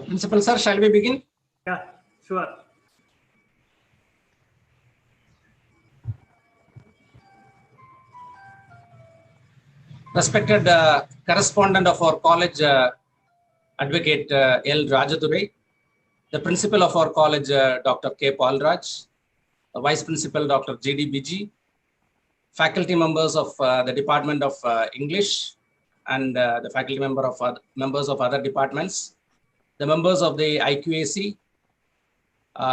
Principal sir, shall we begin? Yeah, sure. Respected correspondent of our college, Advocate L. Rajadurai, the principal of our college, Dr. K. Palraj, the vice principal, Dr. G.D. Biji, faculty members of the Department of English, and the faculty members of other departments, the members of the IQAC,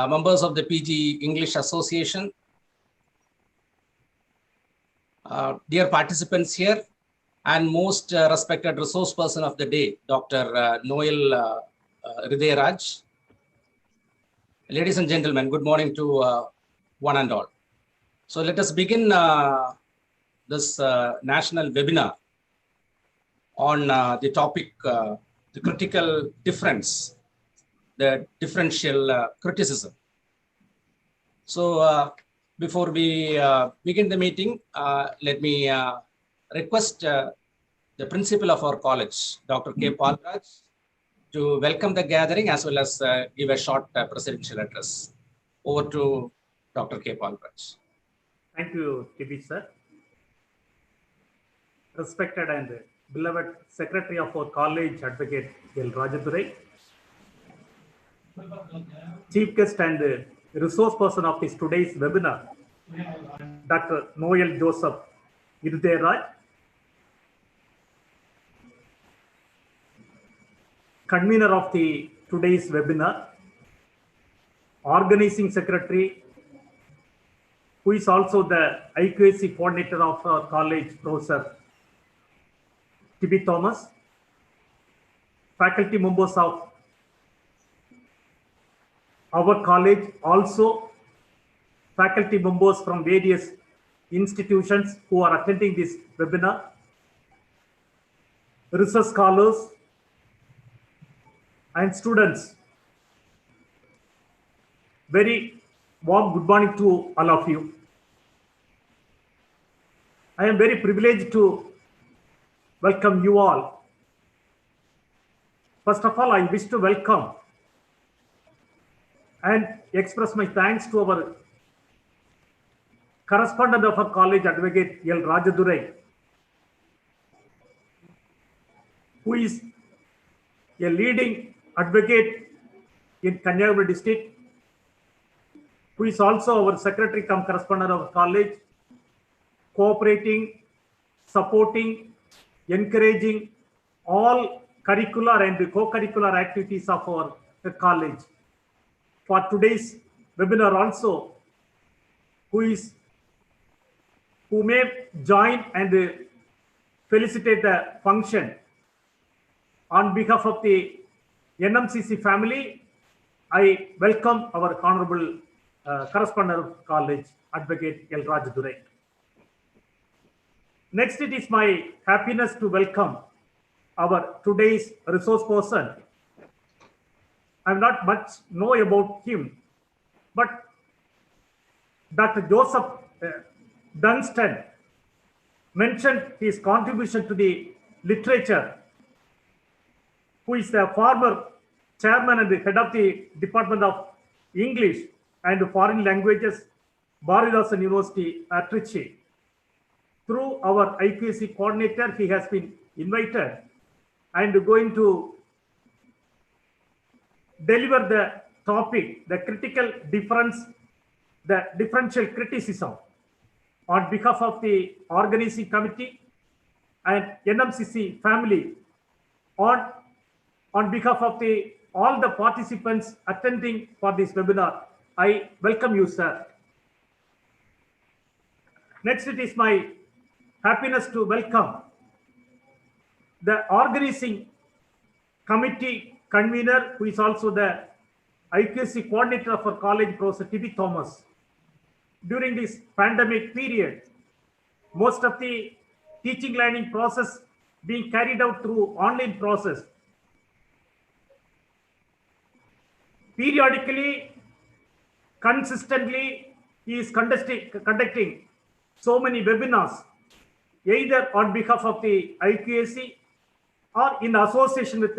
members of the PG English Association, dear participants here, and most respected resource person of the day, Dr. Noel Irudayaraj. Ladies and gentlemen, good morning to one and all. So let us begin this national webinar on the topic, the critical difference, the differential criticism. So before we begin the meeting, let me request the principal of our college, Dr. K. Palraj, to welcome the gathering as well as give a short presidential address. Over to Dr. K. Palraj. Thank you, TB sir. Respected and beloved Secretary of our college, Advocate L. Rajadurai, Chief Guest and resource person of this today's webinar, Dr. Noel Joseph Irudayaraj, convener of the today's webinar, organizing secretary, who is also the IQAC coordinator of our college, Professor T.B. Thomas, faculty members of our college, also faculty members from various institutions who are attending this webinar, research scholars and students. Very warm good morning to all of you. I am very privileged to welcome you all. First of all, I wish to welcome and express my thanks to our correspondent of our college, Advocate L. Rajadurai, who is a leading advocate in Kanyakumari district, who is also our secretary cum correspondent of our college, cooperating, supporting, encouraging all curricular and co-curricular activities of our college. For today's webinar also, who may join and felicitate the function on behalf of the NMCC family, I welcome our honorable correspondent of college, Advocate L. Rajadurai. Next, it is my happiness to welcome our today's resource person. I am not much know about him, but Dr. Joseph Dunstan mentioned his contribution to the literature, who is the former chairman and the head of the Department of English and Foreign Languages, Bharathidasan University at Trichy. Through our IQAC coordinator, he has been invited and going to deliver the topic, the critical difference, the differential criticism, on behalf of the organizing committee and NMCC family, on behalf of all the participants attending for this webinar. I welcome you, sir. Next, it is my happiness to welcome the organizing committee convener, who is also the IQAC coordinator of our college, Professor T.B. Thomas. During this pandemic period, most of the teaching learning process being carried out through online process. Periodically, consistently, he is conducting so many webinars, either on behalf of the IQAC or in association with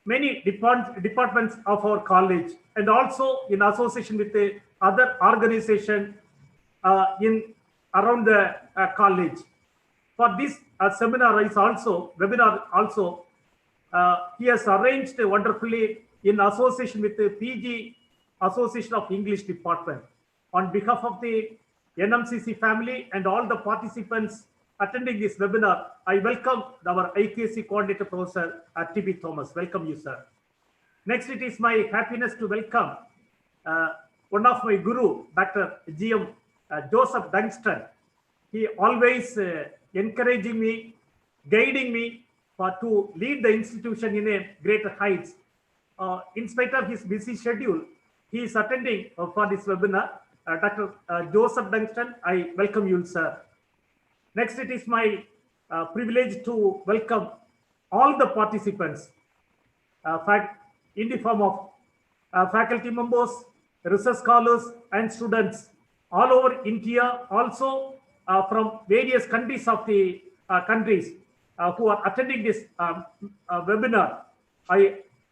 many departments of our college, and also in association with the other organization in around the college. For this webinar also, he has arranged wonderfully in association with the PG Association of English Department. On behalf of the NMCC family and all the participants attending this webinar, I welcome our IQAC coordinator, Professor T.B. Thomas. Welcome you, sir. Next, it is my happiness to welcome one of my guru, Dr. G.M. Joseph Dunstan. He always encouraging me, guiding me to lead the institution in a greater heights. In spite of his busy schedule, he is attending for this webinar. Dr. Joseph Dunstan, I welcome you, sir. Next, it is my privilege to welcome all the participants in the form of faculty members, research scholars, and students all over India, also from various countries of the who are attending this webinar.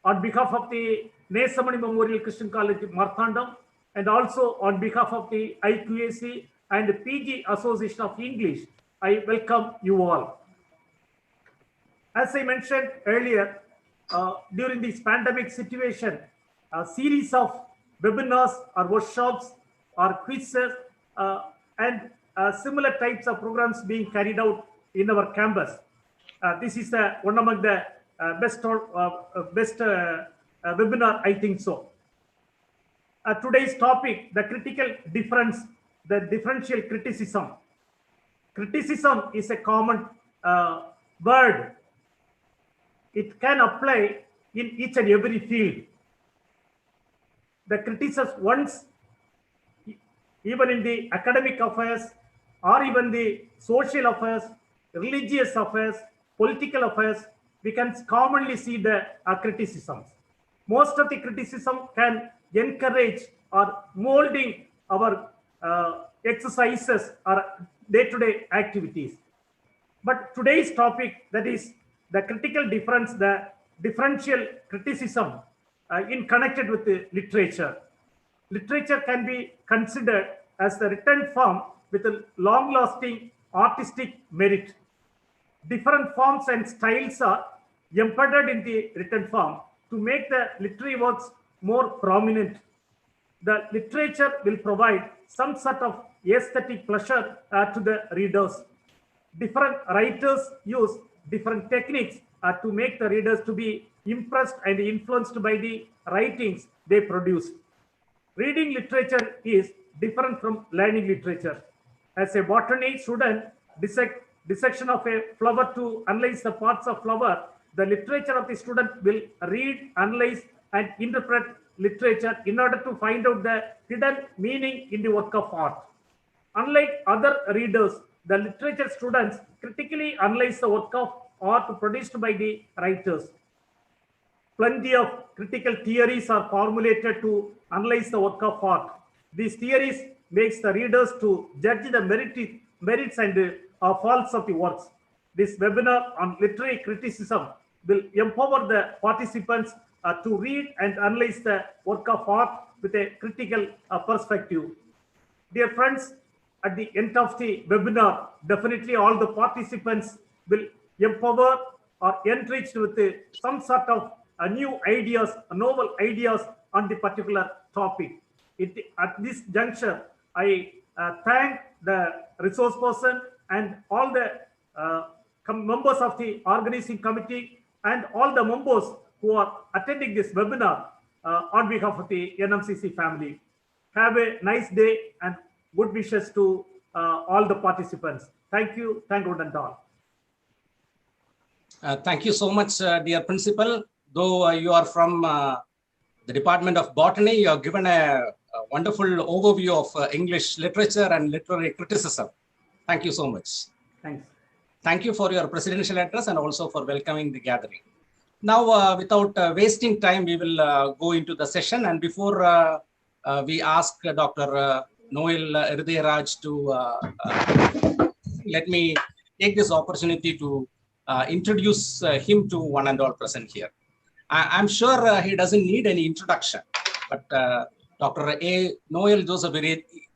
On behalf of the Nesamani Memorial Christian College, Marthandam, and also on behalf of the IQAC and the PG Association of English, I welcome you all. As I mentioned earlier, during this pandemic situation, a series of webinars or workshops or quizzes and similar types of programs being carried out in our campus. This is one among the best webinar, I think so. Today's topic, the critical difference, the differential criticism. Criticism is a common word. It can apply in each and every field. The criticism once, even in the academic affairs, or even the social affairs, religious affairs, political affairs, we can commonly see the criticisms. Most of the criticism can encourage or molding our exercises or day-to-day activities. But today's topic, that is the critical difference, the differential criticism in connected with the literature. Literature can be considered as the written form with a long-lasting artistic merit. Different forms and styles are embedded in the written form to make the literary works more prominent. The literature will provide some sort of aesthetic pleasure to the readers. Different writers use different techniques to make the readers to be impressed and influenced by the writings they produce. Reading literature is different from learning literature. As a botany student dissection of a flower to analyze the parts of flower, the literature of the student will read, analyze, and interpret literature in order to find out the hidden meaning in the work of art. Unlike other readers, the literature students critically analyze the work of art produced by the writers. Plenty of critical theories are formulated to analyze the work of art. These theories makes the readers to judge the merits and faults of the works. This webinar on literary criticism will empower the participants to read and analyze the work of art with a critical perspective. Dear friends, at the end of the webinar, definitely all the participants will empower or enriched with some sort of new ideas, novel ideas on the particular topic. At this juncture, I thank the resource person and all the members of the organizing committee and all the members who are attending this webinar on behalf of the NMCC family. Have a nice day and good wishes to all the participants. Thank you. Thank you and all. Thank you so much, dear principal. Though you are from the Department of Botany, you have given a wonderful overview of English literature and literary criticism. Thank you so much. Thanks. Thank you for your presidential address and also for welcoming the gathering. Now, without wasting time, we will go into the session. And before we ask Dr. Noel Irudayaraj to let me take this opportunity to introduce him to one and all present here. I'm sure he doesn't need any introduction, but Dr. Noel Joseph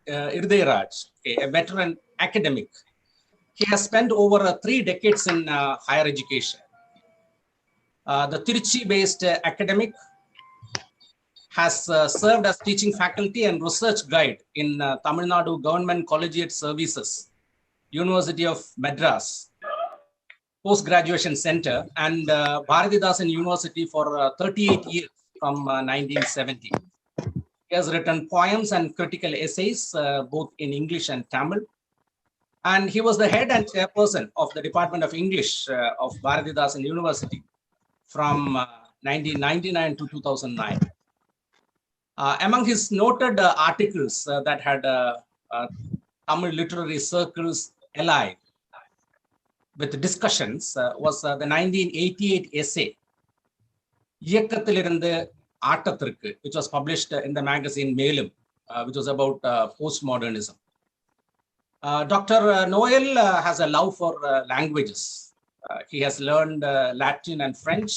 Irudayaraj, a veteran academic, he has spent over 3 decades in higher education. The Tiruchi-based academic has served as teaching faculty and research guide in Tamilnadu Government Collegiate Services, University of Madras, Postgraduation Center, and Bharathidasan University for 38 years from 1970. He has written poems and critical essays, both in English and Tamil. And he was the head and chairperson of the Department of English of Bharathidasan University from 1999 to 2009. Among his noted articles that had Tamil literary circles allied with discussions was the 1988 essay, இயக்கத்திலிருந்து ஆட்டத்திற்கு, which was published in the magazine Melum, which was about postmodernism. Dr. Noel has a love for languages. He has learned Latin and French.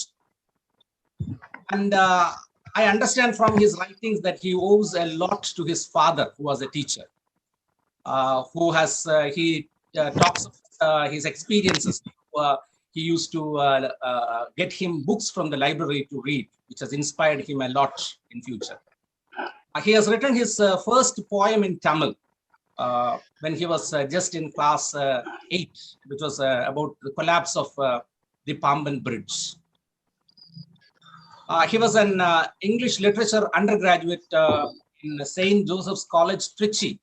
And I understand from his writings that he owes a lot to his father, who was a teacher, who has, he talks of his experiences. He used to get him books from the library to read, which has inspired him a lot in future. He has written his first poem in Tamil when he was just in class 8, which was about the collapse of the Pamban Bridge. He was an English literature undergraduate in St. Joseph's College, Trichy,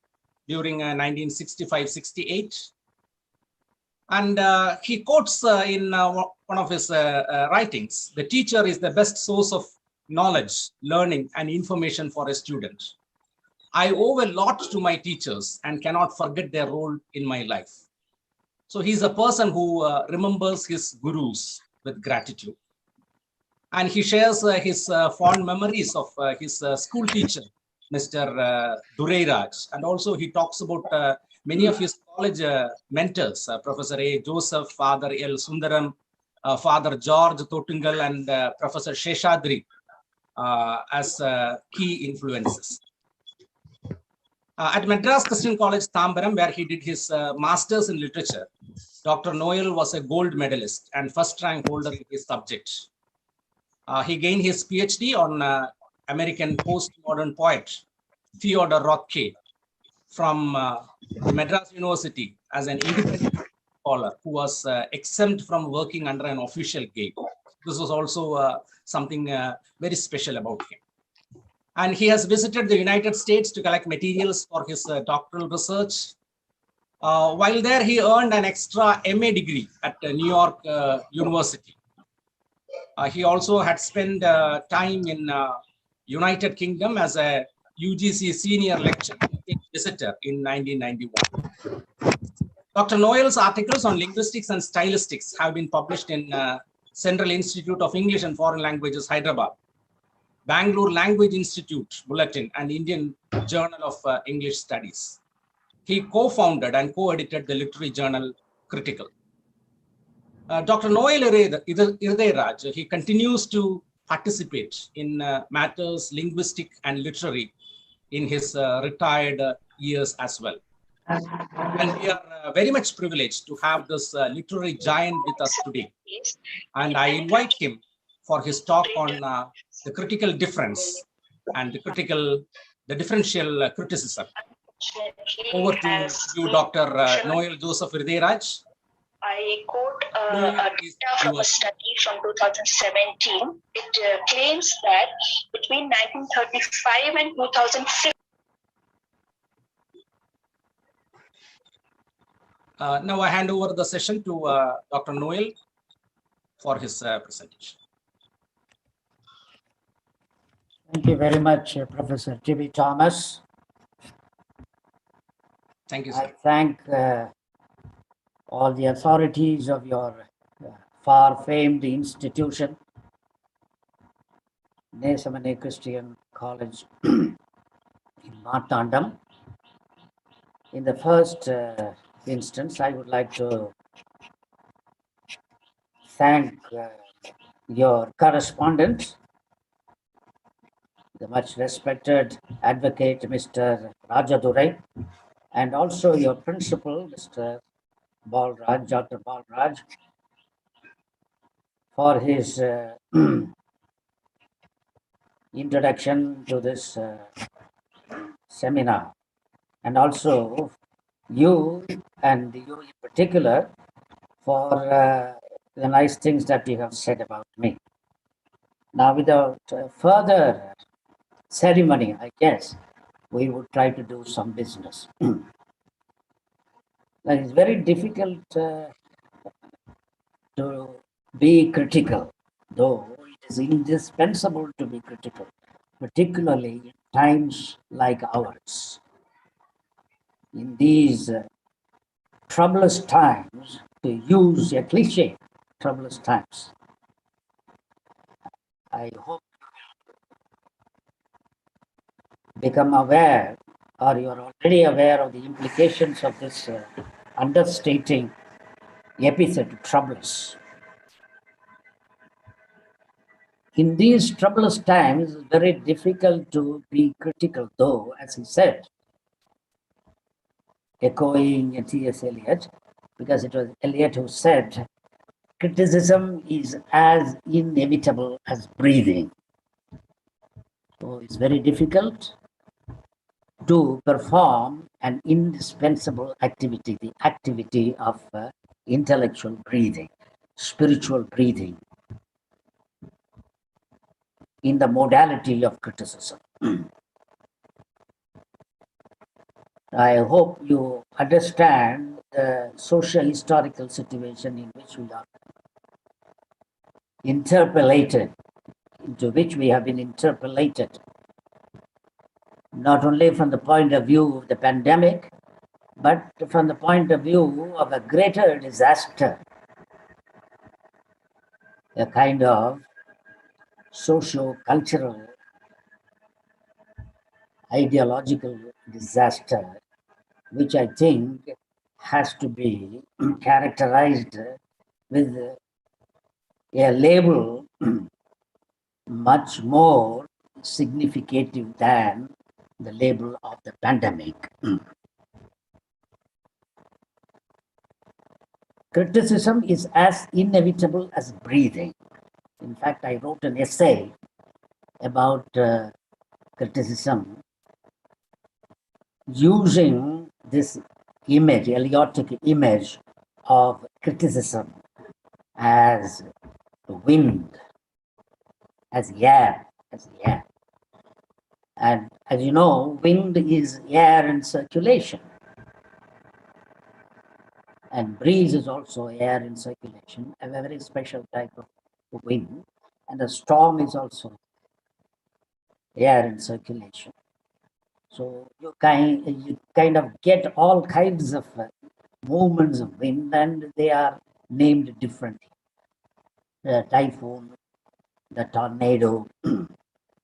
during 1965-68. And he quotes in one of his writings, "The teacher is the best source of knowledge, learning, and information for a student. I owe a lot to my teachers and cannot forget their role in my life." So he's a person who remembers his gurus with gratitude. And he shares his fond memories of his school teacher, Mr. Irudayaraj. And also he talks about many of his college mentors, Professor A. Joseph, Father L. Sundaram, Father George Totungal, and Professor Sheshadri as key influences. At Madras Christian College, Tambaram, where he did his master's in literature, Dr. Noel was a gold medalist and first rank holder in his subject. He gained his PhD on American postmodern poet Theodore Rothke from the Madras University as an independent scholar who was exempt from working under an official gate. This was also something very special about him. And he has visited the United States to collect materials for his doctoral research. While there, he earned an extra MA degree at New York University. He also had spent time in United Kingdom as a UGC senior lecturer visitor in 1991. Dr. Noel's articles on linguistics and stylistics have been published in Central Institute of English and Foreign Languages, Hyderabad, Bangalore Language Institute Bulletin, and Indian Journal of English Studies. He co-founded and co-edited the literary journal Critical. Dr. Noel Irudayaraj, he continues to participate in matters linguistic and literary in his retired years as well. And we are very much privileged to have this literary giant with us today. And I invite him for his talk on the critical difference and the differential criticism. Over to you, Dr. Noel Joseph Irudayaraj. I quote data from a study from 2017. It claims that between 1935 and 2006. Now I hand over the session to Dr. Noel for his presentation. Thank you very much, Professor T.B. Thomas. Thank you, sir. I thank all the authorities of your far-famed institution, Nesamane Christian College in Martandam. In the first instance, I would like to thank your correspondent, the much respected advocate, Mr. Rajadurai, and also your principal, Mr. Balraj, Dr. Balraj, for his introduction to this seminar, and also you and you in particular for the nice things that you have said about me. Now, without further ceremony, I guess we would try to do some business. Now, it's very difficult to be critical, though it is indispensable to be critical, particularly in times like ours. In these troublous times, to use a cliche, troublous times, I hope you become aware, or you are already aware of the implications of this understating epithet, troublous. In these troublous times, it's very difficult to be critical, though, as he said, echoing T.S. Eliot, because it was Eliot who said, criticism is as inevitable as breathing. So it's very difficult to perform an indispensable activity, the activity of intellectual breathing, spiritual breathing, in the modality of criticism. I hope you understand the socio-historical situation in which we are interpolated, into which we have been interpolated, not only from the point of view of the pandemic, but from the point of view of a greater disaster, a kind of socio-cultural, ideological disaster, which I think has to be characterized with a label much more significative than the label of the pandemic. Criticism is as inevitable as breathing. In fact, I wrote an essay about criticism using this image, Eliotic image of criticism as wind, as air, And as you know, wind is air in circulation. And breeze is also air in circulation, a very special type of wind. And a storm is also air in circulation. So you kind of get all kinds of movements of wind, and they are named differently. The typhoon, the tornado,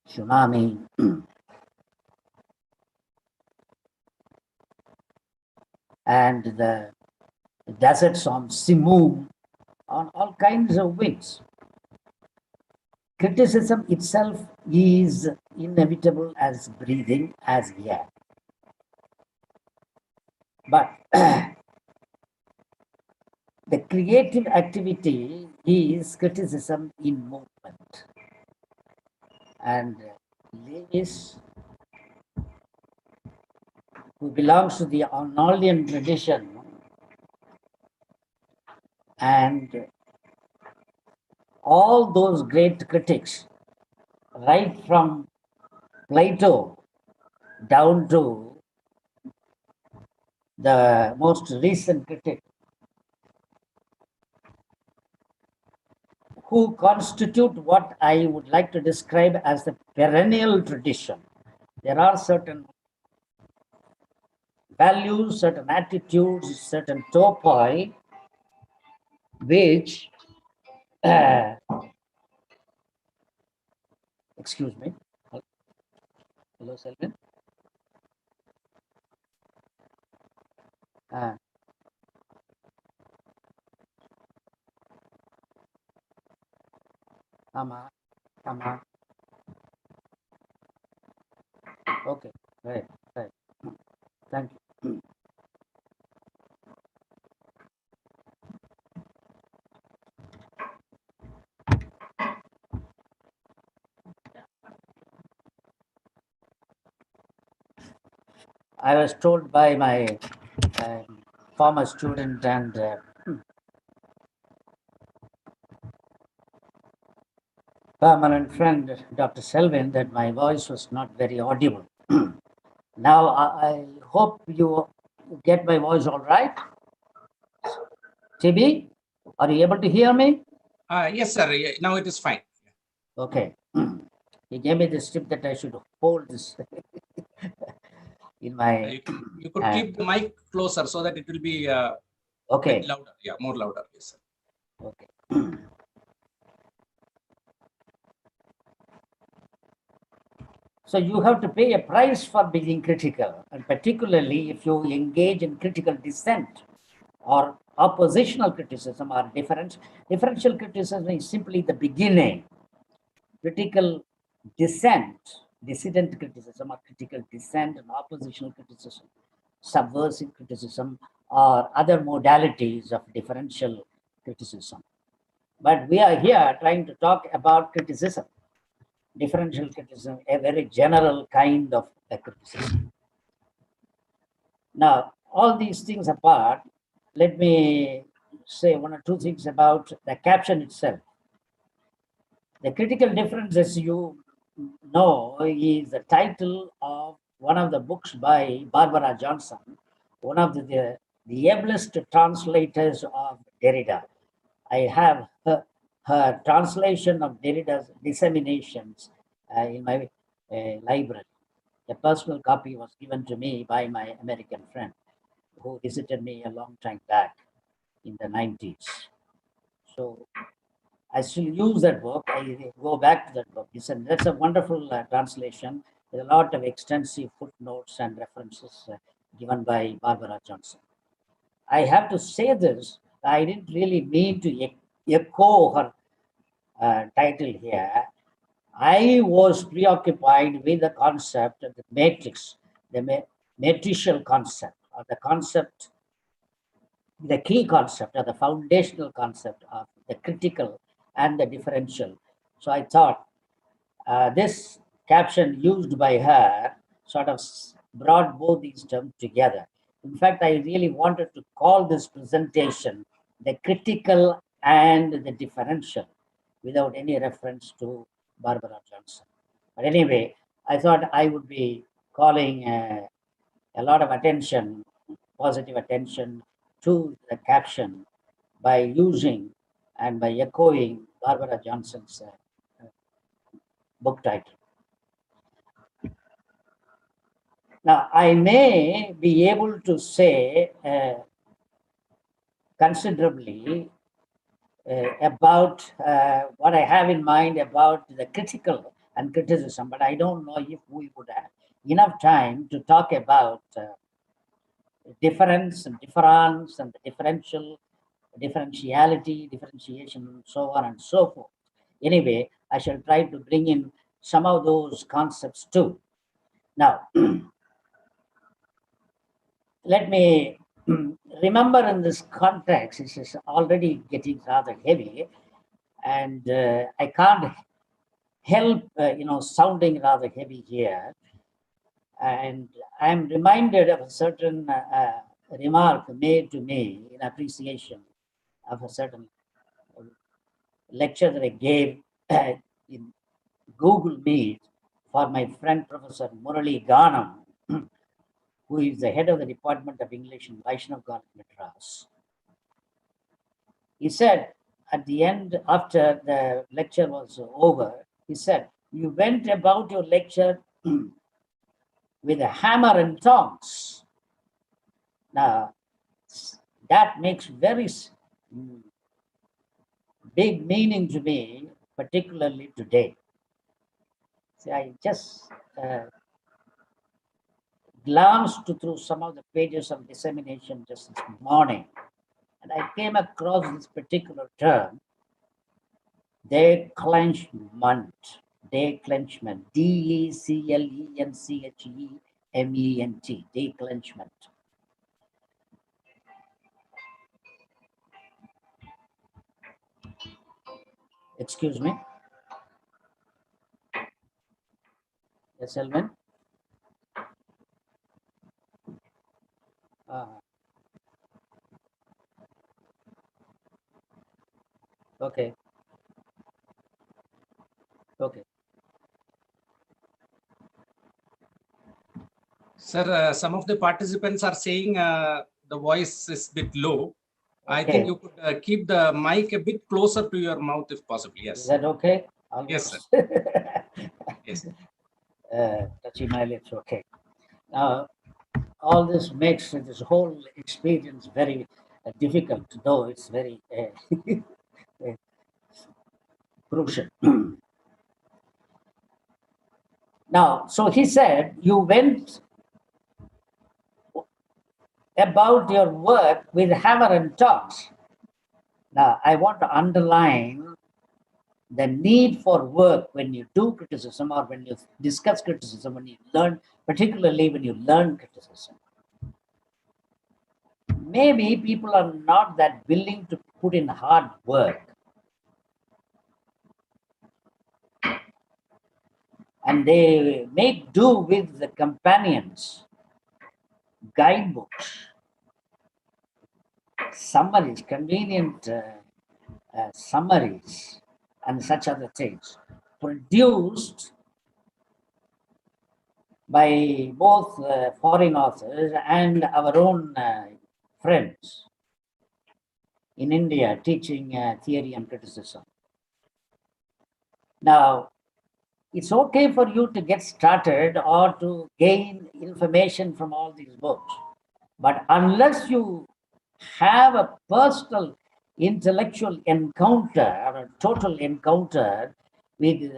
tsunami, and the deserts on Simoom, on all kinds of winds. Criticism itself is inevitable as breathing, as air. But the creative activity is criticism in movement. And Lewis, who belongs to the Arnoldian tradition, and all those great critics, right from Plato down to the most recent critic, who constitute what I would like to describe as the perennial tradition. There are certain values, certain attitudes, certain topoi, which, excuse me, hello, Selvin. Ama. Okay, right. Thank you. I was told by my former student and permanent friend, Dr. Selvin, that my voice was not very audible. Now, I hope you get my voice all right. TB, are you able to hear me? Yes, sir. Now it is fine. Okay. He gave me this tip that I should hold this in my. You could keep the mic closer so that it will be Okay. bit louder. Yeah, more louder. Yes, sir. Okay. So you have to pay a price for being critical, and particularly if you engage in critical dissent or oppositional criticism or differential criticism is simply the beginning. Critical dissent, dissident criticism or critical dissent and oppositional criticism, subversive criticism or other modalities of differential criticism. But we are here trying to talk about criticism. Differential criticism, a very general kind of criticism. Now, all these things apart, let me say one or two things about the caption itself. The critical difference, as you know, is the title of one of the books by Barbara Johnson, one of the ablest translators of Derrida. I have her translation of Derrida's Disseminations in my library. A personal copy was given to me by my American friend who visited me a long time back in the 90s. So I still use that book. I go back to that book. That's a wonderful translation with a lot of extensive footnotes and references given by Barbara Johnson. I have to say this, I didn't really mean to echo her title here. I was preoccupied with the concept of the matrix, the matricial concept, or the concept, the key concept, or the foundational concept of the critical and the differential. So I thought this caption used by her sort of brought both these terms together. In fact, I really wanted to call this presentation the critical and the differential without any reference to Barbara Johnson. But anyway, I thought I would be calling a lot of attention, positive attention to the caption by using and by echoing Barbara Johnson's book title. Now, I may be able to say considerably about what I have in mind about the critical and criticism, but I don't know if we would have enough time to talk about difference and difference and the differential, differentiality, differentiation, and so on and so forth. Anyway, I shall try to bring in some of those concepts too. Now, let me remember in this context, this is already getting rather heavy, and I can't help, sounding rather heavy here. And I'm reminded of a certain remark made to me in appreciation of a certain lecture that I gave in Google Meet for my friend Professor Murali Ganam, who is the head of the Department of English in Vaishnav College, Madras. He said at the end, after the lecture was over, he said, "You went about your lecture with a hammer and tongs." Now, that makes very big meaning to me, particularly today. See, I just glanced through some of the pages of dissemination just this morning, and I came across this particular term, Declenchment, declenchment, D-E-C-L-E-N-C-H-E-M-E-N-T, declenchment. Excuse me. Yes, Elvin? Okay. Okay. Sir, some of the participants are saying the voice is a bit low. I think you could keep the mic a bit closer to your mouth if possible. Yes. Is that okay? Yes, sir. Yes. Touching my lips, okay. Now, all this makes this whole experience very difficult, though it's very crucial. Now, so he said, you went about your work with hammer and tongs. Now, I want to underline the need for work when you do criticism or when you discuss criticism, when you learn, particularly when you learn criticism. Maybe people are not that willing to put in hard work. And they make do with the companions, guidebooks, summaries, convenient summaries, and such other things produced by both foreign authors and our own friends in India teaching theory and criticism. Now, it's okay for you to get started or to gain information from all these books, but unless you have a personal intellectual encounter or a total encounter with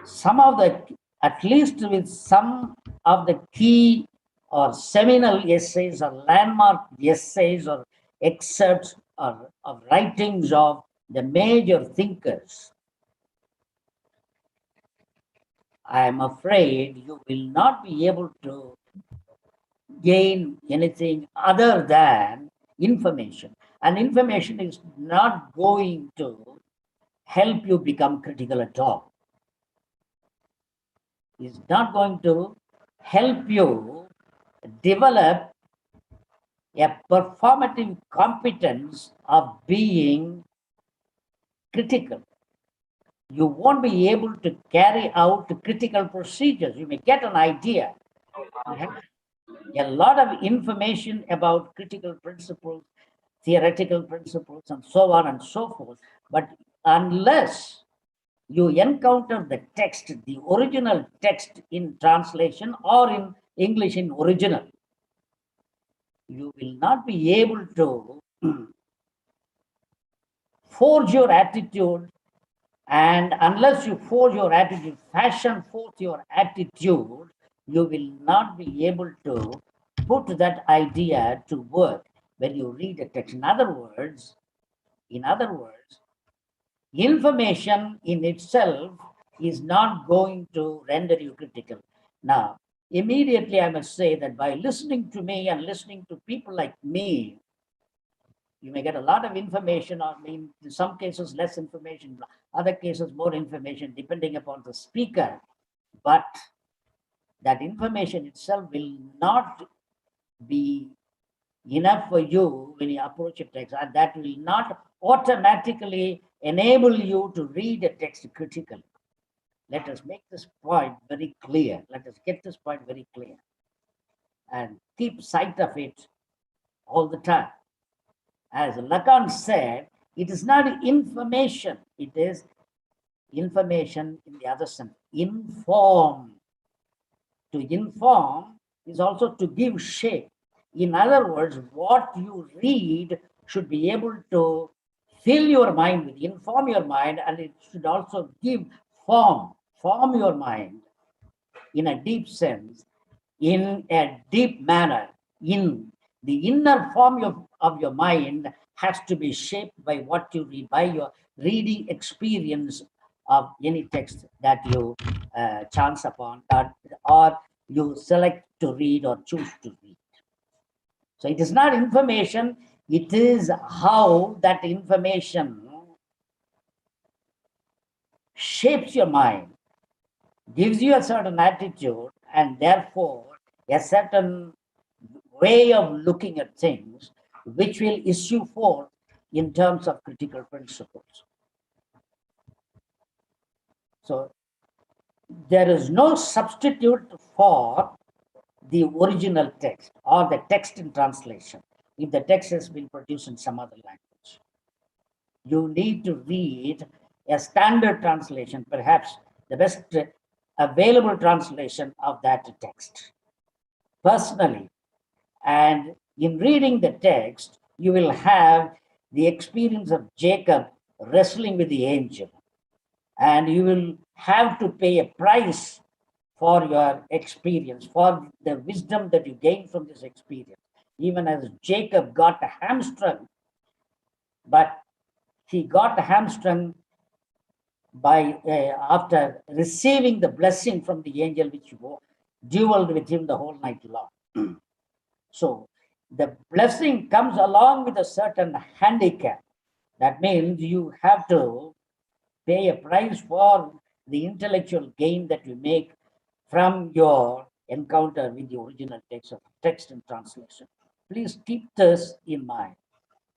some of the, at least with some of the key or seminal essays or landmark essays or excerpts or of writings of the major thinkers, I am afraid you will not be able to gain anything other than information. And information is not going to help you become critical at all. It's not going to help you develop a performative competence of being critical. You won't be able to carry out critical procedures. You may get an idea. You have a lot of information about critical principles, theoretical principles, and so on and so forth. But unless you encounter the text, the original text in translation or in English in original, you will not be able to forge your attitude. And unless you forge your attitude, fashion forth your attitude, you will not be able to put that idea to work when you read a text. In other words, information in itself is not going to render you critical. Now, immediately I must say that by listening to me and listening to people like me, you may get a lot of information, or in some cases less information, other cases more information, depending upon the speaker. But that information itself will not be enough for you when you approach a text, and that will not automatically enable you to read a text critically. Let us make this point very clear. Let us get this point very clear and keep sight of it all the time. As Lacan said, it is not information, it is information in the other sense. Inform. To inform is also to give shape. In other words, what you read should be able to fill your mind with, inform your mind, and it should also give form your mind in a deep sense, in a deep manner, in The inner form of your mind has to be shaped by what you read, by your reading experience of any text that you chance upon, or you select to read or choose to read. So it is not information, it is how that information shapes your mind, gives you a certain attitude, and therefore a certain way of looking at things, which will issue forth in terms of critical principles. So there is no substitute for the original text or the text in translation if the text has been produced in some other language. You need to read a standard translation, perhaps the best available translation of that text personally. And in reading the text, you will have the experience of Jacob wrestling with the angel. And you will have to pay a price for your experience, for the wisdom that you gain from this experience. Even as Jacob got hamstrung, but he got hamstrung by after receiving the blessing from the angel, which dueled with him the whole night long. So the blessing comes along with a certain handicap. That means you have to pay a price for the intellectual gain that you make from your encounter with the original text of text and translation. Please keep this in mind.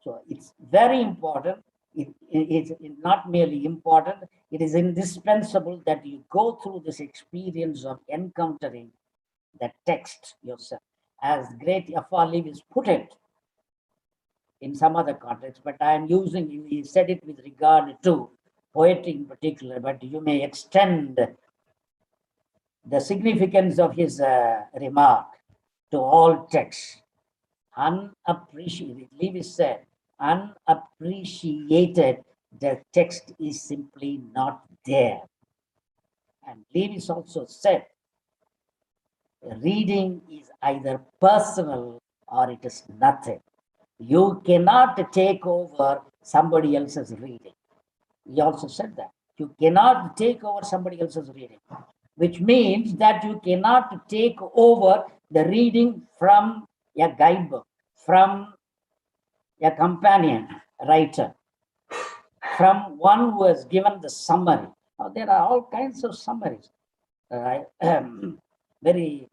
So it's very important. It's not merely important, it is indispensable that you go through this experience of encountering the text yourself. As great F.R. Lewis put it in some other context, but I am using, he said it with regard to poetry in particular, but you may extend the significance of his remark to all texts. Unappreciated, Lewis said, unappreciated, the text is simply not there. And Lewis also said, reading is either personal or it is nothing. You cannot take over somebody else's reading. He also said that. You cannot take over somebody else's reading, which means that you cannot take over the reading from a guidebook, from a companion writer, from one who has given the summary. Now, there are all kinds of summaries, very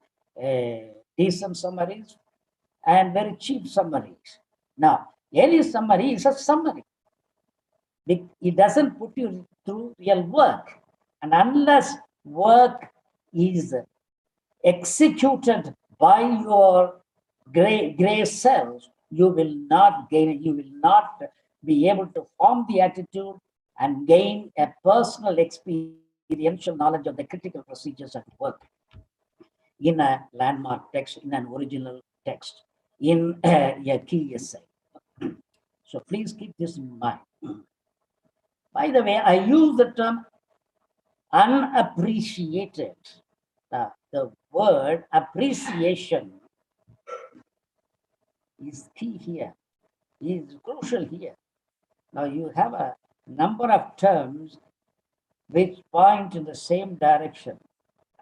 decent summaries and very cheap summaries. Now, any summary is a summary. It doesn't put you through real work. And unless work is executed by your gray cells, you will not gain it. You will not be able to form the attitude and gain a personal experiential knowledge of the critical procedures at work in a landmark text, in an original text, in a key essay. So please keep this in mind. By the way, I use the term unappreciated. The word appreciation is key here, is crucial here. Now you have a number of terms which point in the same direction.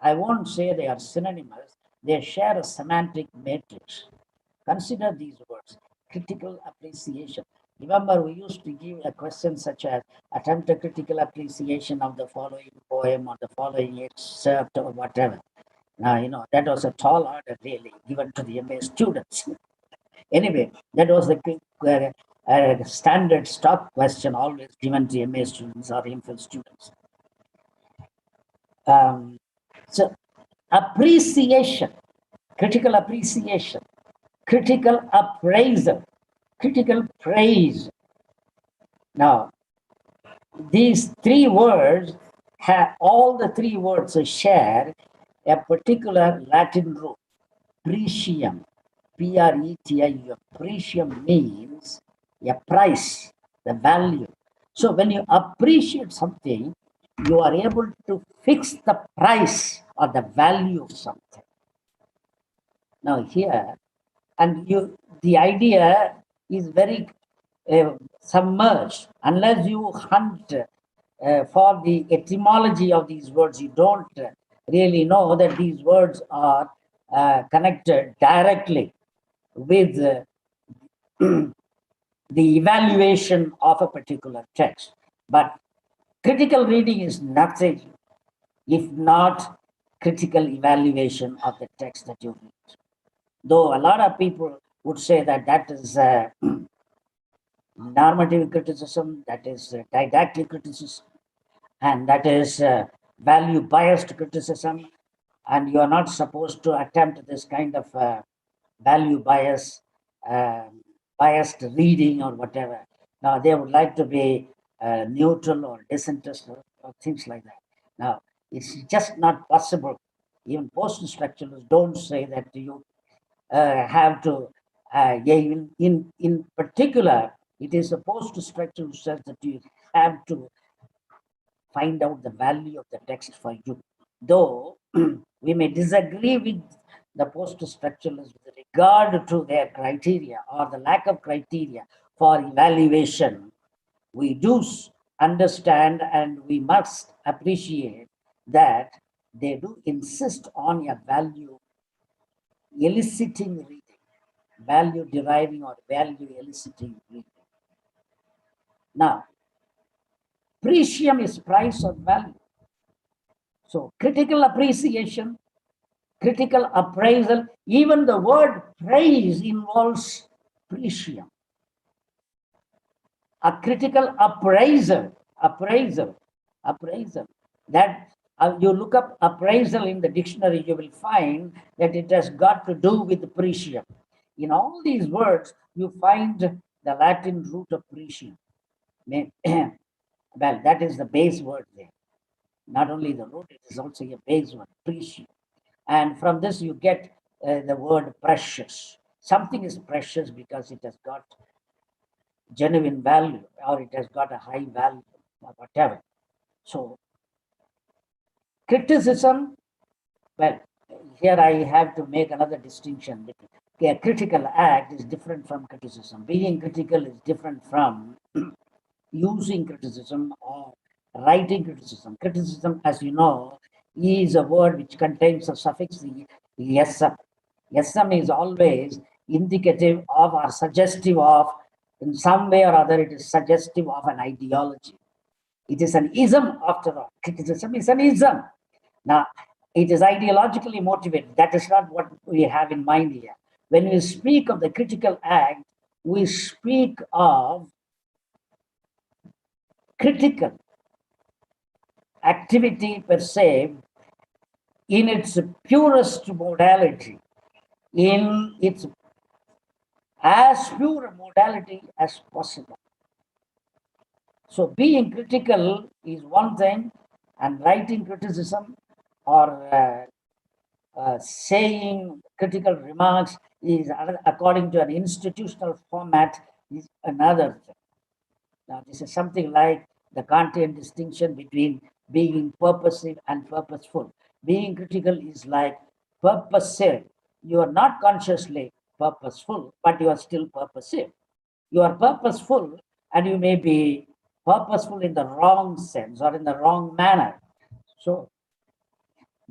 I won't say they are synonymous, they share a semantic matrix. Consider these words: critical appreciation. Remember, we used to give a question such as attempt a critical appreciation of the following poem or the following excerpt or whatever. Now, that was a tall order really given to the MA students. Anyway, that was the standard stock question always given to MA students or MPhil students. So appreciation, critical appreciation, critical appraisal, critical praise. Now, these three words all the three words share a particular Latin root, pretium, P-R-E-T-I-U. Pretium means a price, the value. So when you appreciate something, you are able to fix the price or the value of something. Now here, and the idea is very submerged. Unless you hunt for the etymology of these words, you don't really know that these words are connected directly with the evaluation of a particular text. But critical reading is nothing if not critical evaluation of the text that you read. Though a lot of people would say that that is normative criticism, that is didactic criticism, and that is value biased criticism, and you are not supposed to attempt this kind of value biased reading or whatever. Now they would like to be neutral or disinterested or things like that. Now it's just not possible. Even post-structuralists don't say that you have to. In particular, it is the post-structural who says that you have to find out the value of the text for you. Though we may disagree with the post-structuralists with regard to their criteria or the lack of criteria for evaluation, we do understand and we must appreciate that they do insist on a value eliciting reading, value deriving or value eliciting reading. Now, precium is price or value. So critical appreciation, critical appraisal, even the word praise involves precium. A critical appraisal, that you look up appraisal in the dictionary, you will find that it has got to do with precium. In all these words, you find the Latin root of precium. Well, that is the base word there. Not only the root, it is also a base word, precium. And from this, you get the word precious. Something is precious because it has got genuine value or it has got a high value or whatever. So, criticism, well, here I have to make another distinction. A critical act is different from criticism. Being critical is different from using criticism or writing criticism. Criticism, as you know, is a word which contains a suffix "-ism". "-ism" is always indicative of or suggestive of, in some way or other, it is suggestive of an ideology. It is an ism after all. Criticism is an ism. Now, it is ideologically motivated. That is not what we have in mind here. When we speak of the critical act, we speak of critical activity per se in its purest modality, in its as pure a modality as possible. So being critical is one thing, and writing criticism or saying critical remarks is according to an institutional format is another thing. Now this is something like the Kantian distinction between being purposive and purposeful. Being critical is like purposive. You are not consciously purposeful, but you are still purposive. You are purposeful and you may be purposeful in the wrong sense or in the wrong manner. So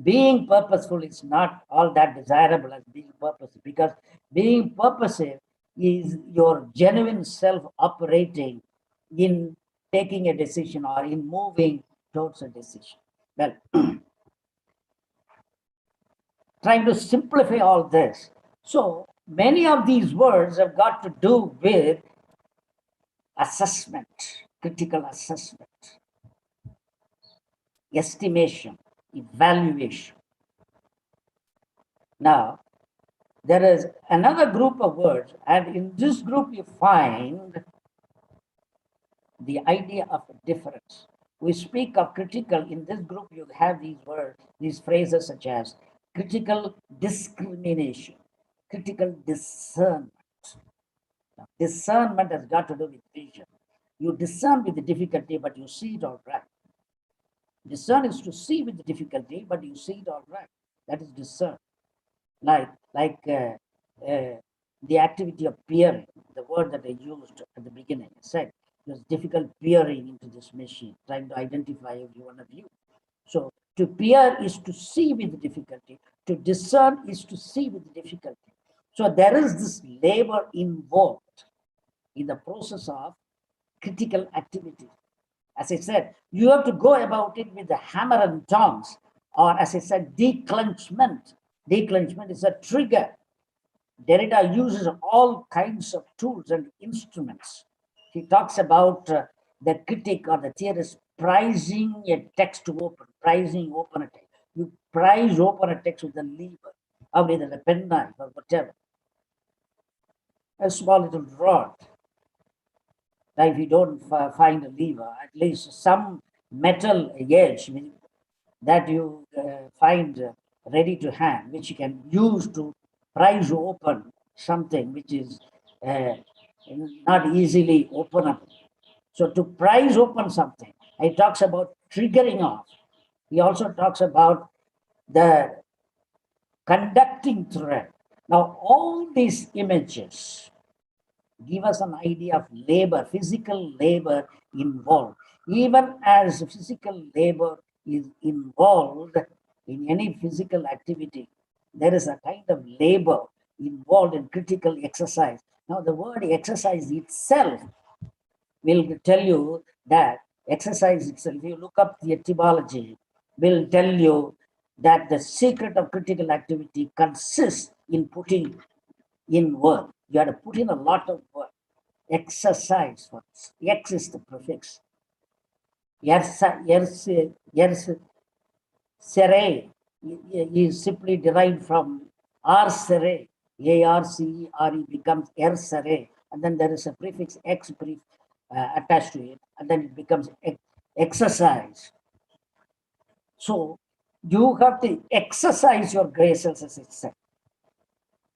being purposeful is not all that desirable as being purposive, because being purposive is your genuine self operating in taking a decision or in moving towards a decision. Well, trying to simplify all this. So many of these words have got to do with assessment, critical assessment, estimation, evaluation. Now, there is another group of words, and in this group you find the idea of difference. We speak of critical. In this group, you have these words, these phrases such as critical discrimination, critical discernment. Now, discernment has got to do with vision. You discern with the difficulty, but you see it all right. Discern is to see with the difficulty, but you see it all right. That is discern. Like the activity of peering, the word that I used at the beginning, I said it was difficult peering into this machine, trying to identify every one of you. So to peer is to see with difficulty, to discern is to see with difficulty. So there is this labor involved in the process of critical activity. As I said, you have to go about it with the hammer and tongs, or as I said, declenchment. Declenchment is a trigger. Derrida uses all kinds of tools and instruments. He talks about the critic or the theorist prizing a text to open, prizing open a text. You prize open a text with a lever, or with a penknife or whatever. A small little rod. Now, if you don't find a lever, at least some metal edge that you find ready to hand, which you can use to prise open something which is not easily openable. So to prise open something, he talks about triggering off. He also talks about the conducting thread. Now, all these images give us an idea of labor, physical labor involved. Even as physical labor is involved in any physical activity, there is a kind of labor involved in critical exercise. Now, the word exercise itself will tell you that exercise itself, if you look up the etymology, will tell you that the secret of critical activity consists in putting in work. You have to put in a lot of work. Exercise, X is the prefix. Sere is simply derived from arcere, A-R-C-E-R-E becomes ersere, and then there is a prefix X attached to it, and then it becomes exercise. So you have to exercise your graces, as it said.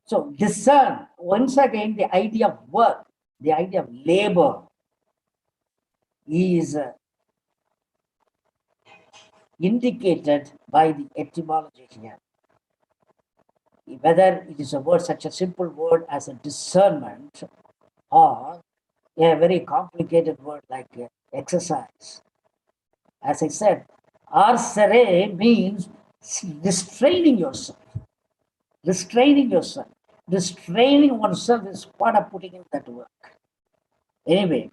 So discern, once again, the idea of work, the idea of labor is indicated by the etymology here. Whether it is a word, such a simple word as a discernment, or a very complicated word like exercise. As I said, arsere means restraining yourself. Restraining yourself. Restraining oneself is part of putting in that work. Anyway,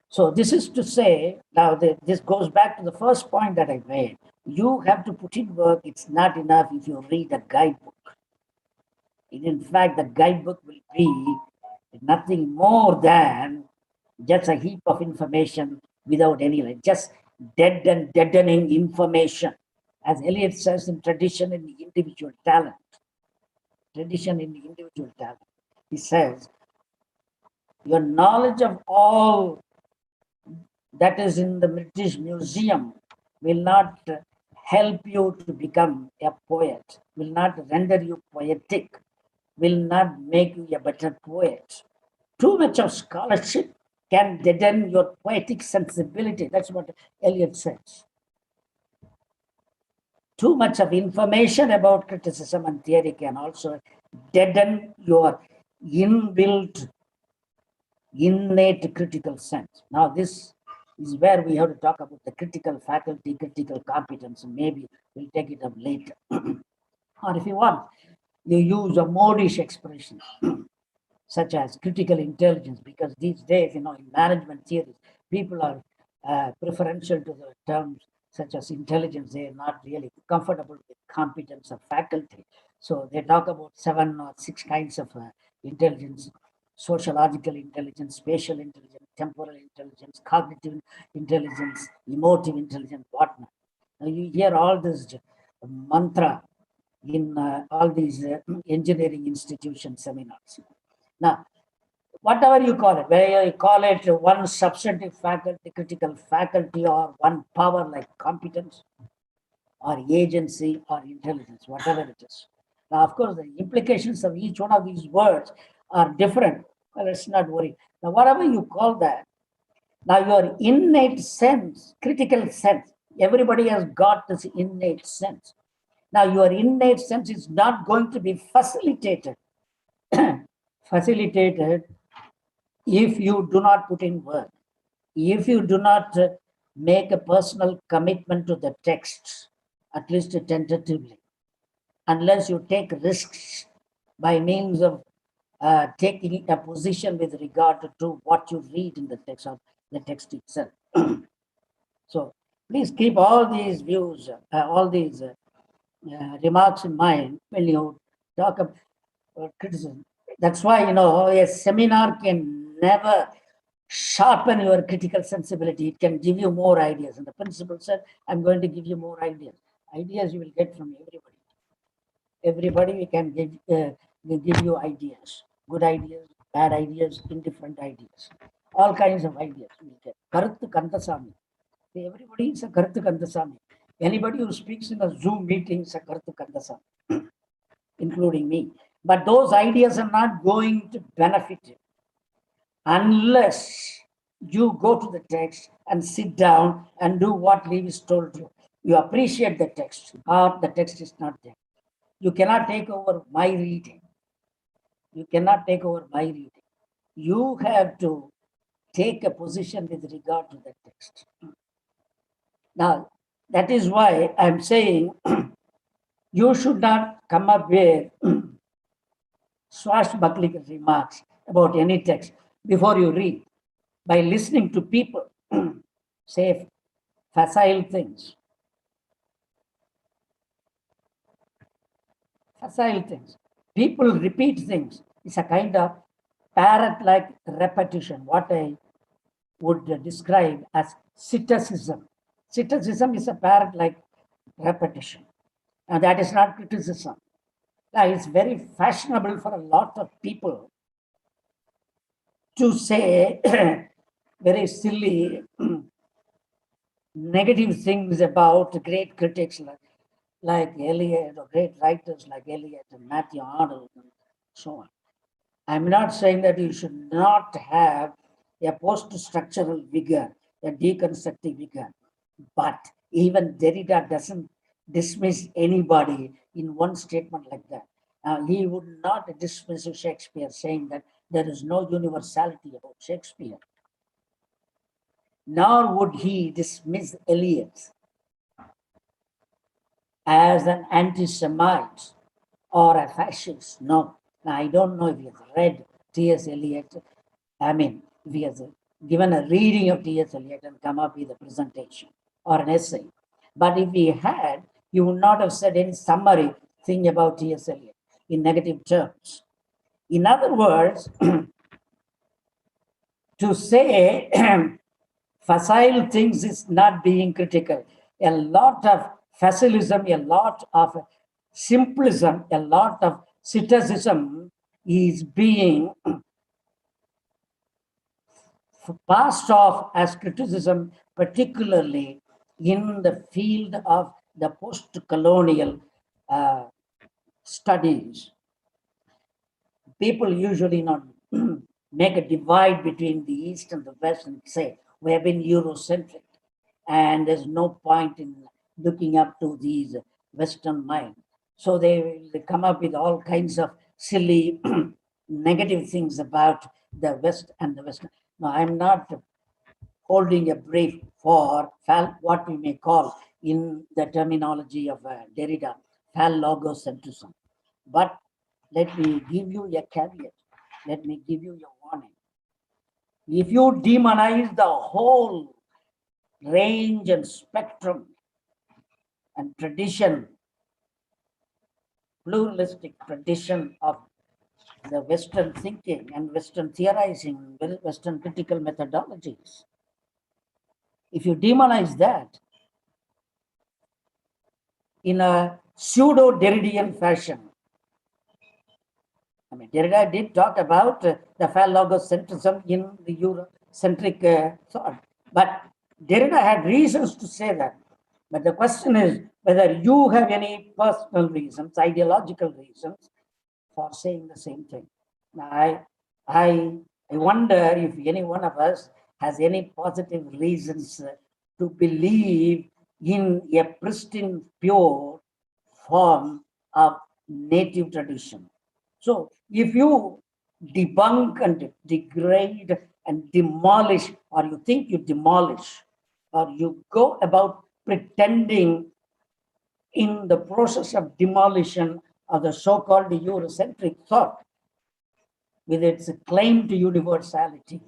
so this is to say, now this goes back to the first point that I made. You have to put in work. It's not enough if you read a guidebook. In fact, the guidebook will be nothing more than just a heap of information without any, just deadening information. As Eliot says in Tradition in the Individual Talent. Tradition in the Individual Talent. He says, your knowledge of all that is in the British Museum will not help you to become a poet, will not render you poetic, will not make you a better poet. Too much of scholarship can deaden your poetic sensibility. That's what Eliot says. Too much of information about criticism and theory can also deaden your inbuilt, innate critical sense. Now, this is where we have to talk about the critical faculty, critical competence. Maybe we'll take it up later. Or if you want, you use a modish expression, such as critical intelligence, because these days, in management theories, people are preferential to the terms such as intelligence. They are not really comfortable with competence or faculty. So they talk about 7 or 6 kinds of intelligence: sociological intelligence, spatial intelligence, temporal intelligence, cognitive intelligence, emotive intelligence, whatnot. Now you hear all this mantra in all these engineering institution seminars. Now, whatever you call it, whether you call it one substantive faculty, critical faculty, or one power like competence, or agency, or intelligence, whatever it is. Now, of course, the implications of each one of these words are different. Well, let's not worry. Now, whatever you call that, now your innate sense, critical sense, everybody has got this innate sense. Now, your innate sense is not going to be facilitated facilitated if you do not put in work, if you do not make a personal commitment to the text, at least tentatively, unless you take risks by means of taking a position with regard to what you read in the text or the text itself. So please keep all these views, all these remarks in mind when you talk about criticism. That's why, a seminar can never sharpen your critical sensibility. It can give you more ideas. And the principal said, I'm going to give you more ideas. Ideas you will get from everybody. Everybody can give you ideas, good ideas, bad ideas, indifferent ideas, all kinds of ideas you will get. Karuthu Kandasamy. Everybody is a Karuthu Kandasamy. Anybody who speaks in a Zoom meeting is a Karuthu Kandasamy, including me. But those ideas are not going to benefit you unless you go to the text and sit down and do what Lewis told you. You appreciate the text, or the text is not there. You cannot take over my reading. You cannot take over my reading. You have to take a position with regard to the text. Now, that is why I'm saying you should not come up with swashbuckling remarks about any text before you read by listening to people say facile things. Facile things. People repeat things. It's a kind of parrot-like repetition, what I would describe as citicism. Citicism is a parrot-like repetition. And that is not criticism. Now, it's very fashionable for a lot of people to say very silly negative things about great critics like Eliot, or great writers like Eliot and Matthew Arnold and so on. I'm not saying that you should not have a post-structural vigor, a deconstructive vigor, but even Derrida doesn't dismiss anybody in one statement like that. He would not dismiss Shakespeare, saying that there is no universality about Shakespeare. Nor would he dismiss Eliot as an anti-Semite or a fascist. No, I don't know if he has read T.S. Eliot. I mean, if he has given a reading of T.S. Eliot and come up with a presentation or an essay. But if he had, he would not have said any summary thing about T.S. Eliot in negative terms. In other words, to say facile things is not being critical. A lot of facilism, a lot of simplism, a lot of citicism is being passed off as criticism, particularly in the field of the post-colonial studies. People usually not make a divide between the East and the West and say, we have been Eurocentric, and there's no point in looking up to these Western minds. So they will come up with all kinds of silly negative things about the West and the Western. Now, I'm not holding a brief for what we may call, in the terminology of Derrida, phallogocentrism. But let me give you a caveat. Let me give you a warning. If you demonize the whole range and spectrum and tradition, pluralistic tradition of the Western thinking and Western theorizing, Western critical methodologies, if you demonize that in a pseudo-Derridian fashion, I mean, Derrida did talk about the phallogocentrism in the Eurocentric thought, but Derrida had reasons to say that. But the question is whether you have any personal reasons, ideological reasons for saying the same thing. Now, I wonder if any one of us has any positive reasons to believe in a pristine, pure form of native tradition. So if you debunk and degrade and demolish, or you think you demolish, or you go about pretending in the process of demolition of the so-called Eurocentric thought with its claim to universality.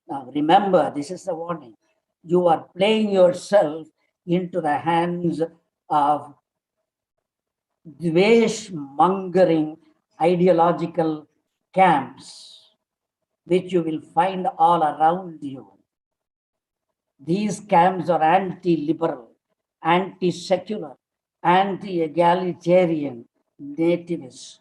Now, remember, this is the warning. You are playing yourself into the hands of dvesh-mongering ideological camps, which you will find all around you. These camps are anti-liberal, anti-secular, anti-egalitarian, nativist,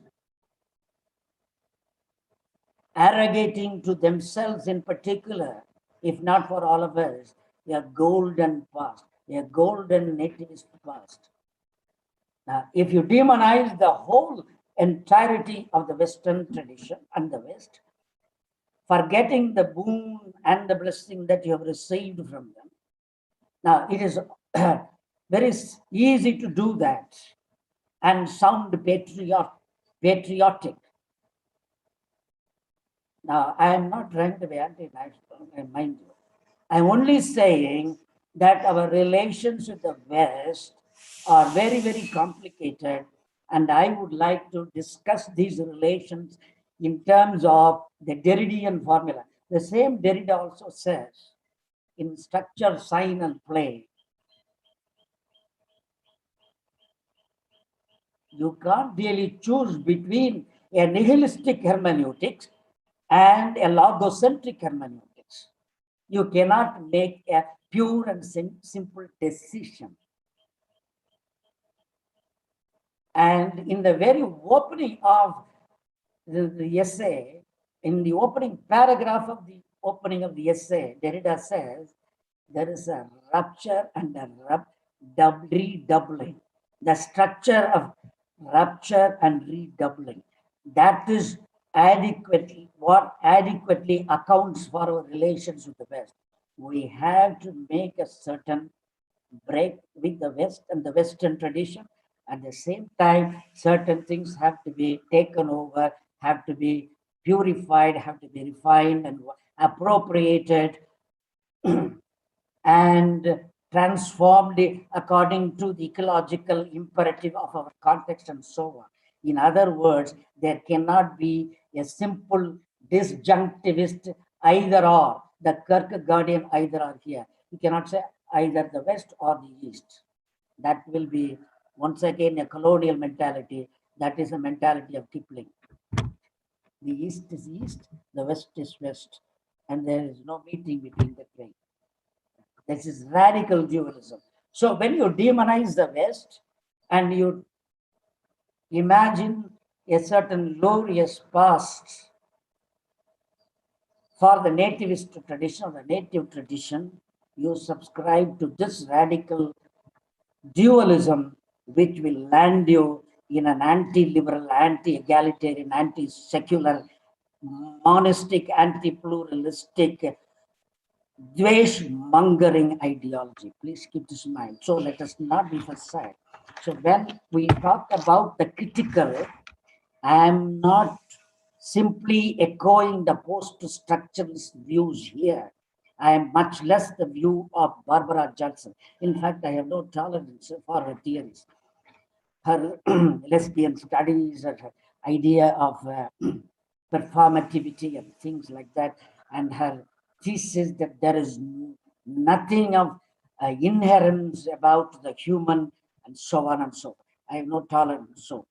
arrogating to themselves in particular, if not for all of us, a golden past, a golden nativist past. Now, if you demonize the whole entirety of the Western tradition and the West, forgetting the boon and the blessing that you have received from them. Now, it is very easy to do that and sound patriotic. Now, I am not trying to be anti-national, mind you. I'm only saying that our relations with the West are very, very complicated, and I would like to discuss these relations in terms of the Derridean formula. The same Derrida also says in Structure, Sign, and Play, you can't really choose between a nihilistic hermeneutics and a logocentric hermeneutics. You cannot make a pure and simple decision. And in the very opening of the essay, in the opening paragraph of the opening of the essay, Derrida says there is a rupture and a redoubling. The structure of rupture and redoubling. That is what adequately accounts for our relations with the West. We have to make a certain break with the West and the Western tradition. At the same time, certain things have to be taken over, have to be purified, have to be refined and appropriated and transformed according to the ecological imperative of our context and so on. In other words, there cannot be a simple disjunctivist either or, the Kierkegaardian either or here. You cannot say either the West or the East. That will be, once again, a colonial mentality. That is a mentality of Kipling. The East is East, the West is West, and there is no meeting between the two. This is radical dualism. So when you demonize the West and you imagine a certain glorious past for the nativist tradition or the native tradition, you subscribe to this radical dualism, which will land you in an anti-liberal, anti-egalitarian, anti-secular, monistic, anti-pluralistic, dvesh-mongering ideology. Please keep this in mind. So let us not be facile. So when we talk about the critical, I am not simply echoing the post-structuralist views here. I am much less the view of Barbara Johnson. In fact, I have no tolerance for her theories. Her lesbian studies, her idea of performativity and things like that, and her thesis that there is nothing of inherence about the human and so on and so on. I have no tolerance. So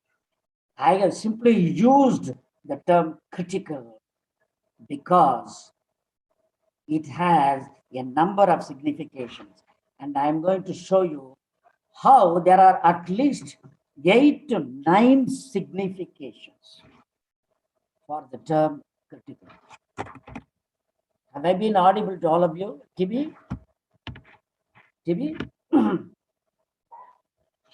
I have simply used the term critical because it has a number of significations. And I'm going to show you how there are at least 8 to 9 significations for the term critical. Have I been audible to all of you? Tibi?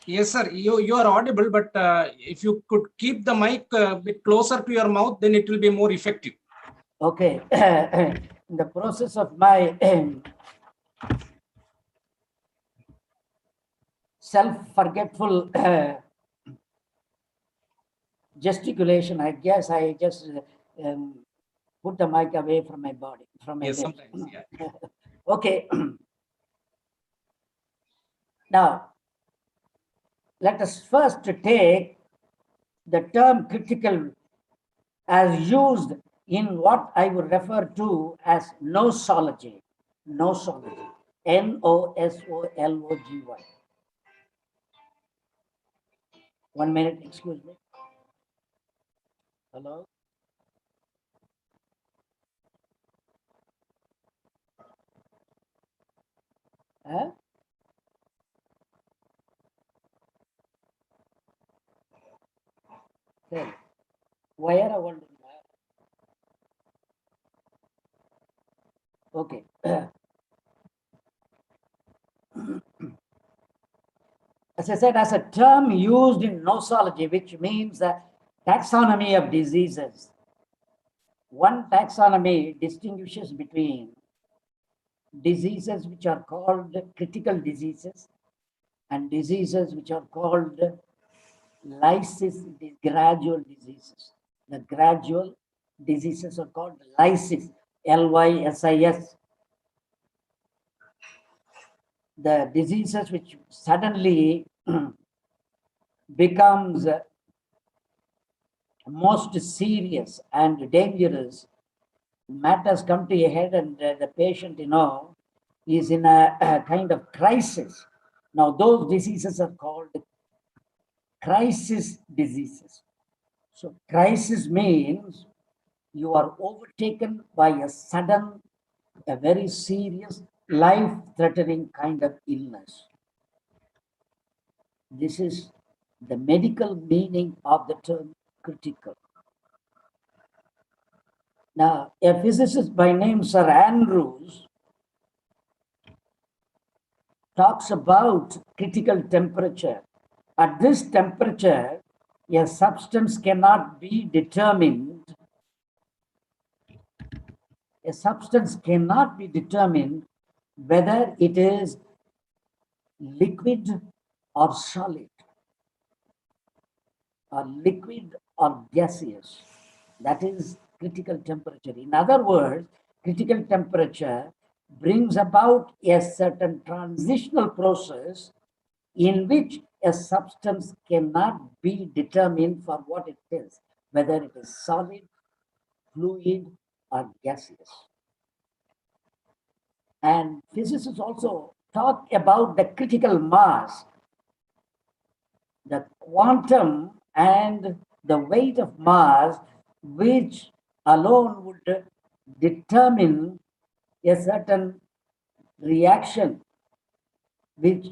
Yes, sir. You are audible, but if you could keep the mic a bit closer to your mouth, then it will be more effective. Okay. In the process of my self-forgetful gesticulation, I guess I just put the mic away from my body, from my Yes, head. sometimes, yeah. Okay. Now, let us first take the term critical as used in what I would refer to as nosology. Nosology. Nosology. 1 minute, excuse me. Hello? Huh? Hey, where I want to okay. As I said, as a term used in nosology, which means the taxonomy of diseases. One taxonomy distinguishes between diseases which are called critical diseases and diseases which are called lysis, gradual diseases. The gradual diseases are called lysis, Lysis. The diseases which suddenly becomes most serious and dangerous, matters come to a head and the patient, is in a kind of crisis. Now, those diseases are called crisis diseases. So, crisis means you are overtaken by a sudden, a very serious, life-threatening kind of illness. This is the medical meaning of the term critical. Now, a physicist by name Sir Andrews talks about critical temperature. At this temperature, a substance cannot be determined. A substance cannot be determined whether it is liquid or solid, or liquid or gaseous. That is critical temperature. In other words, critical temperature brings about a certain transitional process in which a substance cannot be determined for what it is, whether it is solid, fluid, or gaseous. And physicists also talk about the critical mass, the quantum and the weight of mass, which alone would determine a certain reaction, which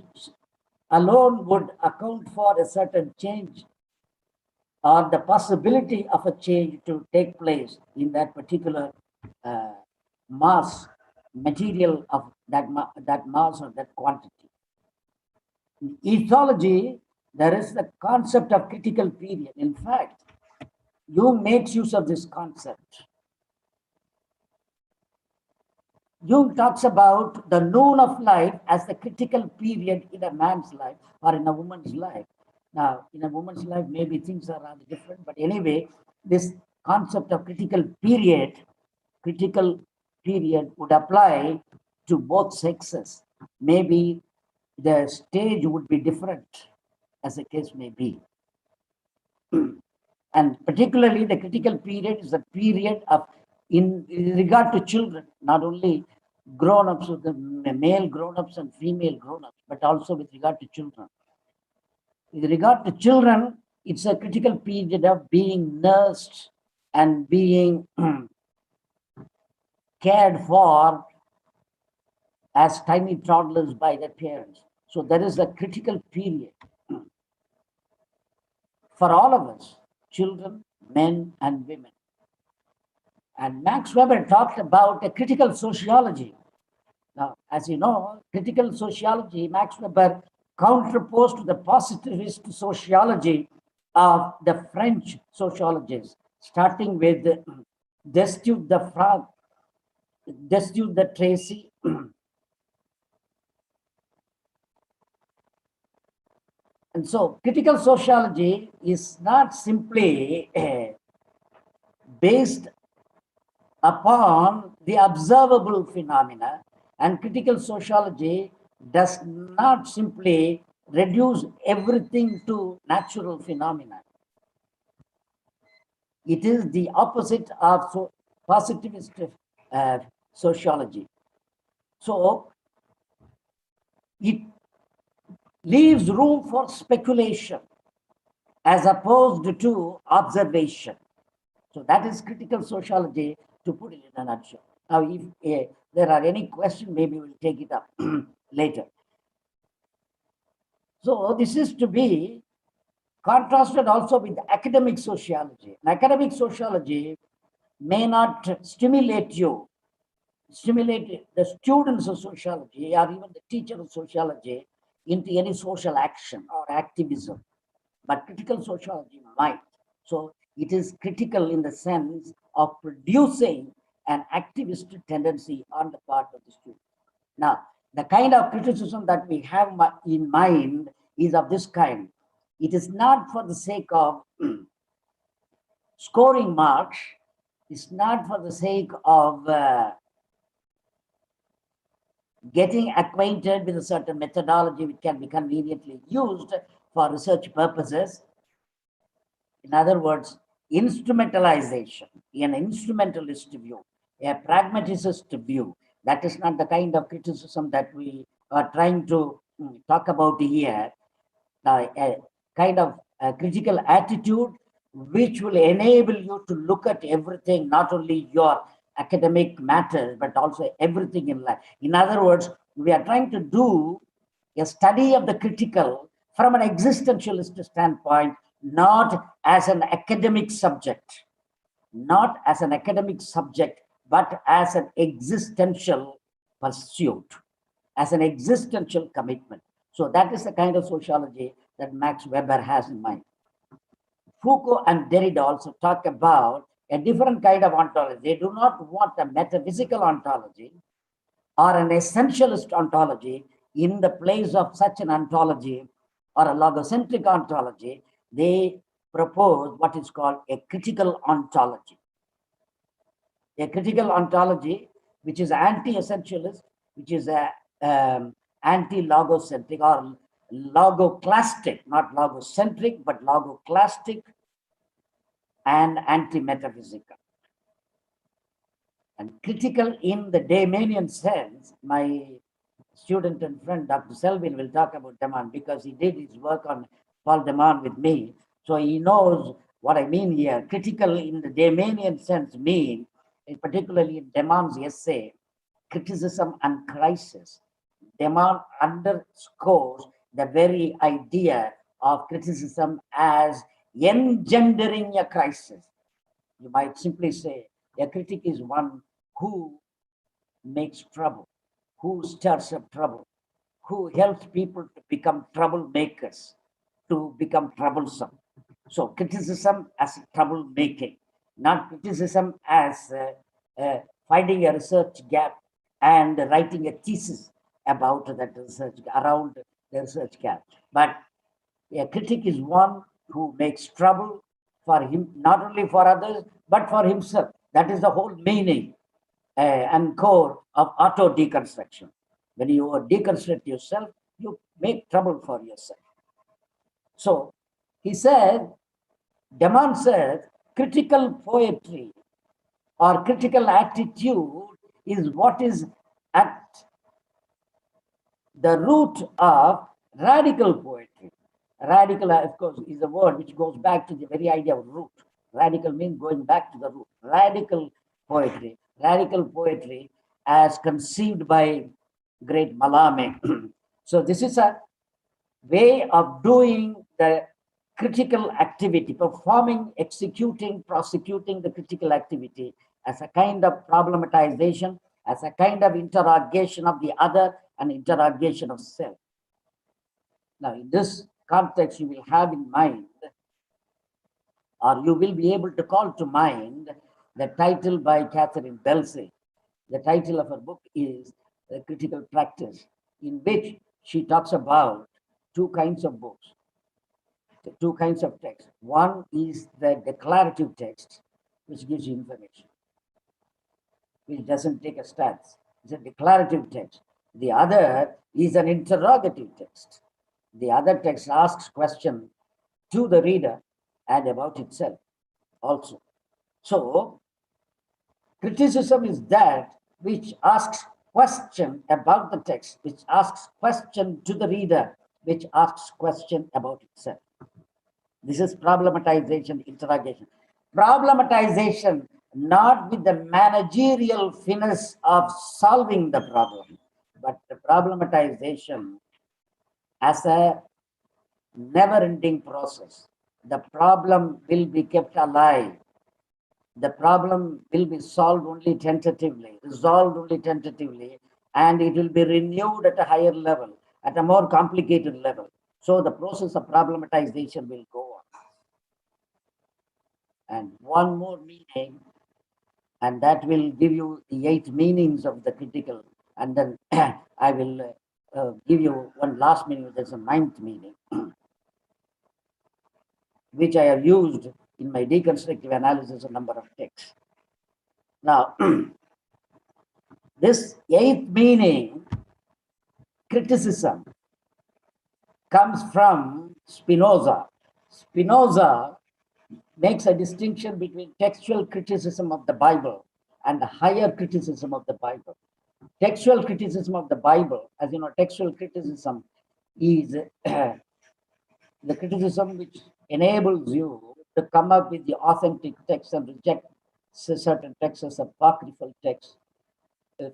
alone would account for a certain change or the possibility of a change to take place in that particular mass, material of that mass or that quantity. In ethology, there is the concept of critical period. In fact, Jung makes use of this concept. Jung talks about the noon of life as the critical period in a man's life or in a woman's life. Now, in a woman's life, maybe things are rather different, but anyway, this concept of critical period would apply to both sexes. Maybe the stage would be different, as the case may be. And particularly the critical period is a period of, in regard to children, not only grown-ups, the male grown-ups and female grown-ups, but also with regard to children. With regard to children, it's a critical period of being nursed and being cared for as tiny toddlers by their parents. So there is a critical period for all of us, children, men and women. And Max Weber talked about a critical sociology. Now, as you know, critical sociology, Max Weber counterposed to the positivist sociology of the French sociologists, starting with Destutt de Tracy, and so critical sociology is not simply based upon the observable phenomena, and critical sociology does not simply reduce everything to natural phenomena. It is the opposite of positivist sociology. So it leaves room for speculation as opposed to observation. So that is critical sociology, to put it in a nutshell. Now, if there are any questions, maybe we'll take it up later. So this is to be contrasted also with academic sociology. And academic sociology may not stimulate the students of sociology or even the teacher of sociology into any social action or activism, but critical sociology might. So it is critical in the sense of producing an activist tendency on the part of the student. Now, the kind of criticism that we have in mind is of this kind. It is not for the sake of scoring marks. It's not for the sake of getting acquainted with a certain methodology which can be conveniently used for research purposes. In other words, instrumentalization, an instrumentalist view, a pragmaticist view, that is not the kind of criticism that we are trying to talk about here. A kind of a critical attitude which will enable you to look at everything, not only your academic matters, but also everything in life. In other words, we are trying to do a study of the critical from an existentialist standpoint, not as an academic subject, but as an existential pursuit, as an existential commitment. So that is the kind of sociology that Max Weber has in mind. Foucault and Derrida also talk about a different kind of ontology. They do not want a metaphysical ontology or an essentialist ontology in the place of such an ontology or a logocentric ontology. They propose what is called a critical ontology. A critical ontology which is anti-essentialist, which is a anti-logocentric or logoclastic, not logocentric, but logoclastic and anti-metaphysical. And critical in the Damanian sense, my student and friend Dr. Selvin will talk about Deman because he did his work on Paul Deman with me. So he knows what I mean here. Critical in the Damanian sense means, particularly in Deman's essay, criticism and crisis. Deman underscores the very idea of criticism as engendering a crisis. You might simply say a critic is one who makes trouble, who stirs up trouble, who helps people to become troublemakers, to become troublesome. So criticism as troublemaking, not criticism as finding a research gap and writing a thesis about that research, around the research gap. But a critic is one who makes trouble for him, not only for others, but for himself. That is the whole meaning and core of auto-deconstruction. When you deconstruct yourself, you make trouble for yourself. So he said, Deman said, critical poetry or critical attitude is what is at the root of radical poetry. Radical, of course, is a word which goes back to the very idea of root. Radical means going back to the root. Radical poetry as conceived by great Malame. So this is a way of doing the critical activity, performing, executing, prosecuting the critical activity as a kind of problematization, as a kind of interrogation of the other and interrogation of self. Now, in this context, you will have in mind, or you will be able to call to mind, the title by Catherine Belsey. The title of her book is The Critical Practice, in which she talks about two kinds of books, two kinds of text. One is the declarative text, which gives you information. which doesn't take a stance. It's a declarative text. The other is an interrogative text. The other text asks question to the reader and about itself also. So, criticism is that which asks question about the text, which asks question to the reader, which asks question about itself. This is problematization, interrogation. Problematization, not with the managerial finesse of solving the problem, but the problematization as a never-ending process. The problem will be kept alive. The problem will be solved only tentatively, resolved only tentatively, and it will be renewed at a higher level, at a more complicated level. So the process of problematization will go on. And one more meaning, and that will give you the 8 meanings of the critical, and then I will give you one last meaning. There's a 9th meaning, which I have used in my deconstructive analysis of a number of texts. Now, this 8th meaning, criticism, comes from Spinoza. Spinoza makes a distinction between textual criticism of the Bible and the higher criticism of the Bible. Textual criticism of the Bible, as you know, textual criticism is the criticism which enables you to come up with the authentic text and reject certain texts as apocryphal texts,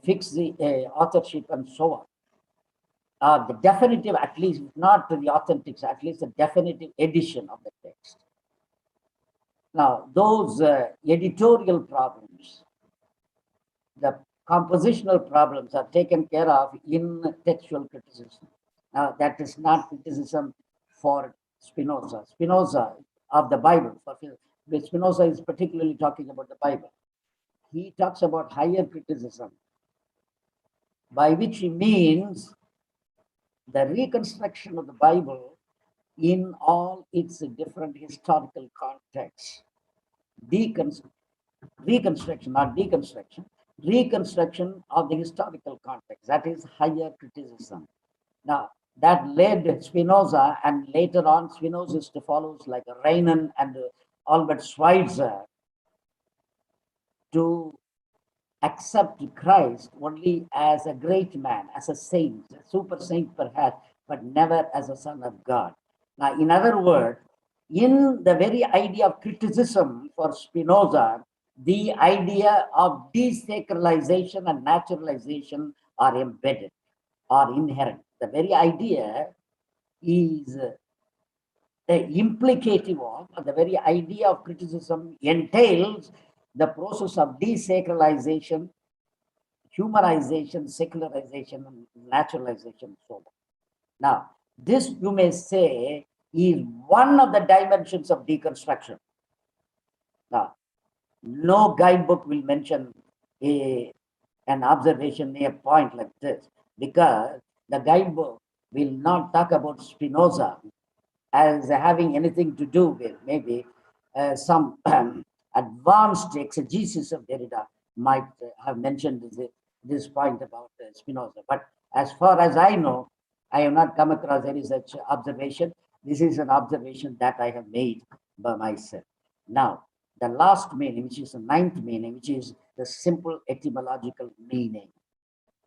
fix the authorship and so on. The definitive, at least not the authentic, at least the definitive edition of the text. Now, those editorial problems, the compositional problems are taken care of in textual criticism. Now, that is not criticism for Spinoza. Spinoza of the Bible, but Spinoza is particularly talking about the Bible. He talks about higher criticism, by which he means the reconstruction of the Bible in all its different historical contexts. Reconstruction, not deconstruction, reconstruction of the historical context. That is higher criticism. Now, that led Spinoza, and later on Spinozist follows like Renan and Albert Schweitzer, to accept Christ only as a great man, as a saint, a super saint perhaps, but never as a son of God. Now, in other words, in the very idea of criticism for Spinoza, the idea of desacralization and naturalization are embedded, are inherent. The very idea is implicative of, the very idea of criticism entails the process of desacralization, humanization, secularization, and naturalization, and so on. Now, this, you may say, is one of the dimensions of deconstruction. Now, no guidebook will mention an observation, a point like this, because the guidebook will not talk about Spinoza as having anything to do with maybe some advanced exegesis of Derrida might have mentioned this point about Spinoza. But as far as I know, I have not come across any such observation. This is an observation that I have made by myself. Now, the last meaning, which is the 9th meaning, which is the simple etymological meaning.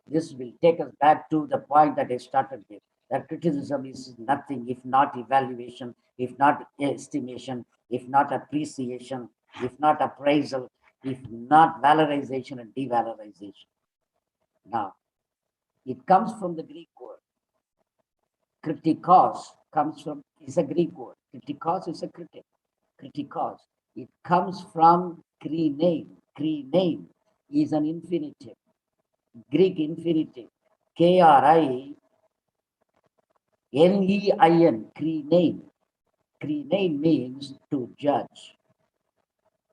This will take us back to the point that I started with, that criticism is nothing if not evaluation, if not estimation, if not appreciation, if not appraisal, if not valorization and devalorization. Now, it comes from the Greek word. Kritikos is a Greek word. Kritikos is a critic. Kritikos. It comes from krinein. Krinein is an infinitive. Greek infinitive. K-R-I-N-E-I-N. Krinein. Krinein means to judge,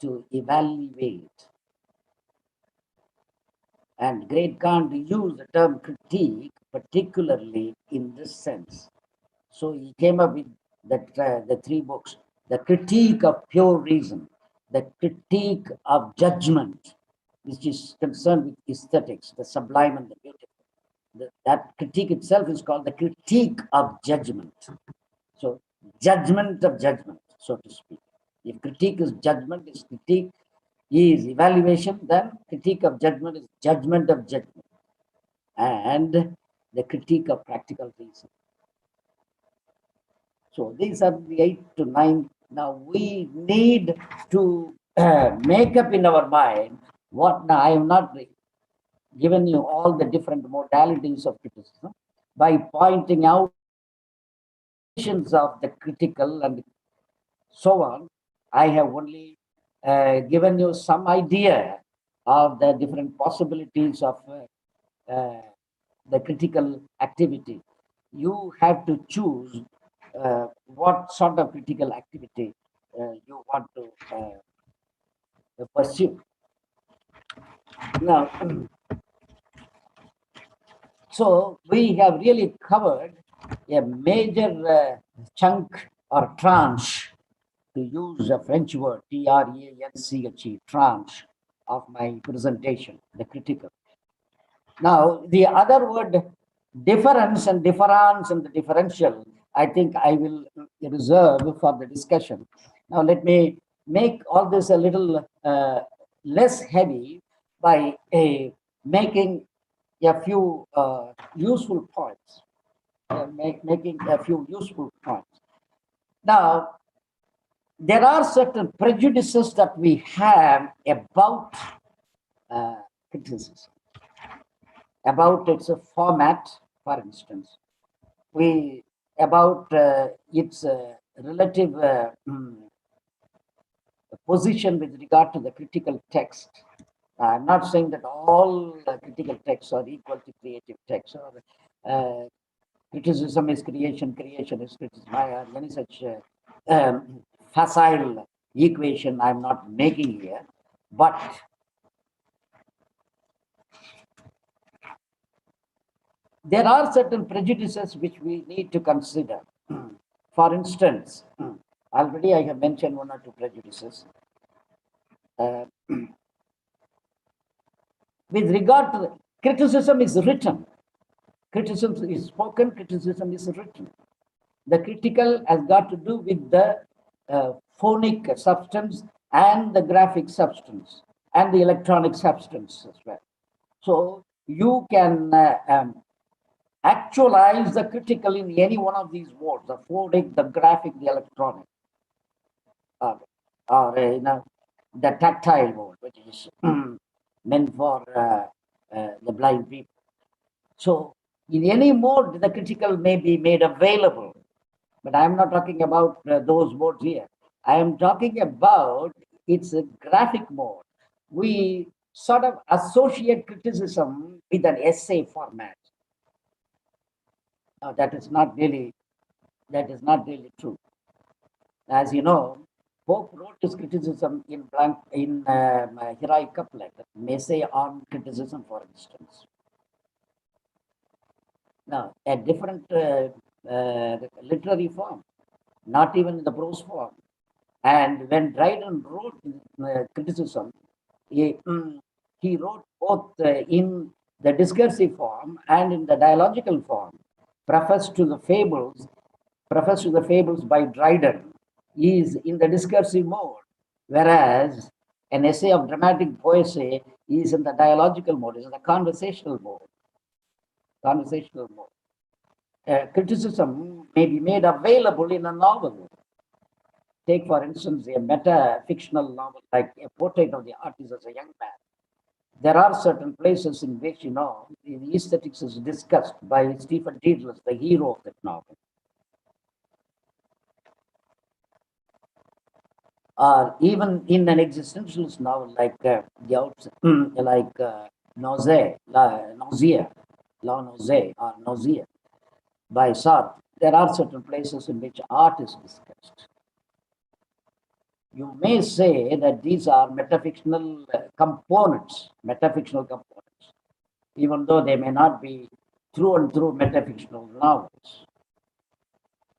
to evaluate. And Great Kant used the term critique particularly in this sense. So he came up with the 3 books: the critique of pure reason, the critique of judgment, which is concerned with aesthetics, the sublime and the beautiful. That critique itself is called the critique of judgment. So, judgment of judgment, so to speak. If critique is judgment, is critique is evaluation, then critique of judgment is judgment of judgment. And the critique of practical reason. So these are the 8 to 9. Now we need to make up in our mind what. Now I have not given you all the different modalities of criticism by pointing out of the critical and so on. I have only given you some idea of the different possibilities of the critical activity. You have to choose what sort of critical activity you want to pursue. Now, so we have really covered a major chunk or tranche, to use a French word, T-R-A-N-C-H-E, tranche of my presentation, the critical. Now, the other word, difference and difference and the differential, I think I will reserve for the discussion. Now, let me make all this a little less heavy by making a few useful points. Making a few useful points. Now, there are certain prejudices that we have about criticism, about its format, for instance, about its relative position with regard to the critical text. I'm not saying that all critical texts are equal to creative texts, or criticism is creation, creation is criticism. Any such facile equation I'm not making here, but there are certain prejudices which we need to consider. For instance, already I have mentioned 1 or 2 prejudices. With regard to the criticism is written, criticism is spoken, criticism is written. The critical has got to do with the phonic substance and the graphic substance and the electronic substance as well. So you can actualize the critical in any one of these modes, the phonic, the graphic, the electronic, or the tactile mode, which is meant for the blind people. So in any mode, the critical may be made available, but I am not talking about those modes here. I am talking about its graphic mode. We sort of associate criticism with an essay format. That is not really true. As you know, Pope wrote his criticism in heroic couplet, an essay on criticism, for instance. Now, a different literary form, not even in the prose form. And when Dryden wrote criticism, he wrote both in the discursive form and in the dialogical form. Preface to the Fables by Dryden is in the discursive mode, whereas an essay of dramatic poesy is in the dialogical mode, is in the conversational mode. Criticism may be made available in a novel. Take, for instance, a meta-fictional novel like A Portrait of the Artist as a Young Man. There are certain places in which, the aesthetics is discussed by Stephen Dedalus, the hero of that novel. Or even in an existentialist novel like Nausea by Sartre, there are certain places in which art is discussed. You may say that these are metafictional components, even though they may not be through and through metafictional novels.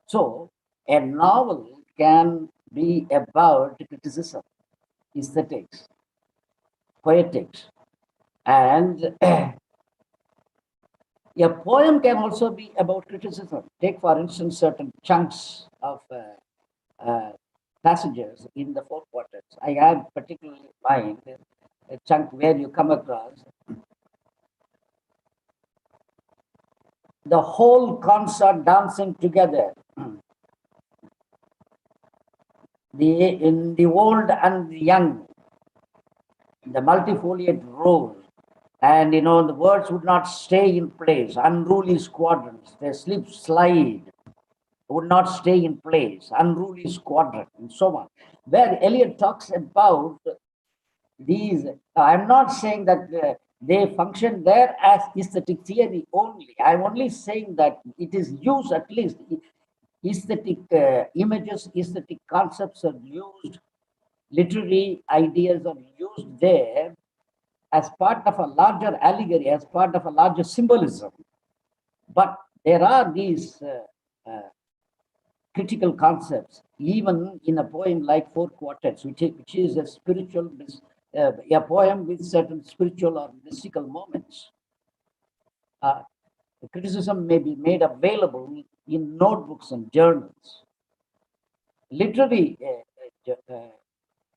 So, a novel can be about criticism, aesthetics, poetics, And a poem can also be about criticism. Take, for instance, certain chunks of passages in the four quarters. I have particularly in mind a chunk where you come across the whole concert dancing together, in the old and the young, the multifoliate rose, and the words would not stay in place. Unruly squadrons, they slide, would not stay in place. Unruly squadron, and so on. Where Eliot talks about these, I'm not saying that they function there as aesthetic theory only. I'm only saying that it is used, at least aesthetic images, aesthetic concepts are used, literary ideas are used there as part of a larger allegory, as part of a larger symbolism. But there are these critical concepts, even in a poem like Four Quartets, which is a spiritual, a poem with certain spiritual or mystical moments. The criticism may be made available in notebooks and journals. Literary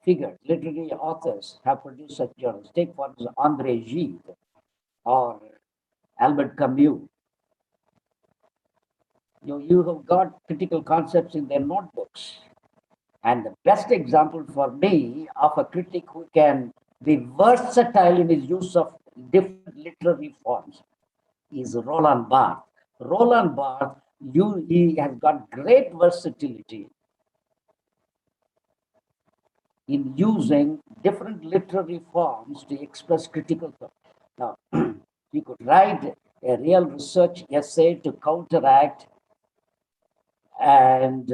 figures, literary authors have produced such journals. Take, for example, André Gide or Albert Camus. You have got critical concepts in their notebooks. And the best example for me of a critic who can be versatile in his use of different literary forms is Roland Barthes. Roland Barthes, he has got great versatility in using different literary forms to express critical thought. Now, he could write a real research essay to counteract and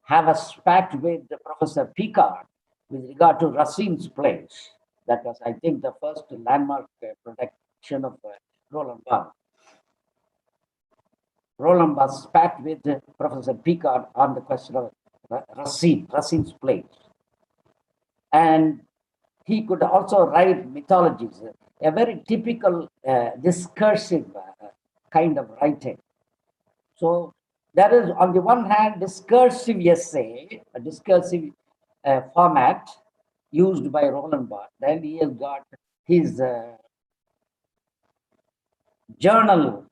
have a spat with Professor Picard with regard to Racine's plays. That was, I think, the first landmark production of Roland Barthes. Roland Barthes spat with Professor Picard on the question of Racine's plays. And he could also write mythologies, a very typical discursive kind of writing. So there is, on the one hand, discursive essay, a discursive format used by Roland Barthes. Then he has got his journal,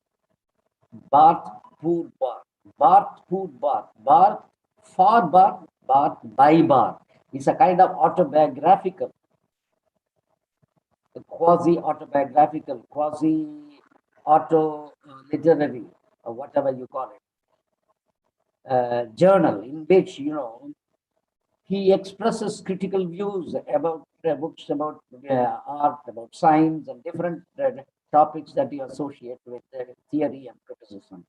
Barthes pour Barthes, Barthes pour Barthes, Barthes for Barthes, Barthes by Barthes. It's a kind of autobiographical, quasi-autobiographical, quasi-auto-literary, or whatever you call it, journal in which, he expresses critical views about books, about art, about science, and different topics that you associate with theory and criticism.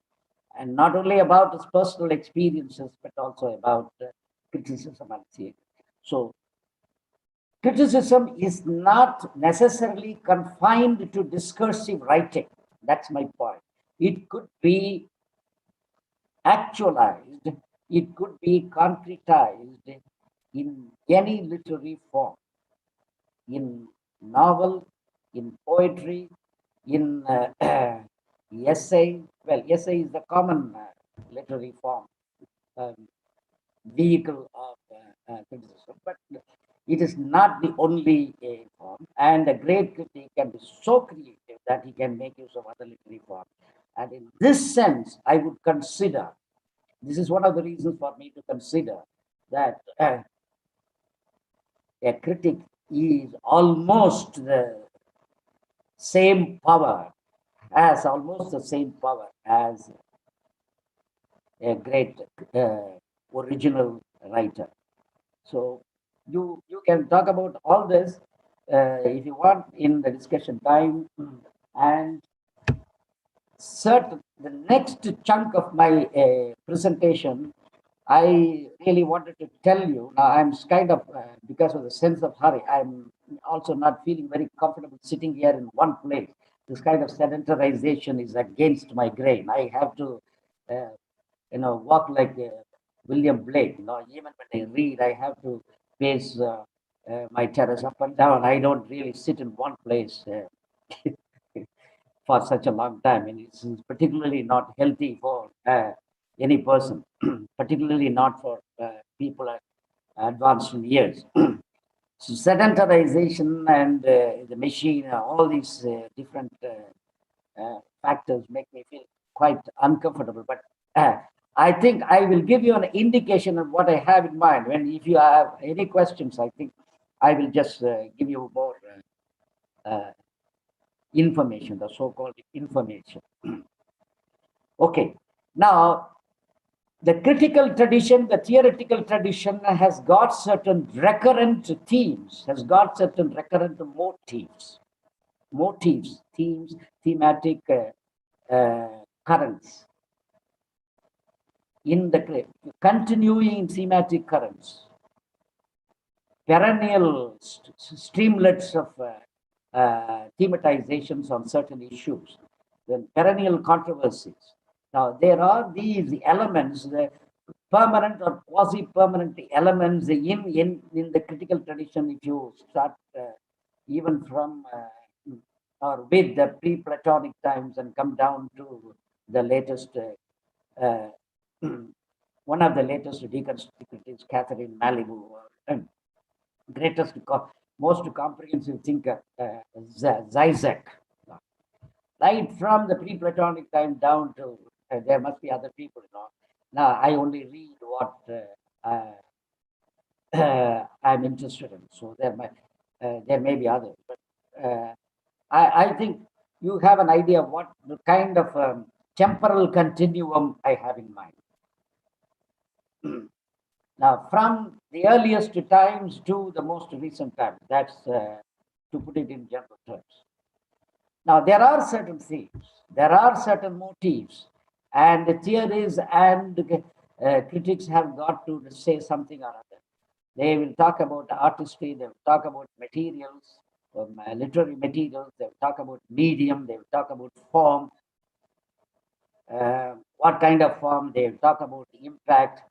And not only about his personal experiences, but also about criticism and theory. So, criticism is not necessarily confined to discursive writing. That's my point. It could be actualized, it could be concretized in any literary form, in novel, in poetry, in essay. Well, essay is the common literary form, vehicle of criticism, but it is not the only form. And a great critic can be so creative that he can make use of other literary forms. And in this sense, I would consider, this is one of the reasons for me to consider that a critic is almost the same power, as a great original writer. So you can talk about all this if you want in the discussion time. And the next chunk of my presentation, I really wanted to tell you. Now I'm kind of, because of the sense of hurry, I'm also not feeling very comfortable sitting here in one place. This kind of sedentarization is against my grain. I have to, walk like William Blake. Even when I read, I have to pace my terrace up and down. I don't really sit in one place for such a long time, and it's particularly not healthy for any person, particularly not for people advanced in years. So sedentarization and the machine, all these different factors make me feel quite uncomfortable. But I think I will give you an indication of what I have in mind. When if you have any questions, I think I will just give you more information, the so-called information. Okay, now the critical tradition, the theoretical tradition has got certain recurrent themes, has got certain recurrent motives, themes, thematic currents. In the continuing thematic currents, perennial streamlets of thematizations on certain issues, then perennial controversies. Now, there are these elements, the permanent or quasi-permanent elements in the critical tradition. If you start even from or with the pre-Platonic times and come down to the latest, one of the latest deconstructives, Catherine Malibu, greatest, most comprehensive thinker, Zizek. Right from the pre-Platonic time down to, there must be other people, Now, I only read what I'm interested in. So there may be others, but I think you have an idea of what the kind of temporal continuum I have in mind. Now, from the earliest times to the most recent times, that's to put it in general terms. Now, there are certain themes, there are certain motifs, and the theories and critics have got to say something or other. They will talk about artistry, they will talk about materials, literary materials, they will talk about medium, they will talk about form, what kind of form, they will talk about impact.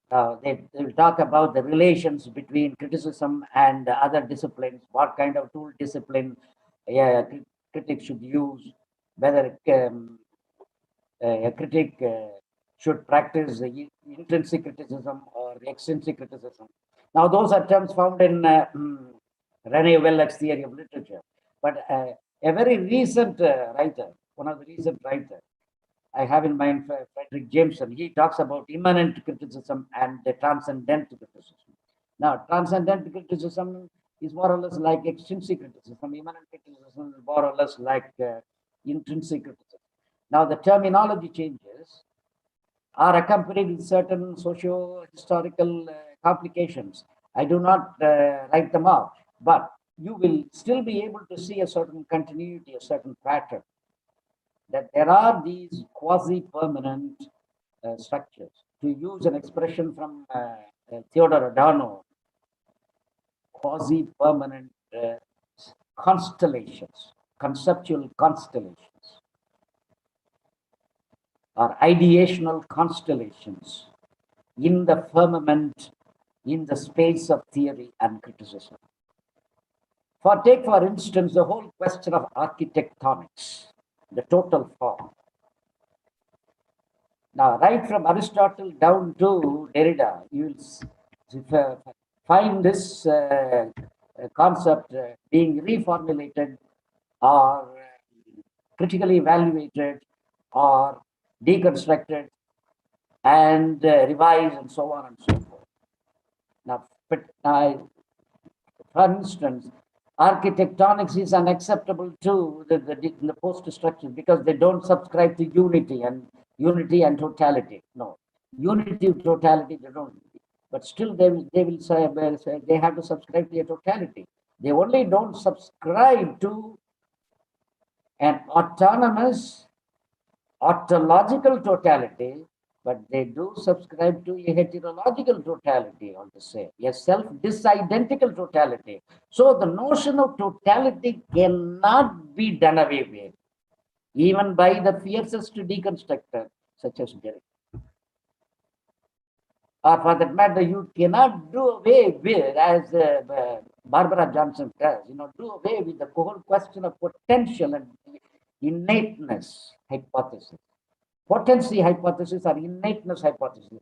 They will talk about the relations between criticism and other disciplines, what kind of tool discipline critics should use, whether a critic should practice intrinsic criticism or extrinsic criticism. Now, those are terms found in René Welleck's theory of literature. But a very recent writer, one of the recent writers, I have in mind Frederick Jameson. He talks about immanent criticism and the transcendent criticism. Now, transcendent criticism is more or less like extrinsic criticism. Immanent criticism is more or less like intrinsic criticism. Now, the terminology changes are accompanied with certain socio-historical complications. I do not write them out, but you will still be able to see a certain continuity, a certain pattern, that there are these quasi-permanent structures. To use an expression from Theodor Adorno, quasi-permanent constellations, conceptual constellations, or ideational constellations in the firmament, in the space of theory and criticism. Take, for instance, the whole question of architectonics, the total form. Now, right from Aristotle down to Derrida, you will find this concept being reformulated or critically evaluated or deconstructed and revised and so on and so forth. Now, for instance, architectonics is unacceptable to the post-structure because they don't subscribe to unity and totality. No, unity, totality, they don't. But still, they will say they have to subscribe to a totality. They only don't subscribe to an autonomous, ontological totality, but they do subscribe to a heterological totality, or to say, a self-disidentical totality. So the notion of totality cannot be done away with, even by the fiercest deconstructor, such as Derrida. or for that matter, you cannot do away with, as Barbara Johnson does, do away with the whole question of potential and innateness hypothesis. Potency hypothesis or innateness hypothesis.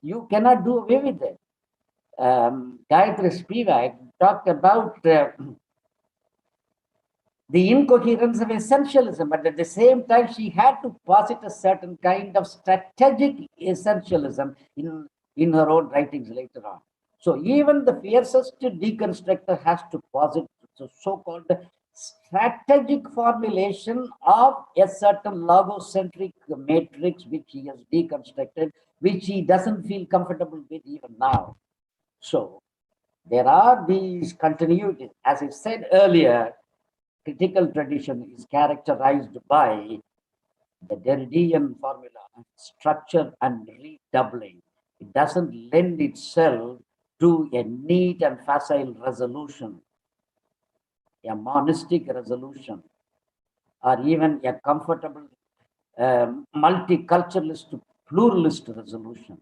You cannot do away with it. Gayatri Spivak talked about the incoherence of essentialism, but at the same time, she had to posit a certain kind of strategic essentialism in her own writings later on. So even the fiercest deconstructor has to posit the so-called strategic formulation of a certain logocentric matrix which he has deconstructed, which he doesn't feel comfortable with even now. So there are these continuities. As I said earlier, critical tradition is characterized by the Derridean formula of structure and redoubling. It doesn't lend itself to a neat and facile resolution, a monistic resolution, or even a comfortable multiculturalist, pluralist resolution.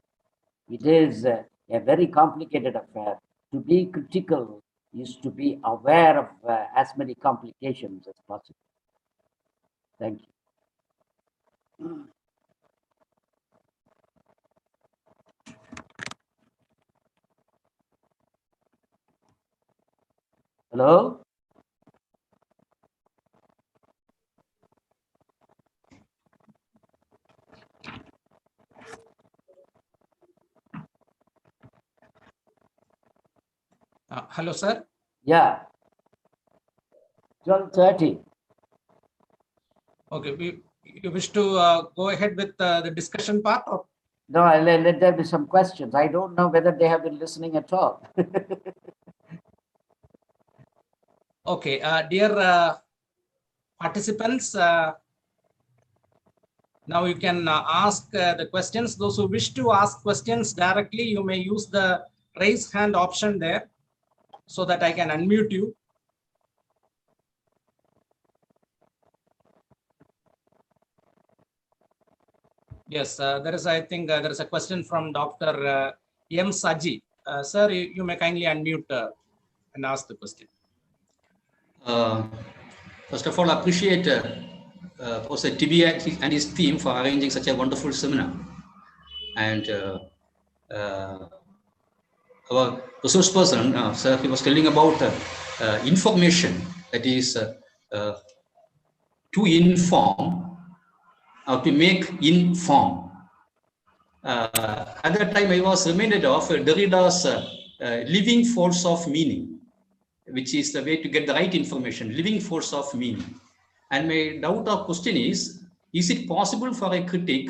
It is a very complicated affair. To be critical is to be aware of as many complications as possible. Thank you. Hello? Hello, sir. Yeah. 12:30. Okay, you wish to go ahead with the discussion part? Or? No, let there be some questions. I don't know whether they have been listening at all. Okay, dear participants, now you can ask the questions. Those who wish to ask questions directly, you may use the raise hand option there so that I can unmute you. Yes, I think there is a question from Dr. M. Saji. Sir, you may kindly unmute and ask the question. First of all, I appreciate Professor TB and his team for arranging such a wonderful seminar. And our resource person, sir, he was telling about information, that is to inform or to make inform. At that time, I was reminded of Derrida's living force of meaning, which is the way to get the right information, living force of meaning. And my doubt or question is it possible for a critic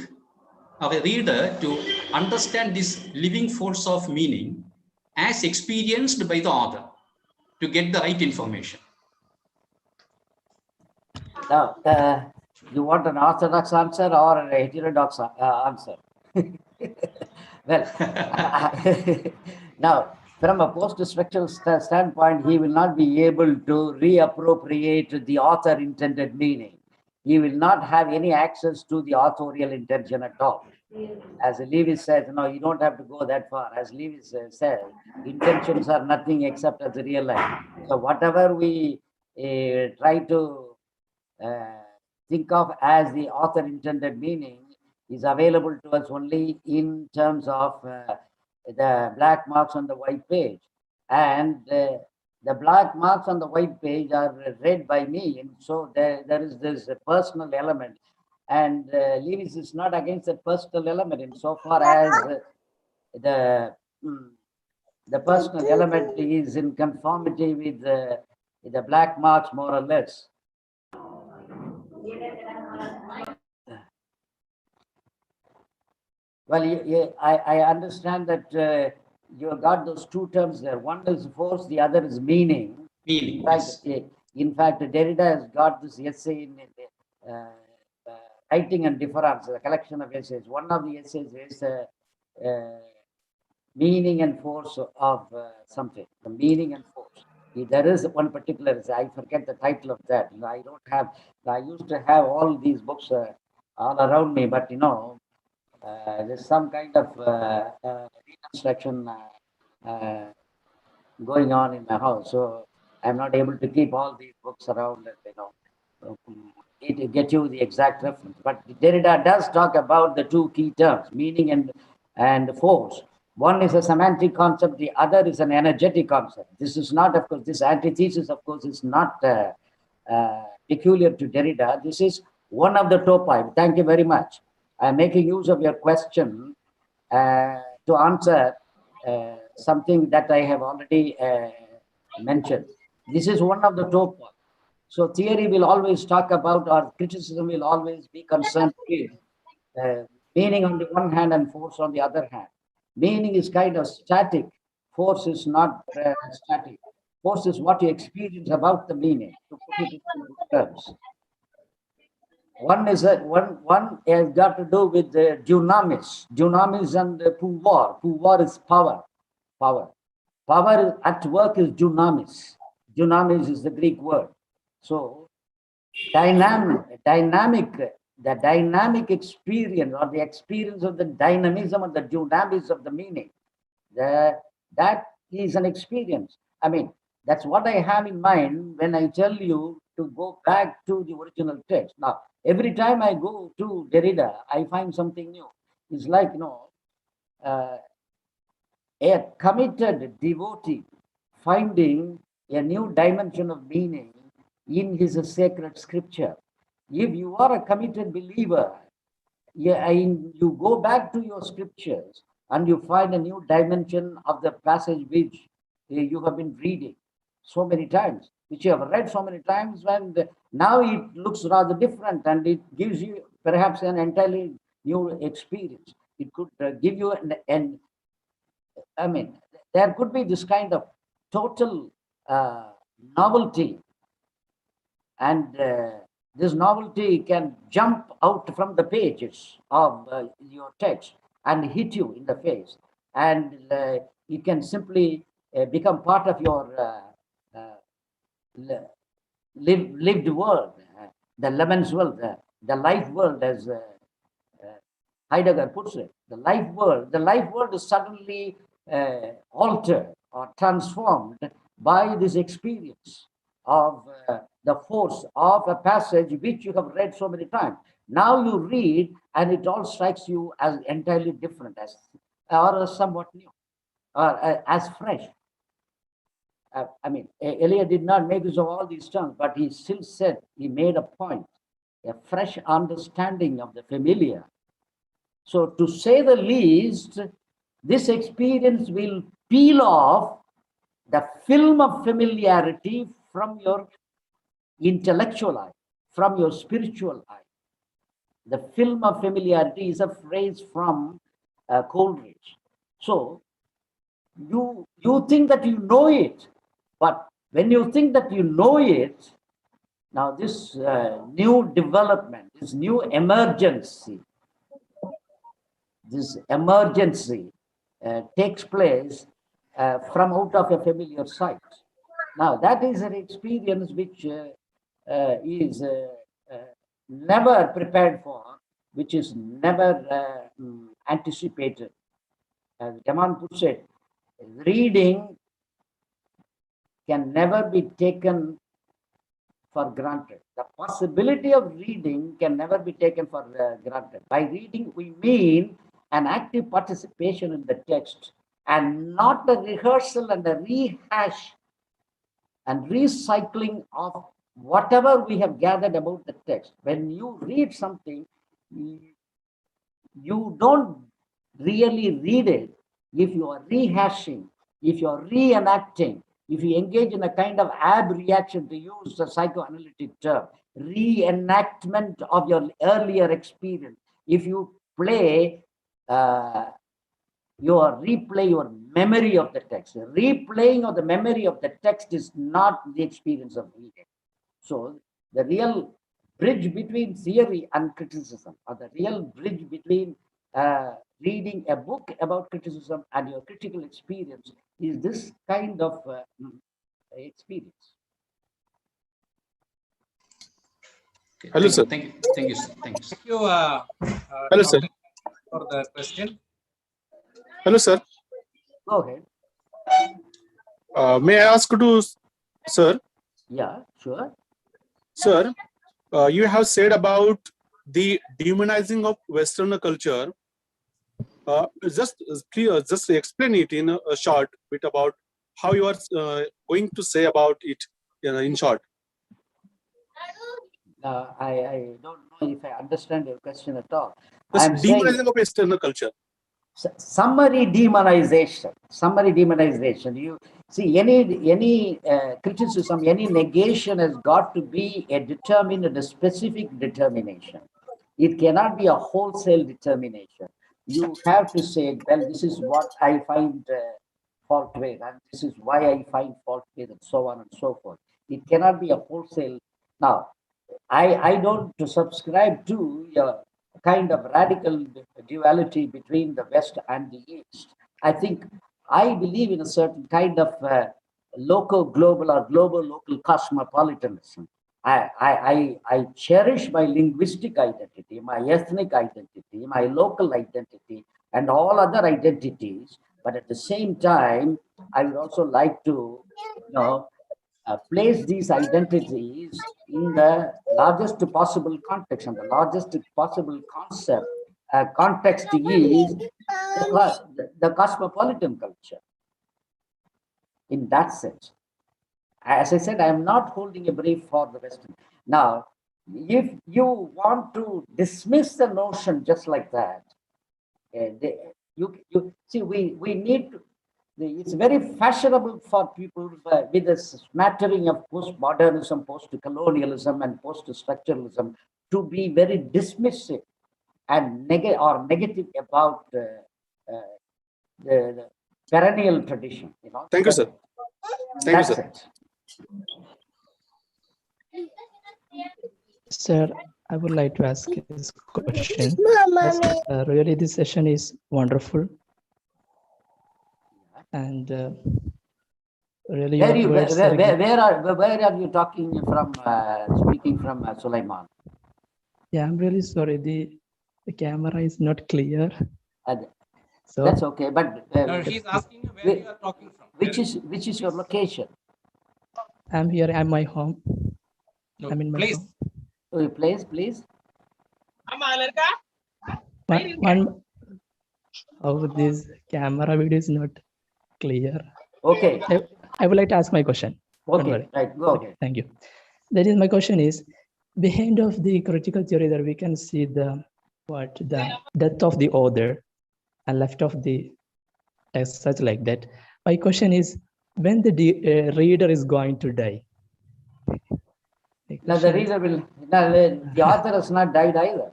or a reader to understand this living force of meaning as experienced by the author to get the right information? Now, you want an orthodox answer or a heterodox answer? Well, now, from a post-structural standpoint, he will not be able to reappropriate the author intended meaning. He will not have any access to the authorial intention at all. As Lewis says, no, you don't have to go that far. As Lewis says, intentions are nothing except as a real life. So whatever we try to think of as the author intended meaning is available to us only in terms of the black marks on the white page. And the black marks on the white page are read by me. And so there is this personal element. And Lewis is not against the personal element insofar as the personal element is in conformity with the black marks, more or less. Well, I understand that you have got those two terms there. One is force, the other is meaning. Meaning, In fact, Derrida has got this essay in Writing and Difference, a collection of essays. One of the essays is meaning and force of something, the meaning and force. There is one particular, I forget the title of that. I used to have all these books all around me, but There's some kind of reconstruction going on in my house, so I'm not able to keep all these books around and get you the exact reference. But Derrida does talk about the two key terms, meaning and force. One is a semantic concept, the other is an energetic concept. This is not, of course, this antithesis, of course, is not peculiar to Derrida. This is one of the topi. Thank you very much. I'm making use of your question to answer something that I have already mentioned. This is one of the topi. So theory will always talk about, or criticism will always be concerned with meaning on the one hand and force on the other hand. Meaning is kind of static. Force is not static. Force is what you experience about the meaning, to put it in simple terms. One is one has got to do with the dunamis and the pouvoir. Pouvoir is power. Power at work is dunamis. Dunamis is the Greek word. So the dynamic experience, or the experience of the dynamism and the dynamics of the meaning, that is an experience. I mean, that's what I have in mind when I tell you to go back to the original text. Now, every time I go to Derrida, I find something new. It's like, a committed devotee finding a new dimension of meaning in his sacred scripture. If you are a committed believer, you go back to your scriptures and you find a new dimension of the passage which you have been reading so many times, which you have read so many times, and now it looks rather different and it gives you perhaps an entirely new experience. It could give you I mean, there could be this kind of total novelty, and this novelty can jump out from the pages of your text and hit you in the face, and it can simply become part of your lived world, the Lemon's world, the life world, as Heidegger puts it. The life world is suddenly altered or transformed by this experience of the force of a passage which you have read so many times. Now you read and it all strikes you as entirely different, or somewhat new, or as fresh. I mean, Elia did not make use of all these terms, but he still said, he made a point, a fresh understanding of the familiar. So to say the least, this experience will peel off the film of familiarity from your intellectual eye, from your spiritual eye. The film of familiarity is a phrase from Coleridge. So you think that you know it, but when you think that you know it, now this new development, this new emergency, takes place from out of a familiar sight. Now that is an experience which is never prepared for, which is never anticipated. As Jaman puts it, reading can never be taken for granted. The possibility of reading can never be taken for granted. By reading, we mean an active participation in the text, and not a rehearsal and a rehash and recycling of whatever we have gathered about the text. When you read something, you don't really read it if you are rehashing, if you are reenacting, if you engage in a kind of ab-reaction, to use the psychoanalytic term, reenactment of your earlier experience. If you replay your memory of the text. Replaying of the memory of the text is not the experience of reading. So the real bridge between theory and criticism, or the real bridge between reading a book about criticism and your critical experience, is this kind of experience. Okay, Hello, sir. Thank you. Thank you, sir. Thanks. Thank you, Hello, sir. for the question. Hello, sir. Go ahead. May I ask to, sir? Yeah, sure. Sir, you have said about the demonizing of Western culture. Just explain it in a short bit about how you are going to say about it in short. I don't know if I understand your question at all. Just I'm saying demonizing of Western culture. summary demonization. Summary demonization. You see, any criticism, any negation has got to be a determined and a specific determination. It cannot be a wholesale determination. You have to say, well, this is what I find fault with, and this is why I find fault with, and so on and so forth. It cannot be a wholesale. Now, I don't subscribe to a kind of radical duality between the West and the East. I think I believe in a certain kind of local, global, or global, local cosmopolitanism. I cherish my linguistic identity, my ethnic identity, my local identity, and all other identities. But at the same time, I would also like to, place these identities in the largest possible context, and the largest possible context is the cosmopolitan culture. In that sense, as I said, I am not holding a brief for the Western. Now, if you want to dismiss the notion just like that, you see, we need to. It's very fashionable for people with a smattering of postmodernism, post-colonialism, and post-structuralism to be very dismissive and negative about the perennial tradition. Thank you, sir. Thank you, sir. Sir, I would like to ask this question. Really, this session is wonderful. And really, where are you talking from? Speaking from Sulaiman. Yeah, I'm really sorry. The camera is not clear. So that's okay. But no, he's asking where you are talking from. Which is your location? I'm here. I'm my home. No, I'm in my please. home. Oh, please. Oh, this camera video is not clear. Okay. I would like to ask my question. Okay, right, go ahead. Thank you. That is my question is, behind of the critical theory that we can see the death of the author and left of the text, such like that. My question is, when the reader is going to die? Now the reader will, the author has not died either.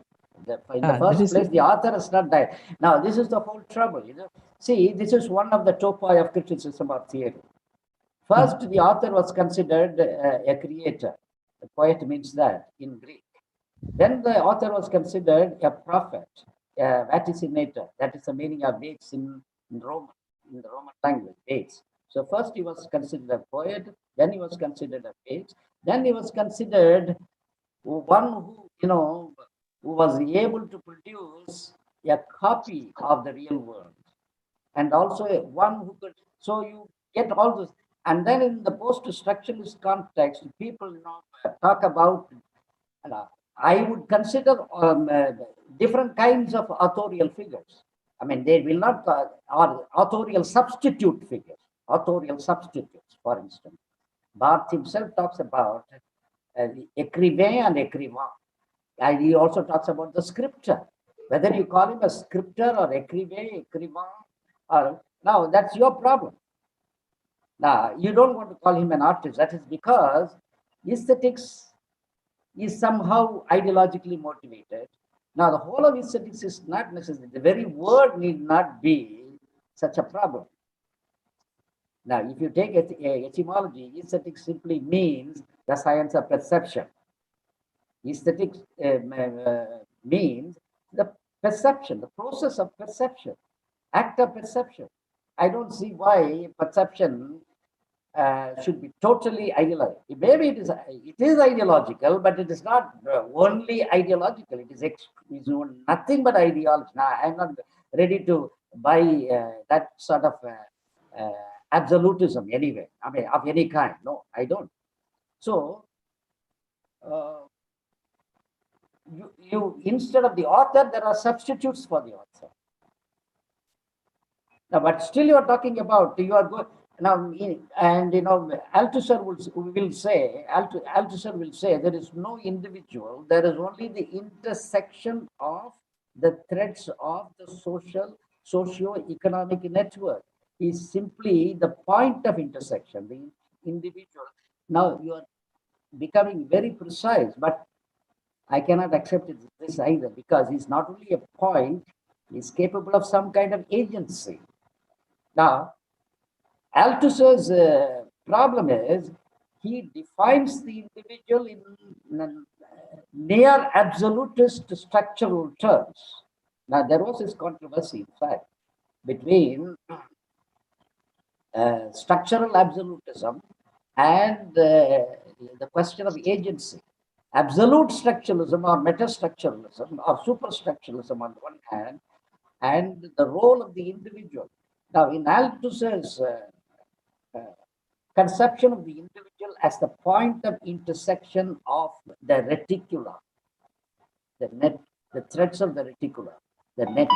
In the first place, the author has not died. Now, this is the whole trouble. See, this is one of the topoi of criticism of theory. First, the author was considered a creator. The poet means that in Greek. Then the author was considered a prophet, a vaticinator. That is the meaning of dates in Roman, in the Roman language, dates. So first he was considered a poet, then he was considered a date, then he was considered one who was able to produce a copy of the real world, and also one who could. So you get all this, and then in the post-structuralist context, people talk about. I would consider different kinds of authorial figures. I mean, they will not or authorial substitute figures, authorial substitutes, for instance. Barthes himself talks about the écrivain and écrivain. And he also talks about the scripter. Whether you call him a scripter or écrivain, or now that's your problem. Now, you don't want to call him an artist. That is because aesthetics is somehow ideologically motivated. Now, the whole of aesthetics is not necessary. The very word need not be such a problem. Now, if you take etymology, aesthetics simply means the science of perception. Aesthetics means the perception, the process of perception, act of perception. I don't see why perception should be totally ideological. Maybe it is ideological, but it is not only ideological. It is nothing but ideology. Now, I'm not ready to buy that sort of absolutism anyway. I mean, of any kind. No, I don't. So, you instead of the author, there are substitutes for the author. Now, but still, you are talking about you are going now, and Althusser will say Althusser will say there is no individual. There is only the intersection of the threads of the socio-economic network. Is simply the point of intersection, the individual. Now you are becoming very precise, but I cannot accept this either, because he's not only a point, he's capable of some kind of agency. Now, Althusser's problem is he defines the individual in near absolutist structural terms. Now, there was this controversy, in fact, between structural absolutism and the question of agency. Absolute structuralism or metastructuralism or superstructuralism on one hand, and the role of the individual. Now, in Althusser's conception of the individual as the point of intersection of the reticula, the threads of the reticula, the net,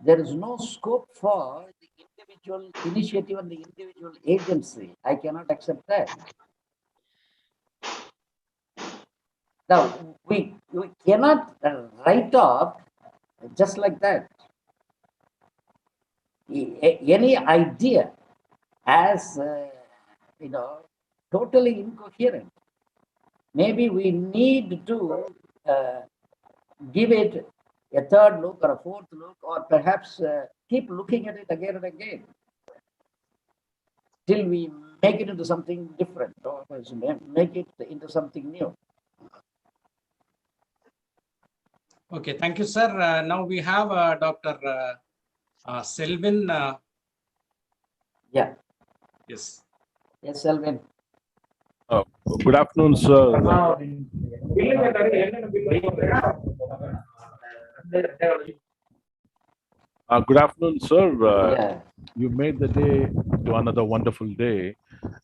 there is no scope for the individual initiative and the individual agency. I cannot accept that. Now, we cannot write off just like that any idea as totally incoherent. Maybe we need to give it a third look or a fourth look, or perhaps keep looking at it again and again till we make it into something different, or make it into something new. Okay, thank you, sir. Now we have Dr. Selvin. Yeah. Yes. Yes, Selvin. Good afternoon, sir. Good afternoon, sir. Yeah. You made the day to another wonderful day,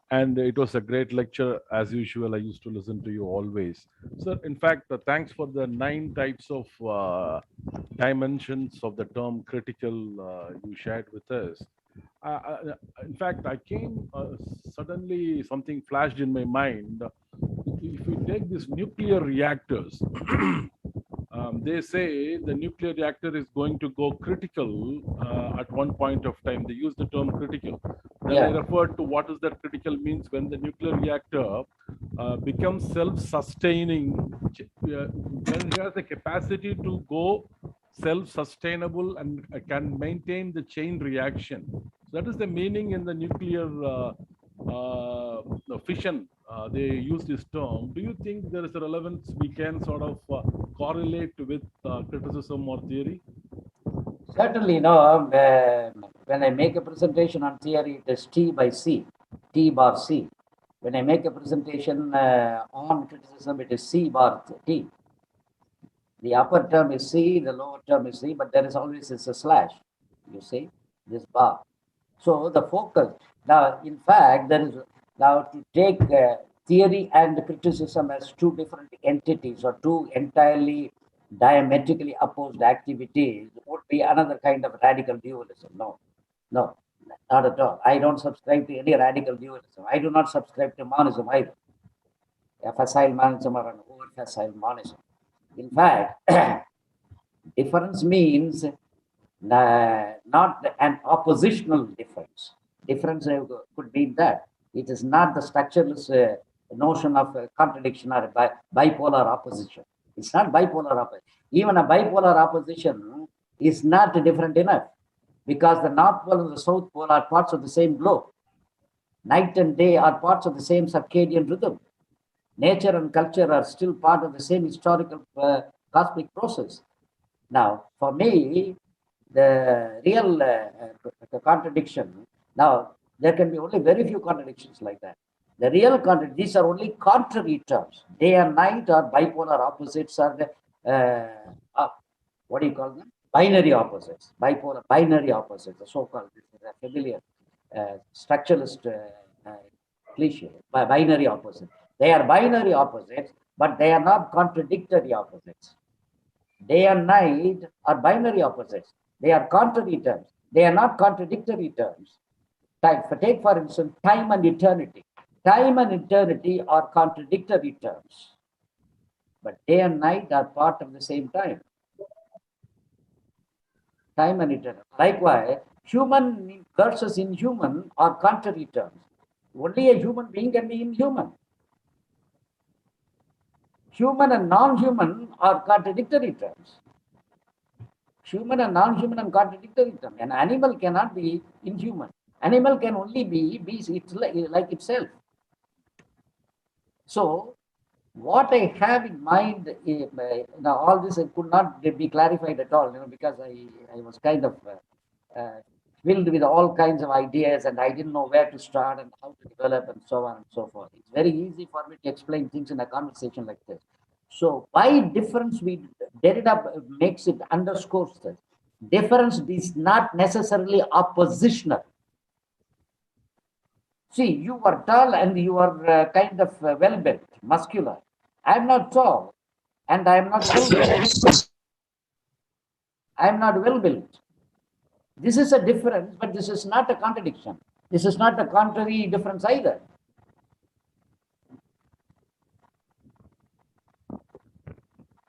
and it was a great lecture as usual. I used to listen to you always, sir. In fact, thanks for the 9 types of dimensions of the term critical you shared with us. In fact, I came suddenly something flashed in my mind. If we take these nuclear reactors, they say the nuclear reactor is going to go critical at one point of time. They use the term critical. Then I referred to what is that critical means when the nuclear reactor becomes self-sustaining, when it has the capacity to go self-sustainable and can maintain the chain reaction. So that is the meaning in the nuclear fission. They use this term. Do you think there is a relevance we can sort of correlate with criticism or theory? Certainly, when I make a presentation on theory, it is T by C, T bar C. When I make a presentation on criticism, it is C bar T. The upper term is C, the lower term is C, but there is always a slash, you see, this bar. So the focus, now, in fact, there is, now to take theory and criticism as 2 different entities or 2 entirely diametrically opposed activities would be another kind of radical dualism. No, not at all. I don't subscribe to any radical dualism. I do not subscribe to monism either, a facile monism or an over-facile monism. In fact, difference means not an oppositional difference. Difference could mean that it is not the structureless notion of contradiction or bipolar opposition. It's not bipolar opposition. Even a bipolar opposition is not different enough, because the North Pole and the South Pole are parts of the same globe. Night and day are parts of the same circadian rhythm. Nature and culture are still part of the same historical cosmic process. Now, for me, the real contradiction, now, There can be only very few contradictions like that. The real contradiction, these are only contrary terms. Day and night are bipolar opposites, are what do you call them? Binary opposites, bipolar, binary opposites, the so-called, this is a familiar structuralist cliche, by binary opposites. They are binary opposites, but they are not contradictory opposites. Day and night are binary opposites. They are contrary terms. They are not contradictory terms. Take, for instance, time and eternity. Time and eternity are contradictory terms, but day and night are part of the same time. Time and eternity. Likewise, human versus inhuman are contrary terms. Only a human being can be inhuman. Human and non-human are contradictory terms. Human and non-human are contradictory terms. An animal cannot be inhuman. Animal can only be it's like itself. So, what I have in mind, now all this could not be clarified at all, because I was kind of filled with all kinds of ideas, and I didn't know where to start and how to develop and so on and so forth. It's very easy for me to explain things in a conversation like this. So by difference, Derrida makes it, underscores that difference is not necessarily oppositional. See, you are tall and you are kind of well-built, muscular. I am not tall and I am not well-built. I am not well-built. This is a difference, but this is not a contradiction. This is not a contrary difference either.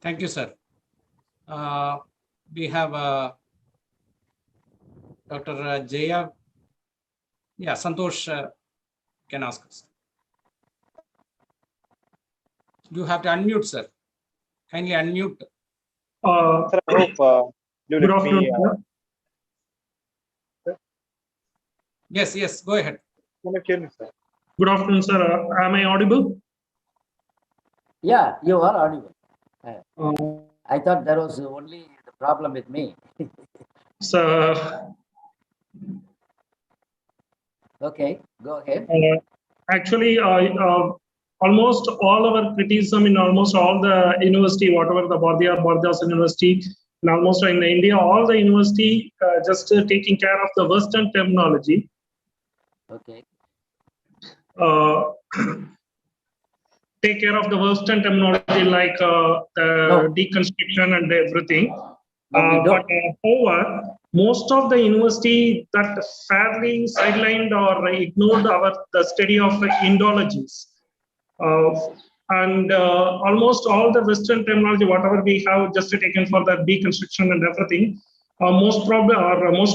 Thank you, sir. We have Dr. Jaya. Yeah, Santosh can ask us. You have to unmute, sir. Kindly unmute. Sir, I hope you Good let me. afternoon. Yes, go ahead. Can you hear me, sir? Good afternoon, sir. Am I audible? Yeah, you are audible. I thought there was only the problem with me. So, Okay, go ahead. actually, almost all our criticism in almost all the university, whatever the Bharathidasan University, and almost in India, all the university just taking care of the Western terminology. Okay. Take care of the Western terminology like the deconstruction and everything. But however, most of the university that fairly sidelined or ignored the study of Indologies. And almost all the Western terminology, whatever we have just taken for the deconstruction and everything, most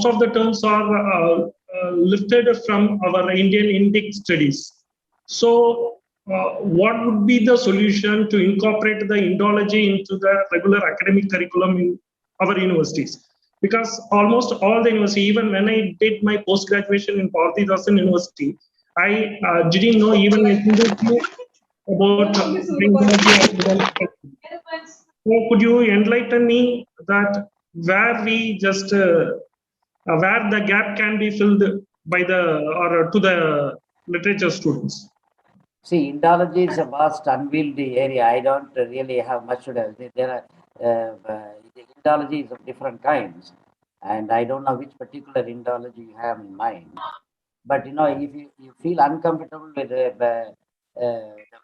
of the terms are lifted from our Indian Indic studies. So, what would be the solution to incorporate the Indology into the regular academic curriculum in our universities? Because almost all the university, even when I did my post-graduation in Bharathidasan University, I didn't know even a single thing about Indology. So could you enlighten me that where we just where the gap can be filled by the to the literature students? See, Indology is a vast, unwieldy area. I don't really have much to do. There are Indologies of different kinds, and I don't know which particular Indology you have in mind. But if you feel uncomfortable with the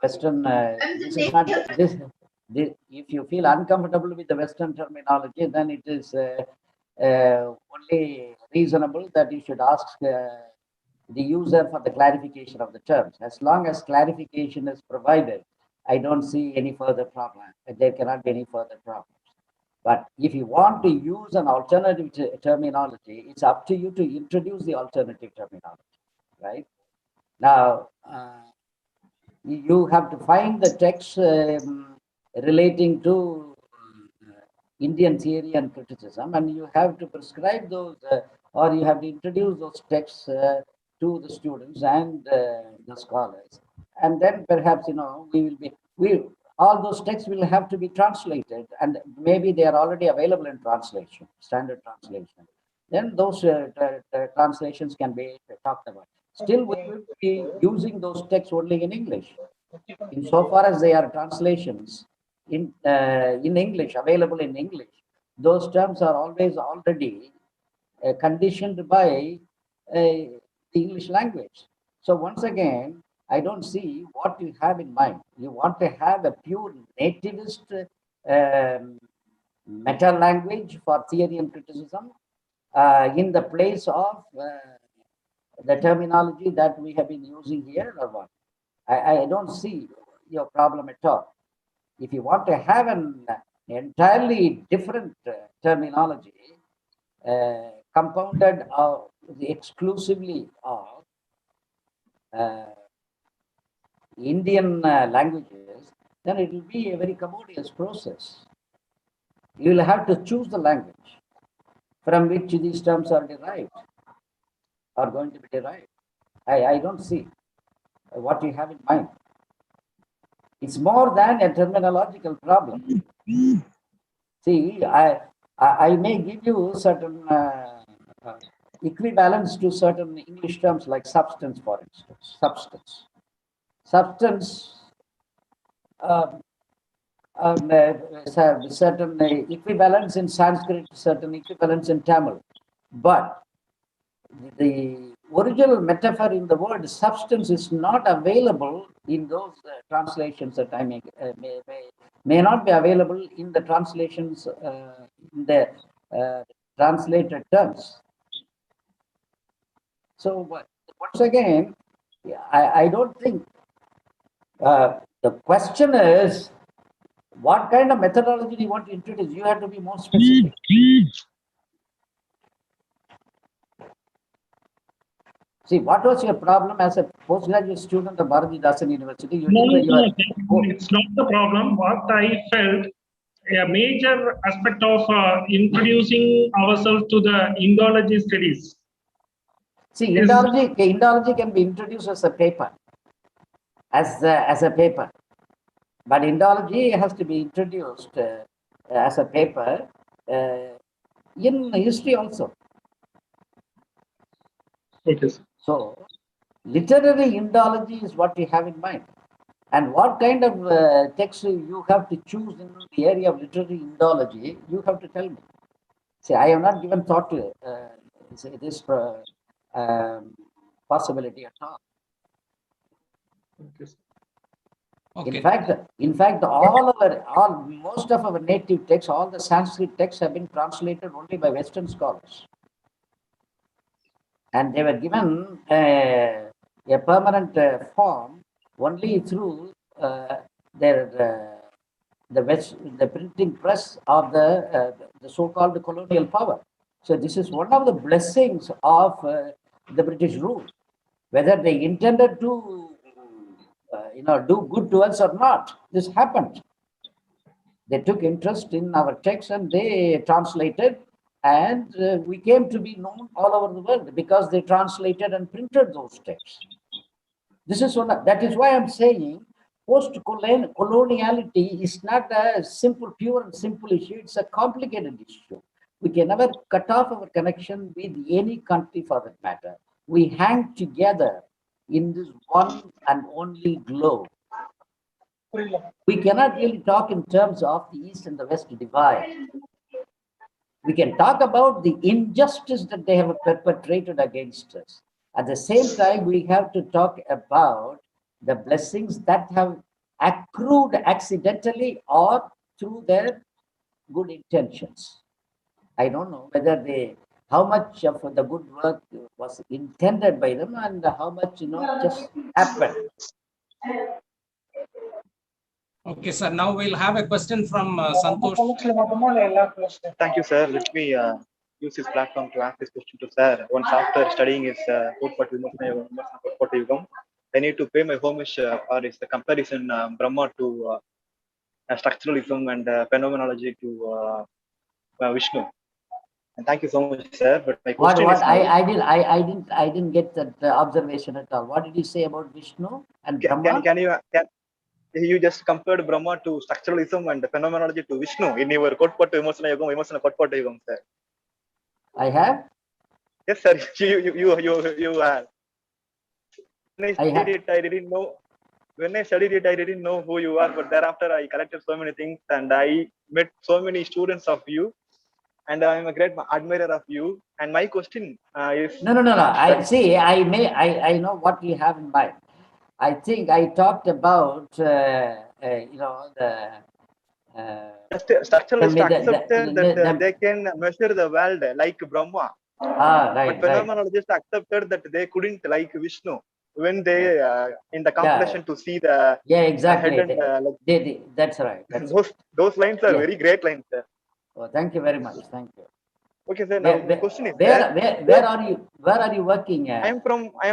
Western, this is not this. If you feel uncomfortable with the Western terminology, then it is only reasonable that you should ask the user for the clarification of the terms. As long as clarification is provided, I don't see any further problem. There cannot be any further problems. But if you want to use an alternative terminology, it's up to you to introduce the alternative terminology, right? Now, you have to find the text relating to Indian theory and criticism, and you have to prescribe those, or you have to introduce those texts to the students and the scholars. And then perhaps, all those texts will have to be translated, and maybe they are already available in translation, standard translation. Then those translations can be talked about. still we will be using those texts only in English. Insofar as they are translations in English, available in English, those terms are always already conditioned by the English language. So once again, I don't see what you have in mind. You want to have a pure nativist meta language for theory and criticism in the place of the terminology that we have been using here, or what? I don't see your problem at all. If you want to have an entirely different terminology, compounded exclusively of Indian languages, then it will be a very commodious process. You will have to choose the language from which these terms are derived, are going to be derived. I don't see what you have in mind. It's more than a terminological problem. See, I may give you certain equivalence to certain English terms like substance, for instance. Substance certain equivalence in Sanskrit, certain equivalence in Tamil. But the original metaphor in the word substance is not available in those translations that I make, may not be available in the translations, in the translated terms. So once again, I don't think the question is, what kind of methodology do you want to introduce? You have to be more specific. See, what was your problem as a postgraduate student at Bharathidasan University? It's not the problem. What I felt, a major aspect of introducing ourselves to the Indology studies. See, Indology can be introduced as a paper, as a paper. But Indology has to be introduced as a paper in history also. Okay. So, literary Indology is what you have in mind. And what kind of text you have to choose in the area of literary Indology, you have to tell me. See, I have not given thought to this possibility at all. Okay. Okay. In fact, most of our native texts, all the Sanskrit texts have been translated only by Western scholars. And they were given a permanent form only through the printing press of the so-called colonial power. So this is one of the blessings of the British rule, whether they intended to do good to us or not. This happened. They took interest in our text and they translated, and we came to be known all over the world because they translated and printed those texts. This is that is why I'm saying post-coloniality is not a pure and simple issue. It's a complicated issue. We can never cut off our connection with any country for that matter. We hang together in this one and only globe. We cannot really talk in terms of the East and the West divide. We can talk about the injustice that they have perpetrated against us. At the same time, we have to talk about the blessings that have accrued accidentally or through their good intentions. I don't know whether how much of the good work was intended by them and how much just happened. Okay, sir. Now we'll have a question from Santosh. Thank you, sir. Let me use this platform to ask this question to sir. Once after studying his Yugam, I need to pay my homage or is the comparison Brahma to structuralism and phenomenology to Vishnu. And thank you so much, sir. But my question is, I didn't get that observation at all. What did you say about Vishnu and Brahma? You just compared Brahma to structuralism and phenomenology to Vishnu in your Kotpattu Vimarsana Yugam, sir. I have? Yes, sir. You have. I studied it, I didn't know. When I studied it, I didn't know who you are. But thereafter, I collected so many things, and I met so many students of you, and I'm a great admirer of you. And my question is no. I see. I know what you have in mind. I think I talked about the structuralists accepted that they can measure the world like Brahma. Right, but phenomenologists accepted that they couldn't like Vishnu when they in the competition to see the exactly. head and that's right. Those lines are very great lines, sir. Oh, thank you very much. Thank you. Okay, sir. Now the question is, where are you working at? I am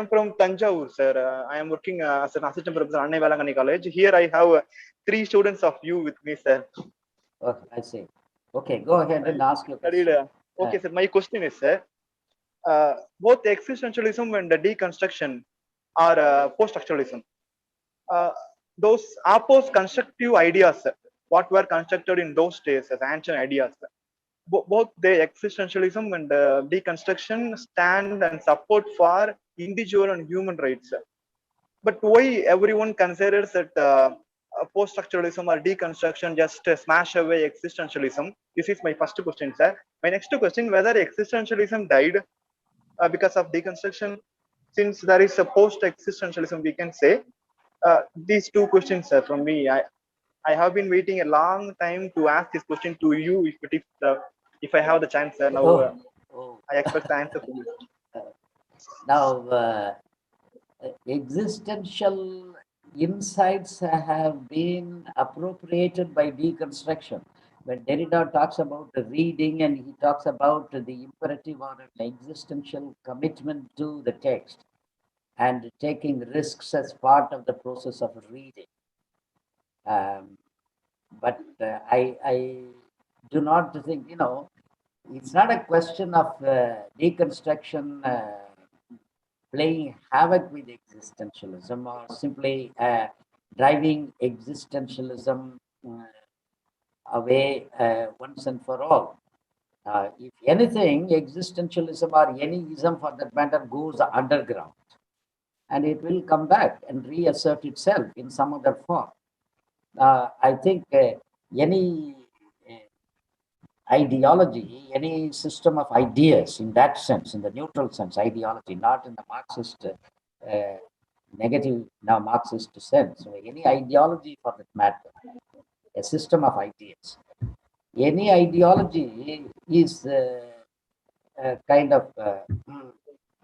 from Tanjavur, sir. I am working as an assistant professor at Anna Velangani College. Here I have 3 students of you with me, sir. Oh, I see. Okay, go ahead and ask your question. Okay, sir. My question is, sir, both existentialism and deconstruction are post-structuralism. Those oppose constructive ideas, what were constructed in those days as ancient ideas. Both the existentialism and deconstruction stand and support for individual and human rights. But why everyone considers that post-structuralism or deconstruction just smash away existentialism? This is my first question, sir. My next question, whether existentialism died because of deconstruction, since there is a post-existentialism, we can say. These 2 questions from me. I have been waiting a long time to ask this question to you. If I have the chance, now I expect the answer from you. Now, existential insights have been appropriated by deconstruction. When Derrida talks about the reading and he talks about the imperative or an existential commitment to the text and taking risks as part of the process of reading. But I do not think, it's not a question of deconstruction playing havoc with existentialism or simply driving existentialism away once and for all. If anything, existentialism or any ism for that matter goes underground and it will come back and reassert itself in some other form. I think any ideology, any system of ideas in that sense, in the neutral sense, ideology, not in the Marxist, negative, now Marxist sense, so any ideology for that matter, a system of ideas. Any ideology is kind of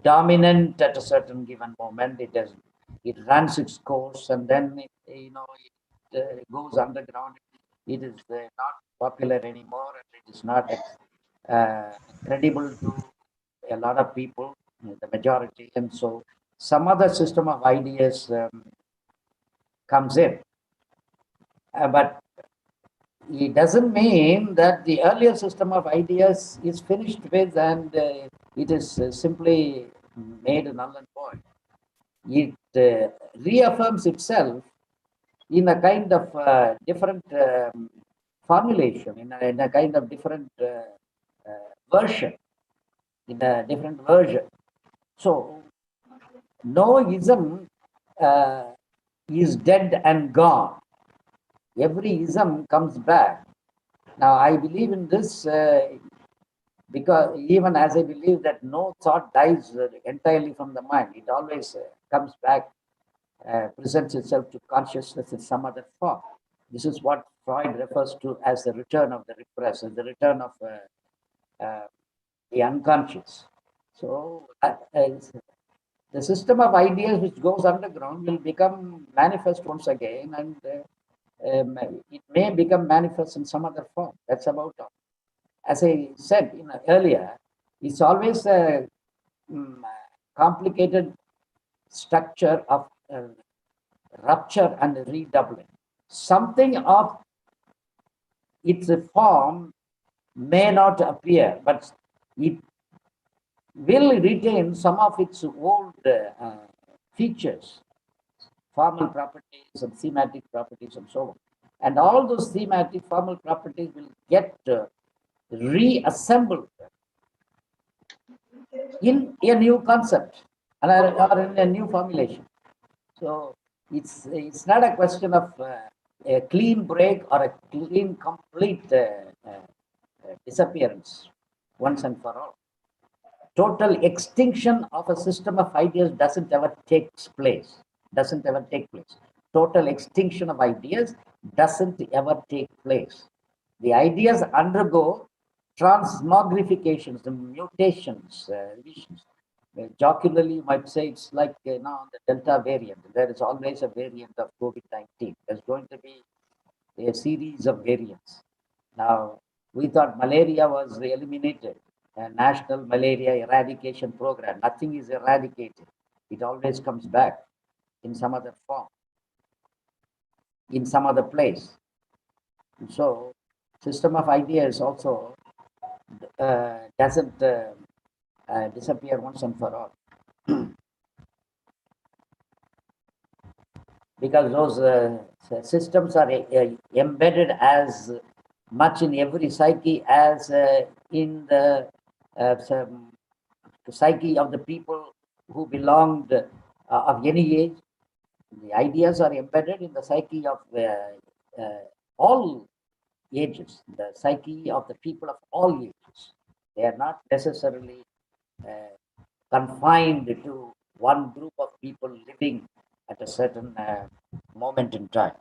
dominant at a certain given moment. It runs its course and then it goes underground. It is not popular anymore, and it is not credible to a lot of people, the majority, and so some other system of ideas comes in. But it doesn't mean that the earlier system of ideas is finished with and it is simply made null and void. It reaffirms itself in a kind of different formulation, in a kind of different version, in a different version. So, no ism is dead and gone. Every ism comes back. Now, I believe in this because even as I believe that no thought dies entirely from the mind, it always comes back, presents itself to consciousness in some other form. This is what Freud refers to as the return of the repressed, the return of the unconscious. So, the system of ideas which goes underground will become manifest once again, and it may become manifest in some other form. That's about all. As I said earlier, it's always a complicated structure of rupture and redoubling. Something of its form may not appear, but it will retain some of its old features, formal properties and thematic properties and so on. And all those thematic formal properties will get reassembled in a new concept or in a new formulation. So it's not a question of a clean break or a clean complete disappearance once and for all. Total extinction of a system of ideas doesn't ever take place. Total extinction of ideas doesn't ever take place. The ideas undergo transmogrifications, the mutations, revisions. Jocularly, you might say it's like the Delta variant. There is always a variant of COVID-19. There's going to be a series of variants. Now, we thought malaria was eliminated, a national malaria eradication program. Nothing is eradicated. It always comes back in some other form, in some other place. And so, system of ideas also doesn't disappear once and for all. Because those systems are embedded as much in every psyche as in the psyche of the people who belonged of any age. The ideas are embedded in the psyche of all ages, the psyche of the people of all ages. They are not necessarily confined to one group of people living at a certain moment in time.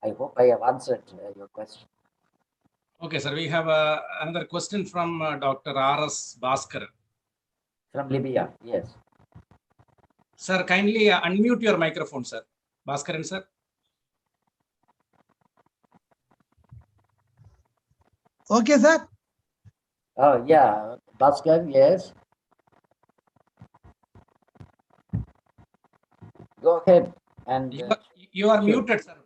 I hope I have answered your question. Okay, sir. We have another question from Dr. R.S. Bhaskar. From Libya, yes. Sir, kindly unmute your microphone, sir. Bhaskaran, sir. Okay, sir. Oh, yeah. Bhaskar, yes. Go ahead. And you are muted, sir.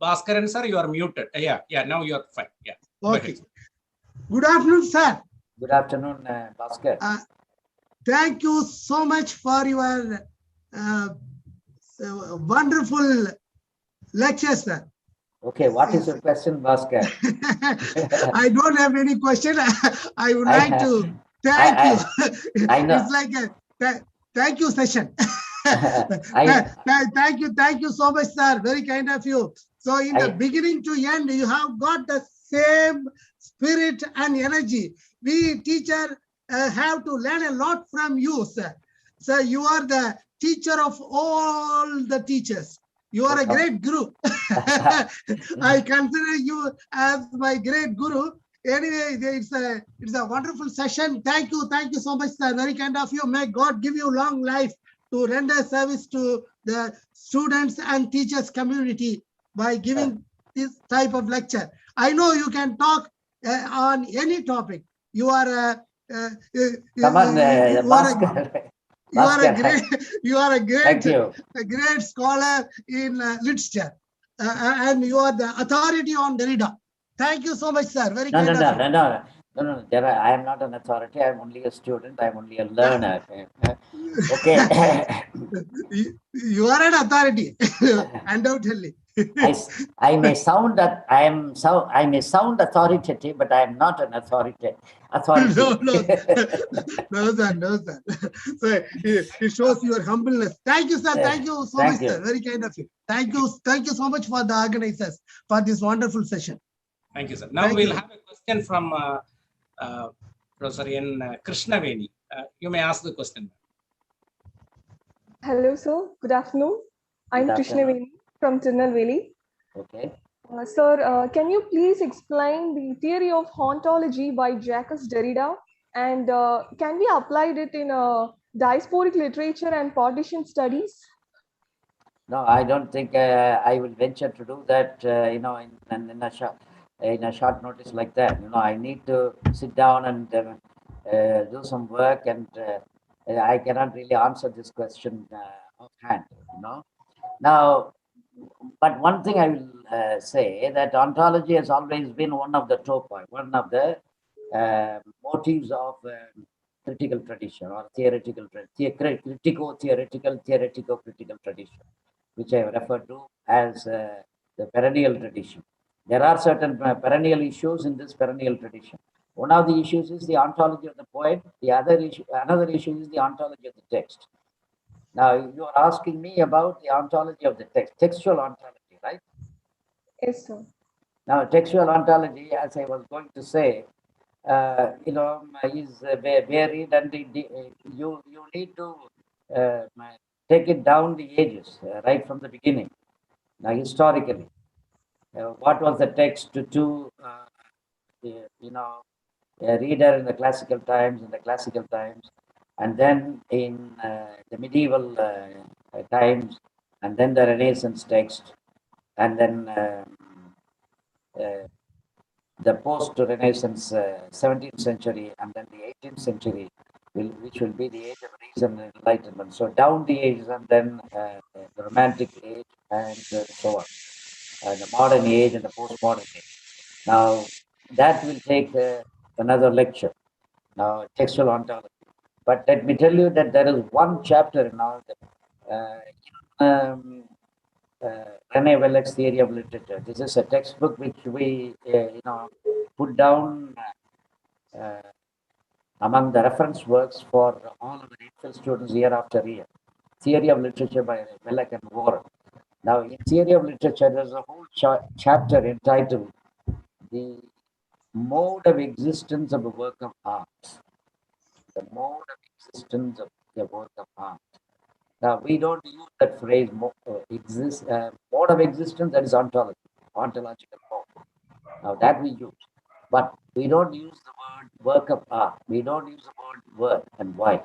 Bhaskaran, sir, you are muted. Yeah, now you are fine. Yeah. Okay. Good afternoon, sir. Good afternoon, Bhaskar. Thank you so much for your wonderful lecture, sir. Okay, what is your question, Bhaskar? I don't have any question. I would like to thank you. I know. It's like a thank you session. Thank you so much, sir. Very kind of you. So in the beginning to end, you have got the same spirit and energy. We teacher have to learn a lot from you, sir. So you are the teacher of all the teachers. You are a great guru. I consider you as my great guru. Anyway, it's a wonderful session. Thank you so much, sir. Very kind of you. May God give you long life to render service to the students and teachers community by giving this type of lecture. I know you can talk on any topic. You are you are a great scholar in literature, and you are the authority on Derrida. Thank you so much, sir. Very kind of you. No. I am not an authority. I am only a student. I am only a learner. Okay. You are an authority, undoubtedly. I may sound that I may sound authoritative, but I am not an authority. No, sir. So it shows your humbleness. Thank you, sir. Thank you so much, sir. Very kind of you. Thank you so much for the organizers for this wonderful session. Thank you, sir. Now we'll have a question from Professor N. Krishnaveni. You may ask the question. Hello, sir. Good afternoon. I'm Krishnaveni from Tirunelveli. Okay. Sir, can you please explain the theory of ontology by Jacques Derrida, and can we apply it in diasporic literature and partition studies? No, I don't think I will venture to do that. In a short notice like that. I need to sit down and do some work, and I cannot really answer this question offhand. Now, but one thing I will say that ontology has always been one of the one of the motives of critical tradition or critico-theoretical tradition, which I have referred to as the perennial tradition. There are certain perennial issues in this perennial tradition. One of the issues is the ontology of the poet. Another issue is the ontology of the text. Now, you are asking me about the ontology of the text, textual ontology, right? Yes, sir. Now, textual ontology, as I was going to say, is varied, and you need to take it down the ages, right from the beginning. Now, historically, what was the text to a reader in the classical times, and then in the medieval times, and then the Renaissance text, and then the post-Renaissance 17th century, and then the 18th century, which will be the age of reason and enlightenment. So down the ages, and then the Romantic age, and so on, the modern age and the postmodern age. Now, that will take another lecture. Now, textual ontology. But let me tell you that there is one chapter in all the René Welleck's Theory of Literature. This is a textbook which we, put down among the reference works for all of the medical students year after year. Theory of Literature by Welleck and Warren. Now, in Theory of Literature, there's a whole chapter entitled The Mode of Existence of a Work of Art. The mode of existence of the work of art. Now, we don't use that phrase, mode of existence, that is ontology, ontological mode. Now, that we use. But we don't use the word work of art. We don't use the word work. And why?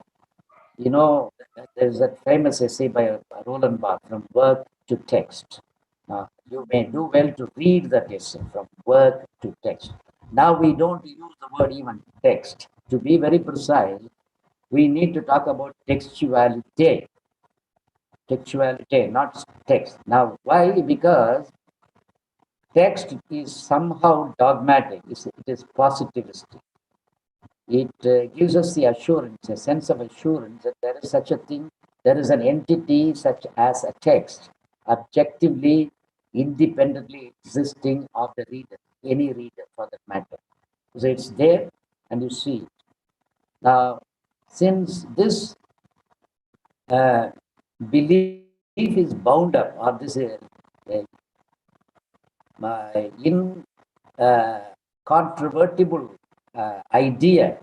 You know, there's that famous essay by Roland Barthes, From Work to Text. Now, you may do well to read that essay, From Work to Text. Now, we don't use the word even text. To be very precise, we need to talk about textuality. Textuality, not text. Now, why? Because text is somehow dogmatic. It is positivistic. It gives us the assurance, a sense of assurance that there is such a thing, there is an entity such as a text, objectively, independently existing of the reader, any reader for that matter. So it's there and you see it. Now, since this belief is bound up, or this incontrovertible idea,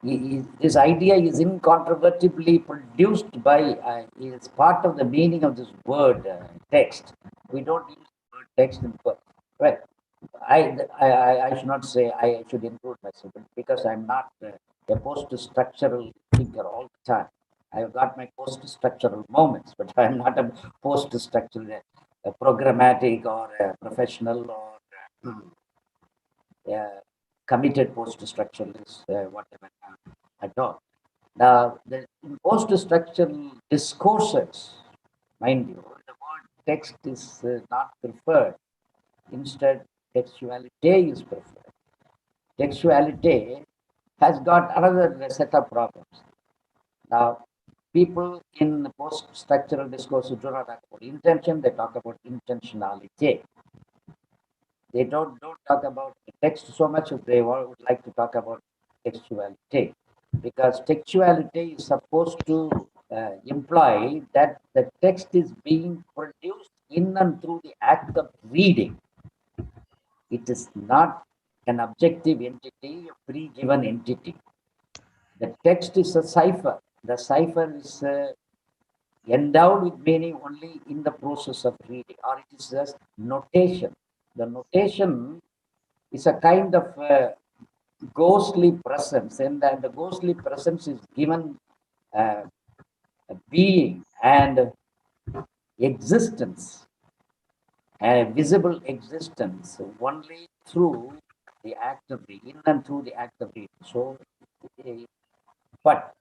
this idea is incontrovertibly produced by, is part of the meaning of this word text. We don't use the word text in the word. Well, I should not say I should include myself because I'm not a post-structural thinker all the time. I've got my post-structural moments, but I'm not a post-structural, programmatic or professional or committed post-structuralist, whatever at all. Now, the post-structural discourses, mind you, the word text is not preferred. Instead, textuality is preferred. Textuality has got another set of problems. Now, people in post-structural discourses do not talk about intention, they talk about intentionality. They don't talk about the text so much as they would like to talk about textuality. Because textuality is supposed to imply that the text is being produced in and through the act of reading. It is not an objective entity, a pre-given entity. The text is a cipher. The cipher is endowed with meaning only in the process of reading, or it is just notation. The notation is a kind of ghostly presence, and the ghostly presence is given a being and existence, a visible existence only through the act of reading and through the act of reading. So, but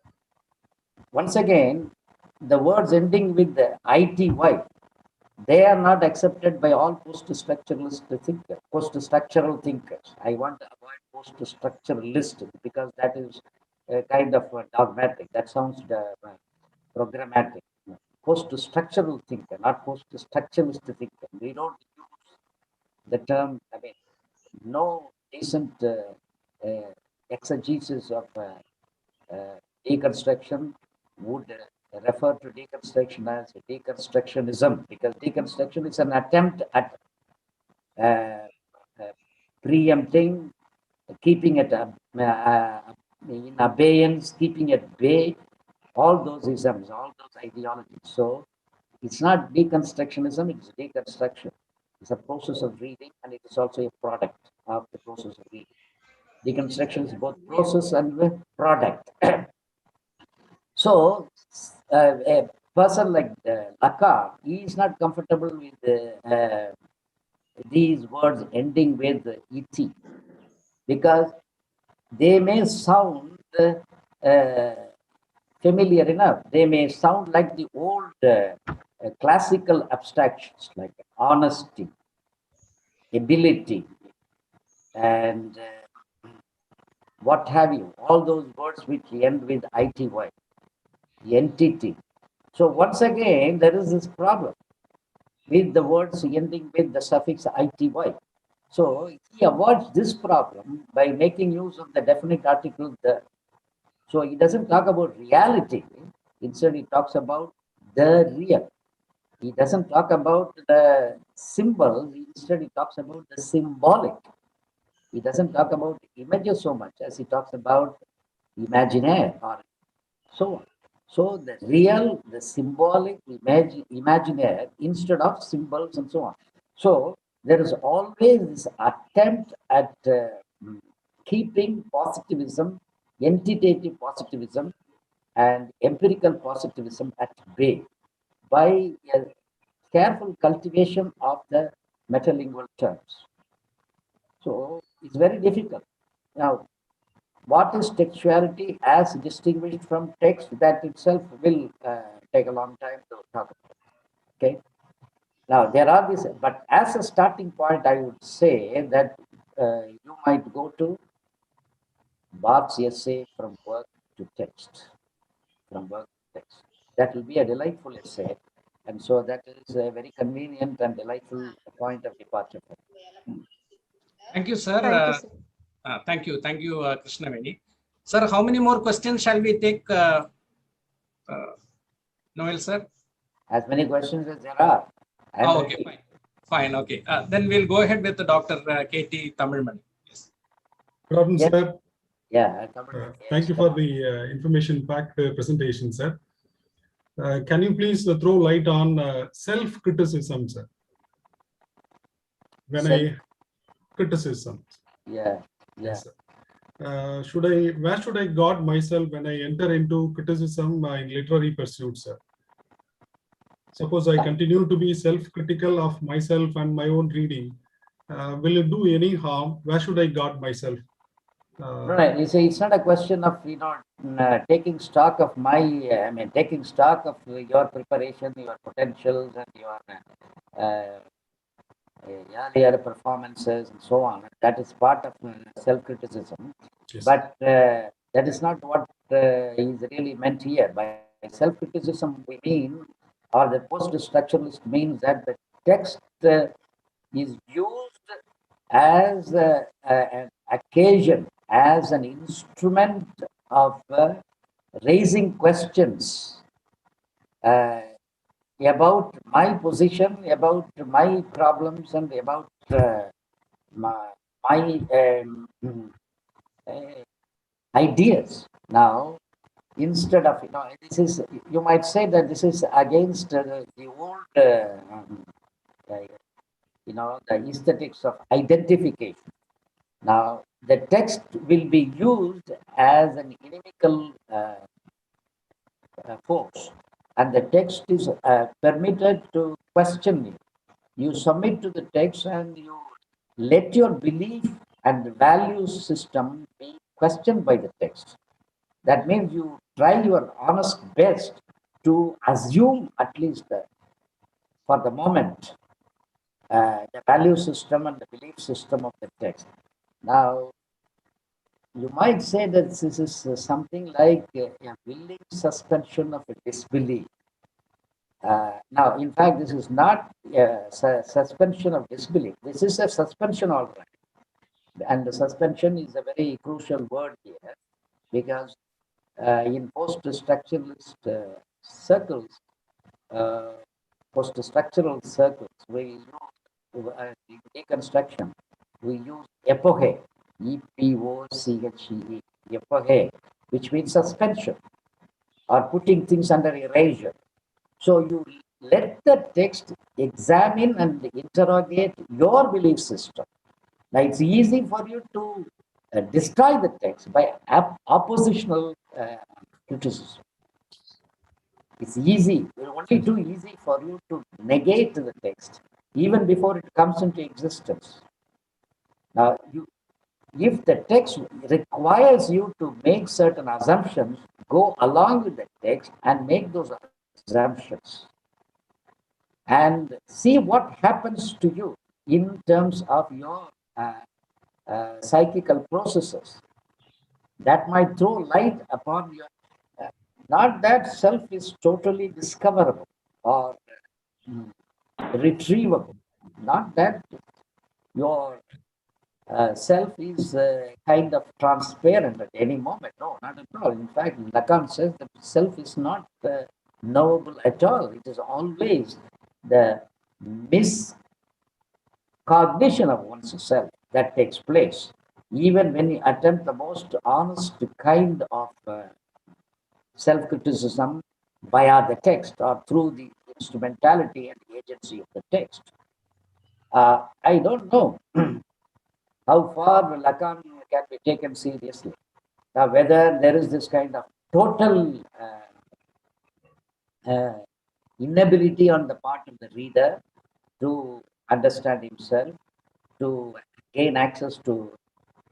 once again, the words ending with the ity, they are not accepted by all post-structuralist thinkers, post-structural thinkers. I want to avoid post-structuralist because that is a kind of dogmatic. That sounds programmatic. Post-structural thinker, not post-structuralist thinker. We don't use the term. I mean, no decent exegesis of deconstruction would refer to deconstruction as deconstructionism, because deconstruction is an attempt at preempting, keeping it in abeyance, keeping at bay all those isms, all those ideologies. So it's not deconstructionism, it's deconstruction. It's a process of reading, and it is also a product of the process of reading. Deconstruction is both process and product. So a person like Lacan, he is not comfortable with these words ending with et, because they may sound familiar enough. They may sound like the old classical abstractions like honesty, ability, and what have you, all those words which end with ity, entity. So once again, there is this problem with the words ending with the suffix ity. So he avoids this problem by making use of the definite article the. So he doesn't talk about reality. Instead, he talks about the real. He doesn't talk about the symbol. Instead, he talks about the symbolic. He doesn't talk about images so much as he talks about imaginaire or so on. So the real, the symbolic, imaginaire instead of symbols and so on. So there is always this attempt at keeping positivism, entitative positivism, and empirical positivism at bay by a careful cultivation of the metalingual terms. So it's very difficult. Now, what is textuality as distinguished from text? That itself will take a long time to talk about. Okay. Now, there are these, but as a starting point, I would say that you might go to Barth's essay From Work to Text. From Work to Text. That will be a delightful essay. And so that is a very convenient and delightful point of departure. Thank you, sir. Thank you, Thank you, Krishnaveni. Sir, how many more questions shall we take, Noel, sir? As many questions as there are. Okay, fine. Fine, okay. Then we'll go ahead with the Dr. K.T. Tamilmani. Yes. Good afternoon, Yes. sir. Yeah. Thank you for the information-packed presentation, sir. Can you please throw light on self-criticism, sir? Criticism. Yeah. Yes, sir. Where should I guard myself when I enter into criticism in literary pursuits, sir? Suppose I continue to be self-critical of myself and my own reading. Will it do any harm? Where should I guard myself? Right. You see, it's not a question of taking stock of taking stock of your preparation, your potentials, and your earlier performances, and so on. That is part of self-criticism. Yes. But that is not what is really meant here. By self-criticism, we mean, or the post-structuralist means that the text is used as an occasion, as an instrument of raising questions about my position, about my problems, and about my ideas. Now, instead of, this is, you might say that this is against the old, the aesthetics of identification. Now, the text will be used as an inimical force, and the text is permitted to question you. You submit to the text and you let your belief and value system be questioned by the text. That means you try your honest best to assume, at least for the moment, the value system and the belief system of the text. Now, you might say that this is something like a willing suspension of a disbelief. Now, in fact, this is not a suspension of disbelief. This is a suspension, all right. And the suspension is a very crucial word here, because in post-structuralist circles, post-structural circles, we use in deconstruction, we use epoche, E-P-O-C-H-E, epoche, which means suspension or putting things under erasure. So you let the text examine and interrogate your belief system. Now it's easy for you to destroy the text by oppositional criticism. It's easy, only too easy for you to negate the text even before it comes into existence. Now, if the text requires you to make certain assumptions, go along with the text and make those assumptions and see what happens to you in terms of your psychical processes. That might throw light upon your, not that self is totally discoverable or retrievable, not that your self is kind of transparent at any moment. No, not at all. In fact, Lacan says that self is not knowable at all. It is always the miscognition of one's self that takes place, even when you attempt the most honest kind of self-criticism via the text or through the instrumentality and the agency of the text. I don't know how far Lacan can be taken seriously. Now, whether there is this kind of total inability on the part of the reader to understand himself, to gain access to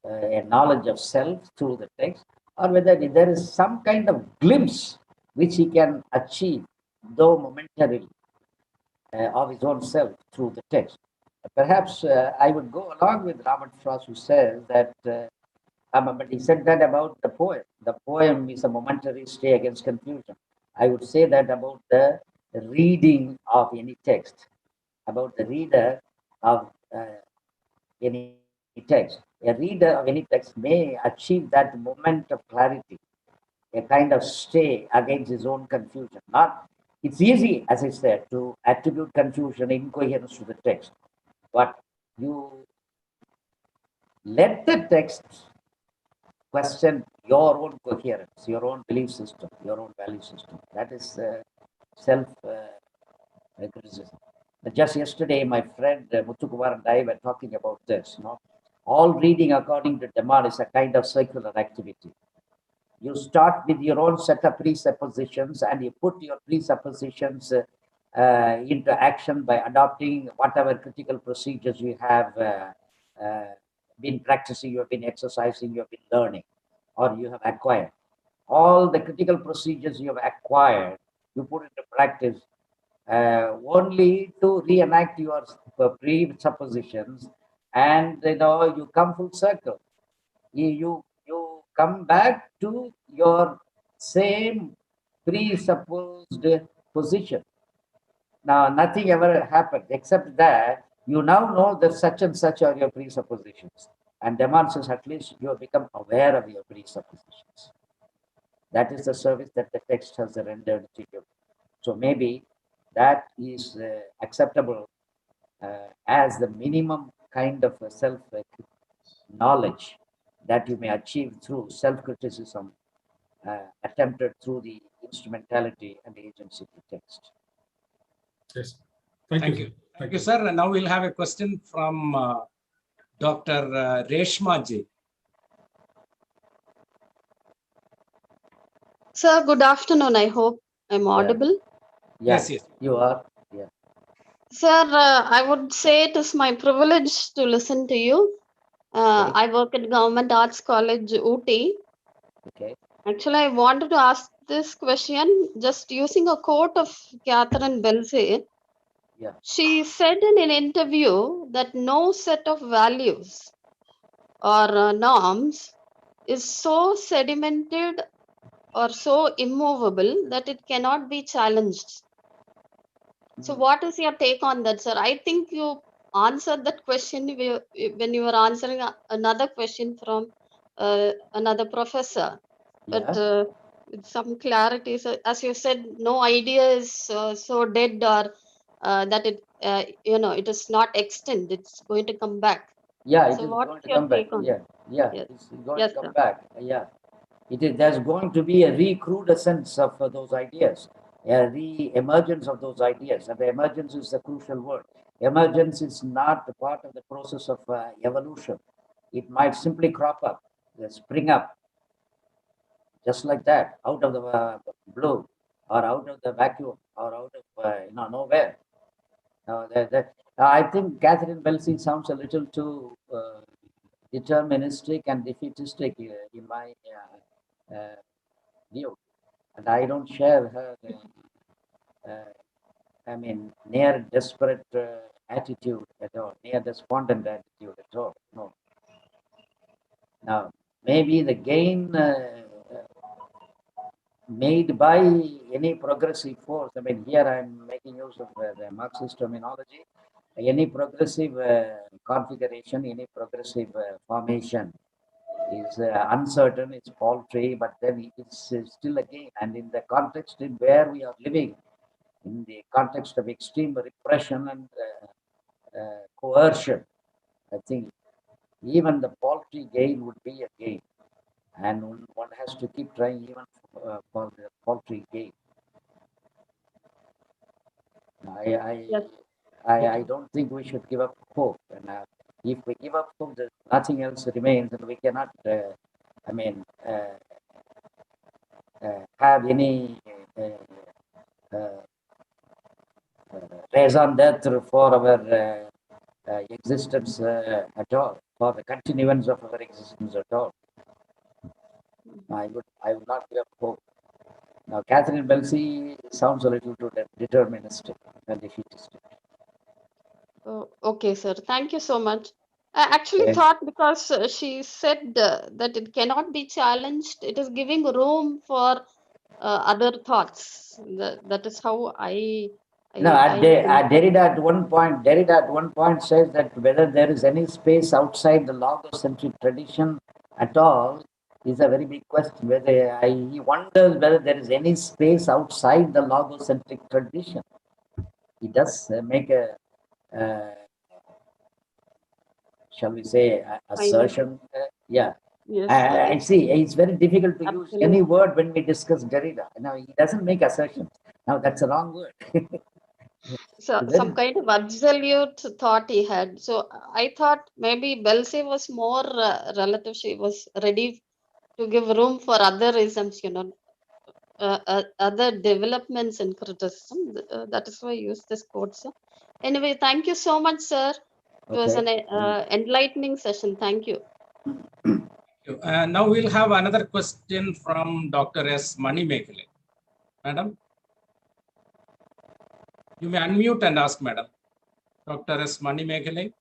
a knowledge of self through the text, or whether there is some kind of glimpse which he can achieve, though momentarily, of his own self through the text. Perhaps I would go along with Robert Frost, who says that, but he said that about the poem. The poem is a momentary stay against confusion. I would say that about the reading of any text, about the reader of any text. A reader of any text may achieve that moment of clarity, a kind of stay against his own confusion. It's easy, as I said, to attribute confusion, incoherence to the text, but you let the text question your own coherence, your own belief system, your own value system. That is self-criticism. Just yesterday, my friend Muthukumar and I were talking about this. All reading according to Deman is a kind of circular activity. You start with your own set of presuppositions and you put your presuppositions into action by adopting whatever critical procedures you have been practicing, you have been exercising, you have been learning, or you have acquired. All the critical procedures you have acquired, you put into practice only to reenact your presuppositions, and you come full circle. You come back to your same presupposed position. Now, nothing ever happened except that you now know that such and such are your presuppositions. And Deman says at least you have become aware of your presuppositions. That is the service that the text has rendered to you. So maybe that is acceptable as the minimum kind of self-knowledge that you may achieve through self-criticism attempted through the instrumentality and the agency of the text. Yes. Thank you. Thank you, sir. And now we'll have a question from Dr. Reshma J. Sir, good afternoon. I hope I'm audible. Yes, you are. Yeah. Sir, I would say it is my privilege to listen to you. I work at Government Arts College, Ooty. Okay. Actually, I wanted to ask this question just using a quote of Catherine Belsey. Yeah. She said in an interview that no set of values or norms is so sedimented or so immovable that it cannot be challenged. So what is your take on that, sir? I think you answered that question when you were answering another question from another professor. But with some clarity. So as you said, no idea is so dead, or that it it is not extinct. It's going to come back. Yeah, it So is what's going to your come back. take on Yeah, yeah, Yes. it's going Yes, to come sir. back. Yeah, it is. There's going to be a recrudescence of those ideas, a re-emergence of those ideas, and the emergence is the crucial word. Emergence is not a part of the process of evolution. It might simply crop up, spring up, just like that, out of the blue, or out of the vacuum, or out of nowhere. I think Catherine Belsey sounds a little too deterministic and defeatistic in my view, and I don't share her. Near desperate attitude at all, near despondent attitude at all. No. Now, maybe the gain made by any progressive force. Here I'm making use of the Marxist terminology. Any progressive configuration, any progressive formation is uncertain, it's paltry, but then it is still a gain. And in the context in where we are living, in the context of extreme repression and coercion, I think even the paltry gain would be a gain. And one has to keep trying even for the paltry gain. I don't think we should give up hope. And if we give up hope, nothing else remains, and we cannot, have any raison d'etre for our existence at all, for the continuance of our existence at all. I would not give up hope. Now, Catherine Belsey sounds a little too deterministic and defeatistic. Oh, okay, sir. Thank you so much. I actually thought, because she said that it cannot be challenged, it is giving room for other thoughts. That is how Derrida at one point says that whether there is any space outside the logocentric tradition at all is a very big question. He wonders whether there is any space outside the logocentric tradition. He does make a, shall we say, assertion. Yeah. Yes, I see. It's very difficult to use absolutely. any word when we discuss Derrida. Now, he doesn't make assertions. Now, that's a wrong word. So some kind of absolute thought he had. So I thought maybe Belsey was more relative. She was ready to give room for other isms, other developments in criticism. That is why I used this quote, sir. Anyway, thank you so much, sir. It was an enlightening session. Thank you. Now we'll have another question from Dr. S. Manimekhale. Madam, you may unmute and ask, Madam. Dr. S. Manimekhale.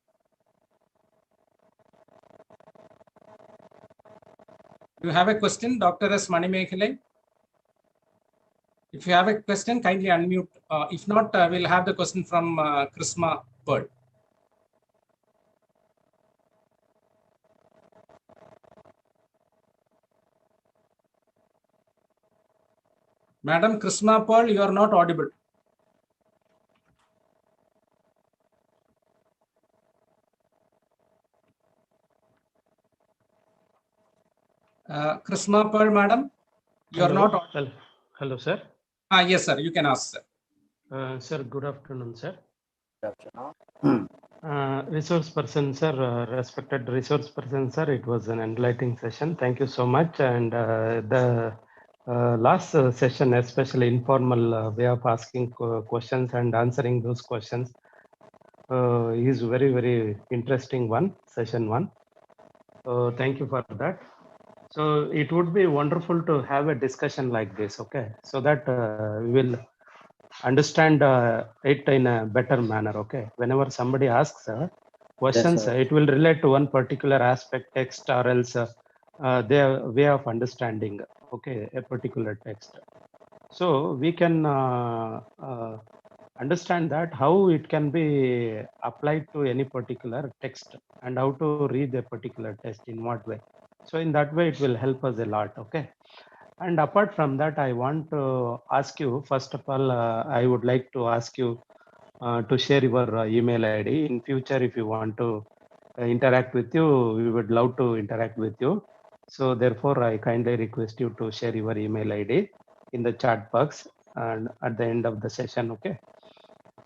Do you have a question, Dr. S. Manimekhale? If you have a question, kindly unmute. If not, we'll have the question from Krisma Pearl. Madam Krisma Pearl, you are not audible. Krisma Pearl, madam, you are not audible. Hello, sir. Yes, sir. You can ask, sir. Sir, good afternoon, sir. Good afternoon. Resource person, sir, respected resource person, sir. It was an enlightening session. Thank you so much. And the last session, especially informal way of asking questions and answering those questions, is very, very interesting one, session one. Thank you for that. So it would be wonderful to have a discussion like this, okay? So that we will understand it in a better manner, okay? Whenever somebody asks questions, it will relate to one particular aspect, text, or else their way of understanding, okay, a particular text. So we can understand that how it can be applied to any particular text and how to read a particular text in what way. So in that way, it will help us a lot, okay? And apart from that, I want to ask you, first of all, I would like to ask you to share your email ID. In future, if you want to interact with you, we would love to interact with you. So therefore, I kindly request you to share your email ID in the chat box and at the end of the session, okay?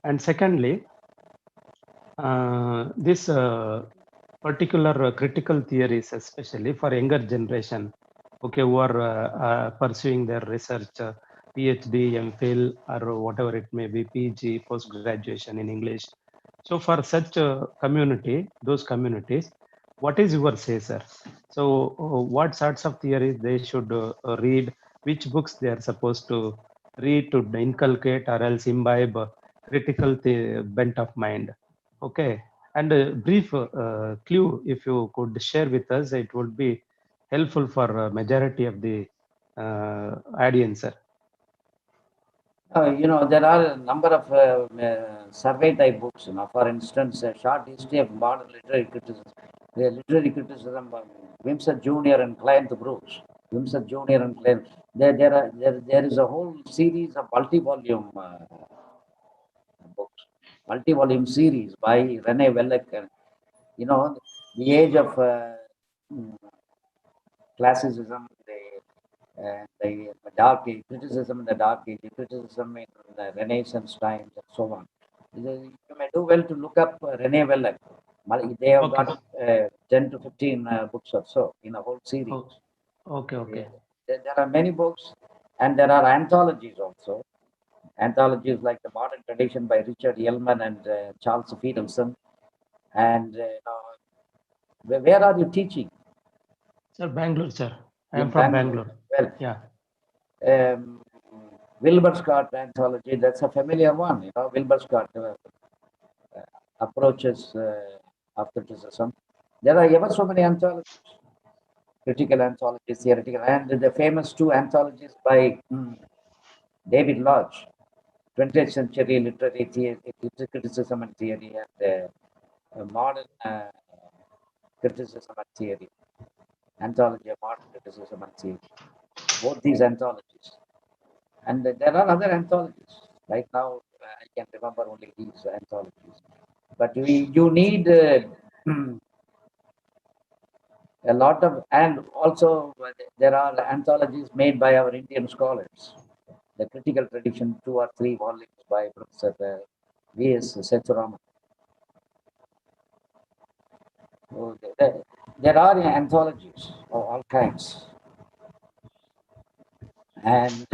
And secondly, this particular critical theories, especially for younger generation, okay, who are pursuing their research, PhD, MPhil, or whatever it may be, PG, post-graduation in English. So for such a community, those communities, what is your say, sir? So what sorts of theories they should read, which books they are supposed to read to inculcate or else imbibe critical bent of mind? Okay, and a brief clue, if you could share with us, it would be helpful for majority of the audience, sir. There are a number of survey type books. For instance, a short history of modern literary criticism. The literary criticism by Wimsatt Jr. and Client Bruce. Wimsatt Jr. and Client. There is a whole series of multi-volume books, multi-volume series by René Welleck. The age of classicism, the dark age, criticism in the dark age, criticism in the Renaissance times, and so on. You may do well to look up René Welleck. They have got 10 to 15 books or so in a whole series. Okay. There are many books, and there are anthologies also. Anthologies like The Modern Tradition by Richard Ellman and Charles Fiedelson. And where are you teaching? Sir, Bangalore, sir. I am from Bangalore. Well, yeah. Wilbur Scott anthology, that's a familiar one. Wilbur Scott approaches of criticism. There are ever so many anthologies, critical anthologies, theoretical, and the famous two anthologies by David Lodge, 20th century literary criticism and theory, and modern criticism and theory, anthology of modern criticism and theory. Both these anthologies. And there are other anthologies. Right now, I can remember only these anthologies. But you need a lot of, and also there are anthologies made by our Indian scholars. The Critical Tradition, 2 or 3 volumes by Professor V.S. Sethuraman. So there are anthologies of all kinds. And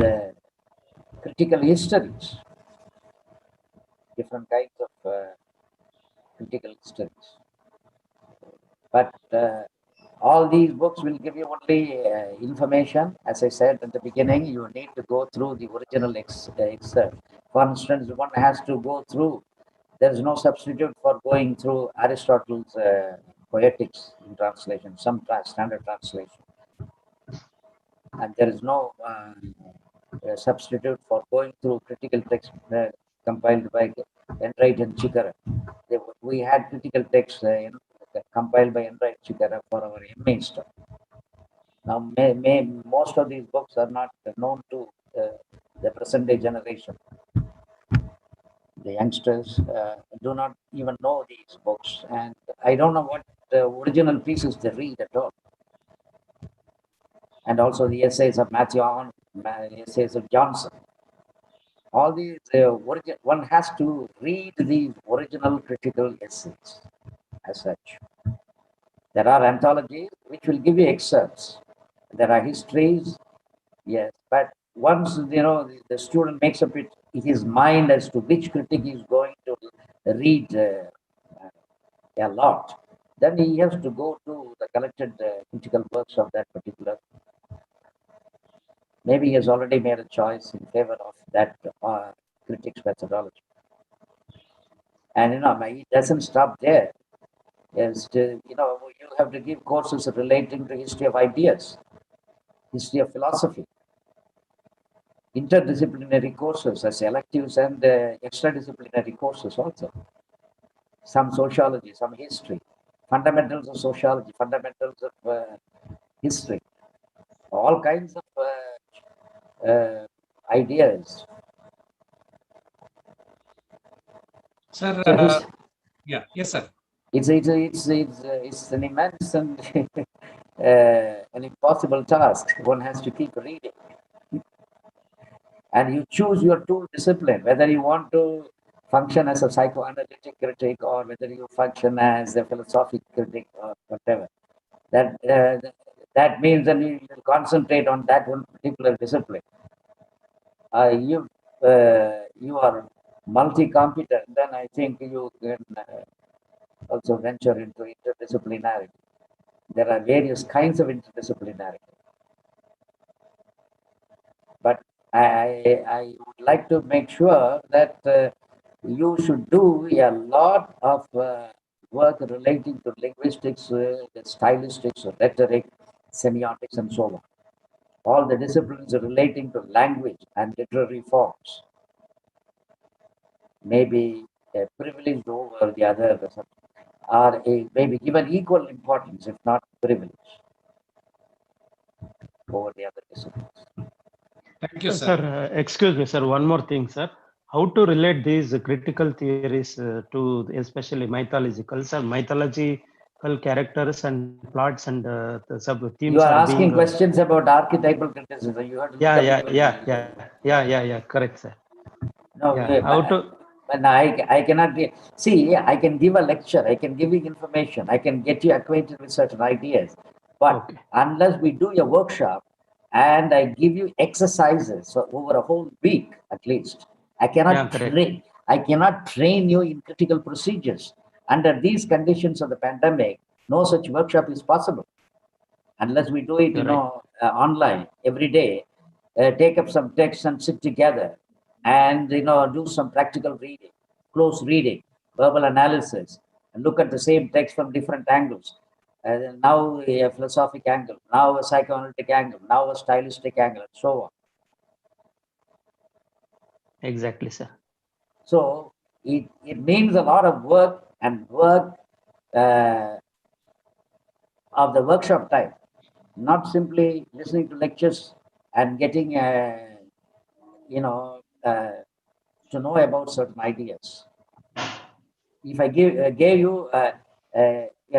critical histories, different kinds of critical histories. But all these books will give you only information. As I said at the beginning, you need to go through the original excerpt. For instance, one has to go through, there is no substitute for going through Aristotle's Poetics in translation, some standard translation. And there is no substitute for going through critical text compiled by Enright and Chikara. We had critical texts compiled by Enright Chikara for our MA stuff. Now, most of these books are not known to the present day generation. The youngsters do not even know these books, and I don't know what original pieces they read at all. And also the essays of Matthew Arnold, essays of Johnson. All these, one has to read these original critical essays as such. There are anthologies which will give you excerpts. There are histories, yes, but once the student makes up his mind as to which critic he is going to read a lot, then he has to go to the collected critical works of that particular. Maybe he has already made a choice in favor of that critic's methodology. And it doesn't stop there. Yes, you have to give courses relating to history of ideas, history of philosophy, interdisciplinary courses as electives and extradisciplinary courses also. Some sociology, some history, fundamentals of sociology, fundamentals of history, all kinds of ideas. Sir, So yeah, yes, sir. it's an immense and an impossible task. One has to keep reading, and you choose your tool discipline, whether you want to function as a psychoanalytic critic or whether you function as a philosophic critic or whatever. That means that you concentrate on that one particular discipline. You are multi-competent, then I think you can also venture into interdisciplinarity. There are various kinds of interdisciplinarity. But I would like to make sure that you should do a lot of work relating to linguistics, stylistics, rhetoric, semiotics, and so on. All the disciplines relating to language and literary forms may be privileged over the other, or maybe given equal importance, if not privilege, over the other disciplines. Thank you, sir. Sir, excuse me, sir. One more thing, sir. How to relate these critical theories to especially mythological, sir? Mythological characters and plots and the sub themes. You are asking questions about archetypal criticism. You have to Yeah. Correct, sir. No, yeah. How to? But I cannot see. I can give a lecture. I can give you information. I can get you acquainted with certain ideas. But unless we do a workshop and I give you exercises so over a whole week at least, I cannot train. I cannot train you in critical procedures. Under these conditions of the pandemic, no such workshop is possible unless we do it, online every day. Take up some text and sit together, and do some practical reading, close reading, verbal analysis, and look at the same text from different angles. Now a philosophic angle, now a psychoanalytic angle, now a stylistic angle, and so on. Exactly, sir. So it means a lot of work and work of the workshop time, not simply listening to lectures and getting to know about certain ideas. If I gave you a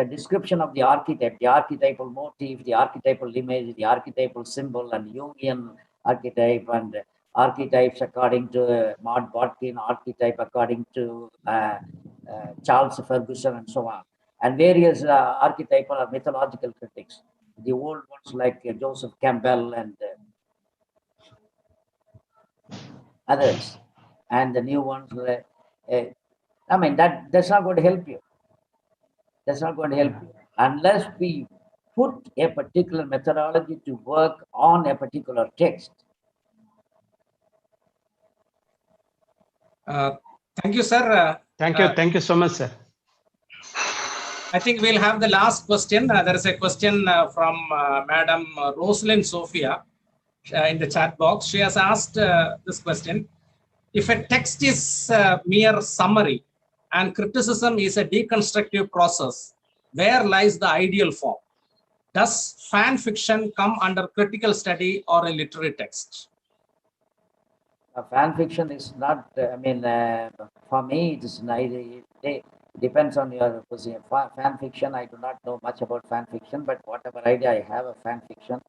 description of the archetype, the archetypal motif, the archetypal image, the archetypal symbol, and Jungian archetype, and archetypes according to Maud Botkin, archetype according to Charles Ferguson, and so on, and various archetypal or mythological critics, the old ones like Joseph Campbell and others, and the new ones. I mean, that's not going to help you. That's not going to help you unless we put a particular methodology to work on a particular text. Thank you, sir. Thank you so much, sir. I think we'll have the last question. There is a question from Madam Rosalind Sophia in the chat box. She has asked this question. If a text is mere summary and criticism is a deconstructive process, where lies the ideal form? Does fan fiction come under critical study or a literary text? Fan fiction is not, for me, it depends on your position. Fan fiction, I do not know much about fan fiction, but whatever idea I have of fan fiction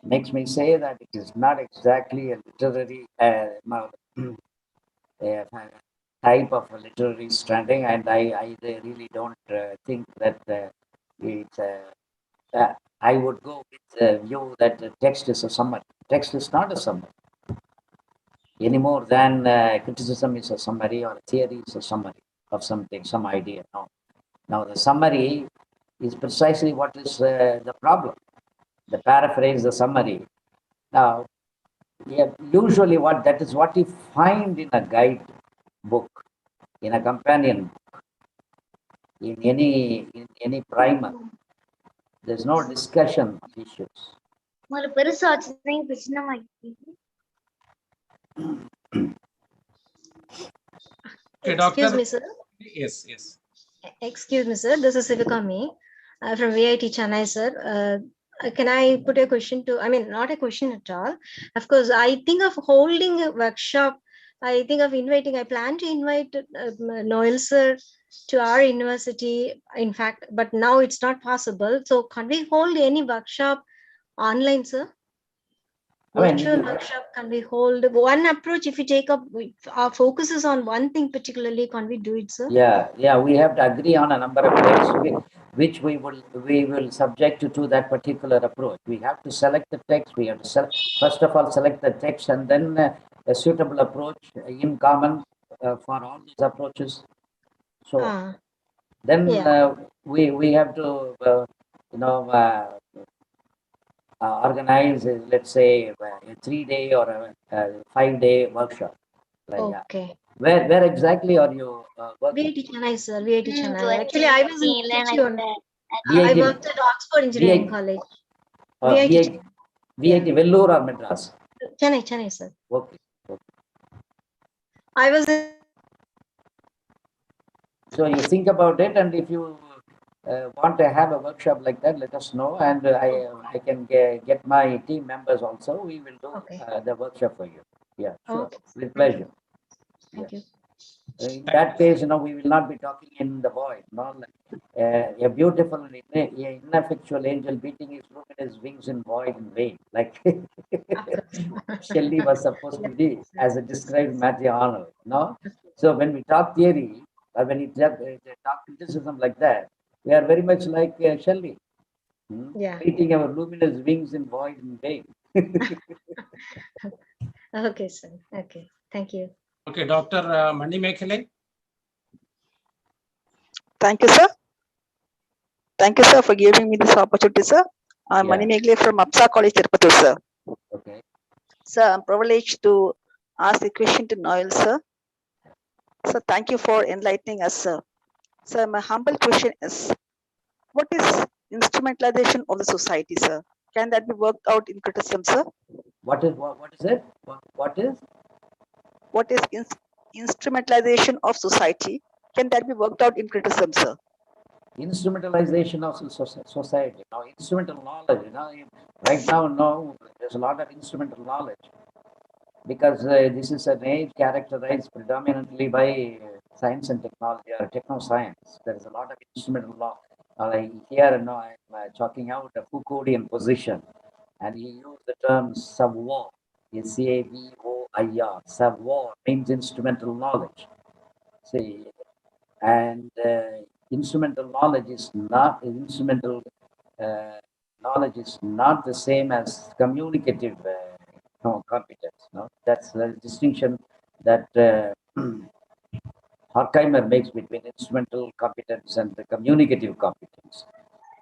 makes me say that it is not exactly a literary type of a literary stranding, and I really don't think that it's I would go with the view that the text is a summary. Text is not a summary any more than criticism is a summary or a theory is a summary of something, some idea. No. Now the summary is precisely what is the problem. The paraphrase, the summary. Now, usually that is what you find in a guide book, in a companion book, in any primer. There's no discussion of issues. Okay, Excuse doctor. me, sir. Yes. Excuse me, sir. This is Sivika Me from VIT Chennai, sir. Can I put a question to, I mean, not a question at all. Of course, I think of holding a workshop. I think of inviting, I plan to invite Noel sir to our university, in fact, but now it's not possible. So can we hold any workshop online, sir? Virtual workshop, can we hold one approach? If we take up our focus is on one thing particularly, can we do it, sir? Yeah, we have to agree on a number of texts which we will subject to that particular approach. We have to select the text. We have to first of all select the text, and then a suitable approach in common for all these approaches. So then we have to organize, let's say, a 3-day or a 5-day workshop. Okay. Where exactly are you working? VIT Chennai, sir. VIT Chennai. Actually, I was in Tiruchirappalli. I VIT. worked at Oxford Engineering College. VIT Vellore or Madras? Chennai, sir. Okay. I was in. So you think about it, and if you want to have a workshop like that, let us know, and I can get my team members also. We will do the workshop for you. Yeah, sure, with pleasure. Thank you. In that case, we will not be talking in the void. A beautiful and ineffectual angel beating his luminous wings in void and vain, like Shelley was supposed to be, as it described Matthew Arnold. No, so when we talk theory, or when we talk criticism like that, we are very much like Shelley, beating our luminous wings in void and vain. Okay, sir. Okay, thank you. Okay, Dr. Mani Mekhale. Thank you, sir. Thank you, sir, for giving me this opportunity, sir. I'm Mani Mekhale from APSA College, Tirupati, sir. Okay. Sir, I'm privileged to ask the question to Noel, sir. Sir, thank you for enlightening us, sir. Sir, my humble question is, what is instrumentalization of the society, sir? Can that be worked out in criticism, sir? What is it? What is? What is instrumentalization of society? Can that be worked out in criticism, sir? Instrumentalization of society. Now, instrumental knowledge. Right now, there's a lot of instrumental knowledge because this is an age characterized predominantly by science and technology or techno-science. There is a lot of instrumental law. Here, I'm talking out a Foucauldian position, and he used the term savoir. SAVOIR. Savoir means instrumental knowledge. See, and instrumental knowledge is not the same as communicative competence. No, that's the distinction that Horkheimer makes between instrumental competence and the communicative competence.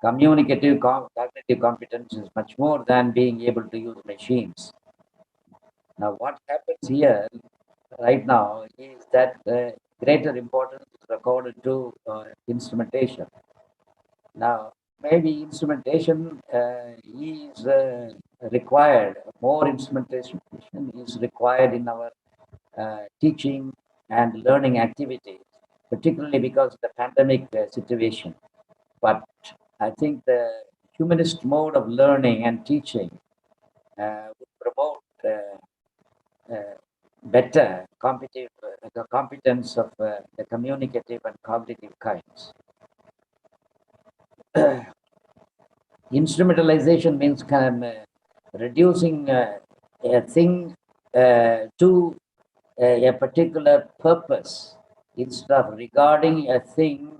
Communicative cognitive competence is much more than being able to use machines. Now, what happens here right now is that greater importance is accorded to instrumentation. Now, maybe instrumentation is required, more instrumentation is required in our teaching and learning activities, particularly because of the pandemic situation. But I think the humanist mode of learning and teaching would promote better the competence of the communicative and cognitive kinds. Instrumentalization means reducing a thing to a particular purpose instead of regarding a thing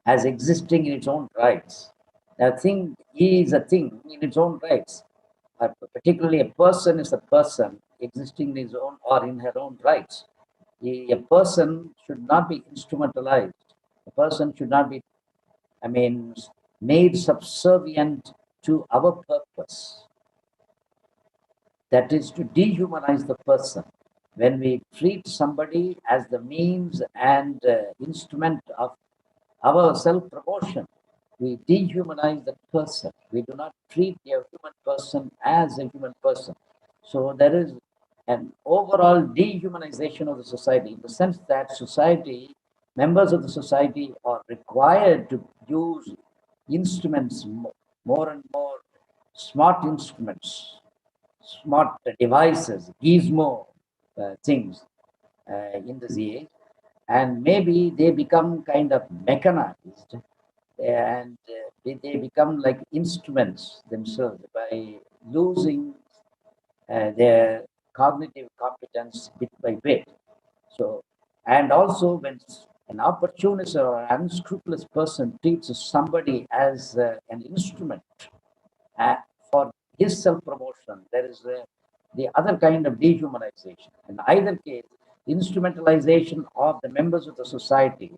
as existing in its own rights. A thing is a thing in its own rights. Particularly, a person is a person existing in his own or in her own rights. A person should not be instrumentalized. A person should not be, made subservient to our purpose. That is to dehumanize the person. When we treat somebody as the means and instrument of our self-promotion, we dehumanize the person. We do not treat a human person as a human person. So there is an overall dehumanization of the society in the sense that members of the society are required to use instruments more and more smart instruments, smart devices, gizmo things in this age, and maybe they become kind of mechanized, and they become like instruments themselves by losing their cognitive competence bit by bit. So, and also when an opportunist or an unscrupulous person treats somebody as an instrument for his self-promotion, there is the other kind of dehumanization. In either case, instrumentalization of the members of the society,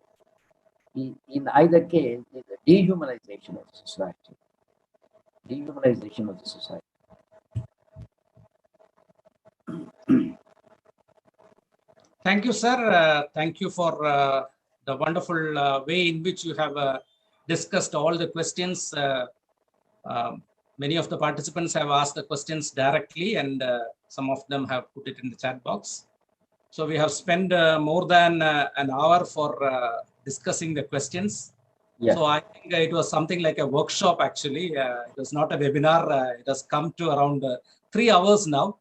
in either case, is a dehumanization of society. Dehumanization of the society. Thank you, sir. Thank you for the wonderful way in which you have discussed all the questions. Many of the participants have asked the questions directly, and some of them have put it in the chat box. So we have spent more than an hour for discussing the questions. Yeah. So I think it was something like a workshop, actually. It was not a webinar. It has come to around 3 hours now.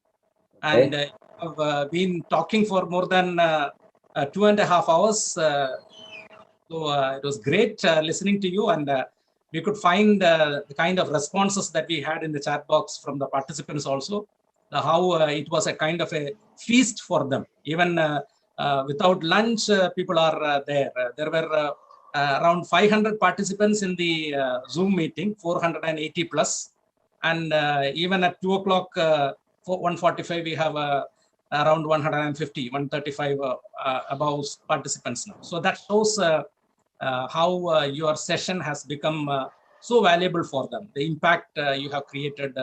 And have been talking for more than 2.5 hours. So it was great listening to you, and we could find the kind of responses that we had in the chat box from the participants also, how it was a kind of a feast for them. Even without lunch, people are there. There were around 500 participants in the Zoom meeting, 480 plus. And even at 2 o'clock, 1:45, we have around 150, 135 above participants now. So that shows how your session has become so valuable for them, the impact you have created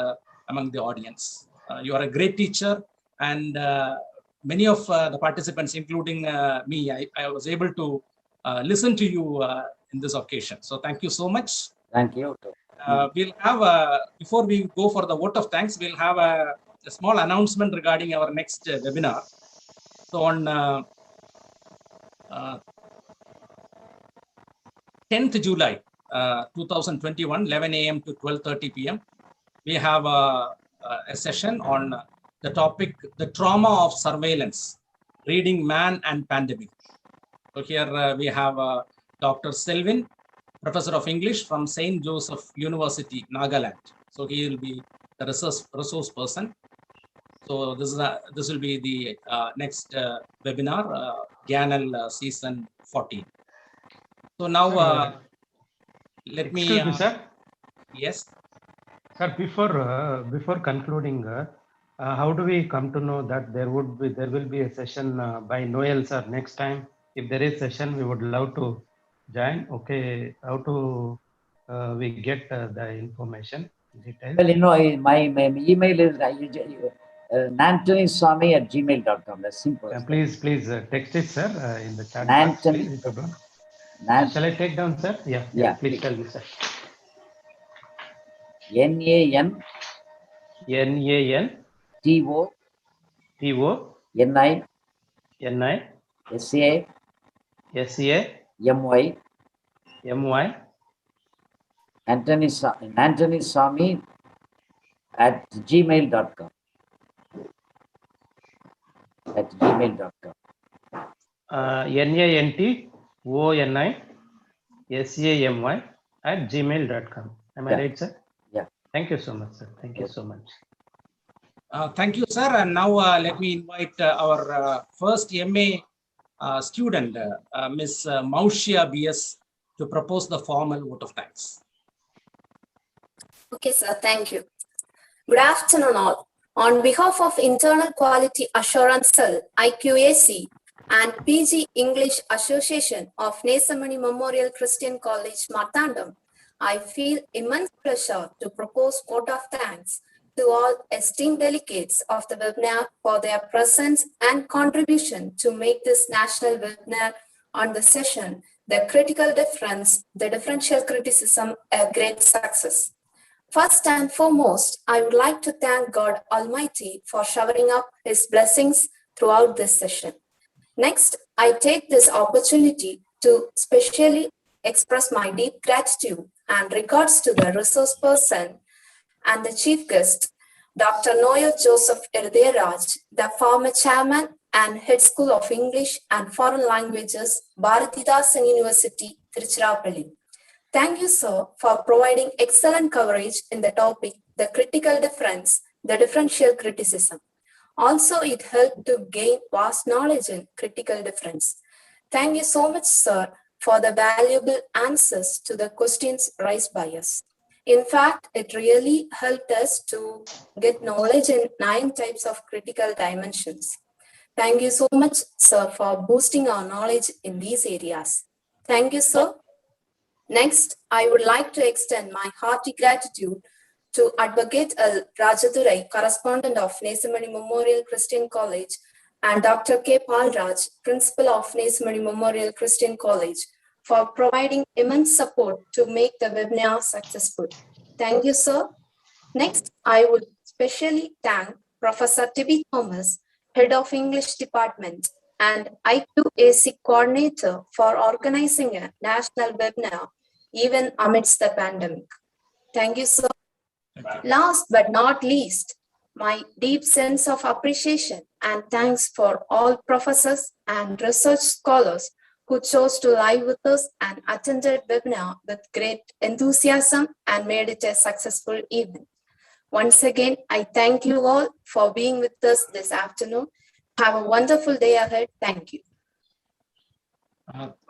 among the audience. You are a great teacher, and many of the participants, including me, I was able to listen to you in this occasion. So thank you so much. Thank you. We'll have, before we go for the vote of thanks, we'll have a small announcement regarding our next webinar. So on 10th July 2021, 11 a.m. to 12:30 p.m., we have a session on the topic, the trauma of surveillance, reading man and pandemic. So here we have Dr. Selvin, Professor of English from St. Joseph University, Nagaland. So he will be the resource person. So this will be the next webinar, GyaanELL season 14. So now let me. Excuse me, sir. Yes. Sir, before concluding, how do we come to know that there will be a session by Noel, sir, next time? If there is session, we would love to join. Okay, how to we get the information details? Well, you know, my email is nantonyswamy@gmail.com. That's simple. Please text it, sir, in the chat Nantony, box, please. If you don't. Shall I take down, sir? Yeah. Please tell me, sir. NAN TO NI SA MY Nantonyswamy @gmail.com. @gmail.com. NANTONISAMY @gmail.com. Am I right, sir? Yeah. Thank you so much, sir. Thank you so much. Thank you, sir. And now let me invite our first MA student, Ms. Maushia BS, to propose the formal vote of thanks. Okay, sir. Thank you. Good afternoon, all. On behalf of Internal Quality Assurance Cell, IQAC, and PG English Association of Nesamani Memorial Christian College, Marthandam, I feel immense pleasure to propose vote of thanks to all esteemed delegates of the webinar for their presence and contribution to make this national webinar on the session, The Critical Difference, the Differential Criticism, a great success. First and foremost, I would like to thank God Almighty for showering up His blessings throughout this session. Next, I take this opportunity to specially express my deep gratitude and regards to the resource person and the chief guest, Dr. Noel Joseph Irudayaraj, the former chairman and head school of English and Foreign Languages, Bharathidasan University, Tiruchirappalli. Thank you, sir, for providing excellent coverage in the topic, the critical difference, the differential criticism. Also, it helped to gain vast knowledge in critical difference. Thank you so much, sir, for the valuable answers to the questions raised by us. In fact, it really helped us to get knowledge in 9 types of critical dimensions. Thank you so much, sir, for boosting our knowledge in these areas. Thank you, sir. Next, I would like to extend my hearty gratitude to Advocate L. Rajadurai, correspondent of Nesamani Memorial Christian College, and Dr. K. Palraj, principal of Nesamani Memorial Christian College, for providing immense support to make the webinar successful. Thank you, sir. Next, I would specially thank Professor Tibi Thomas, Head of English Department, and IQAC Coordinator for organizing a national webinar, even amidst the pandemic. Thank you, sir. Last but not least, my deep sense of appreciation and thanks for all professors and research scholars who chose to live with us and attended webinar with great enthusiasm and made it a successful event. Once again, I thank you all for being with us this afternoon. Have a wonderful day ahead. Thank you.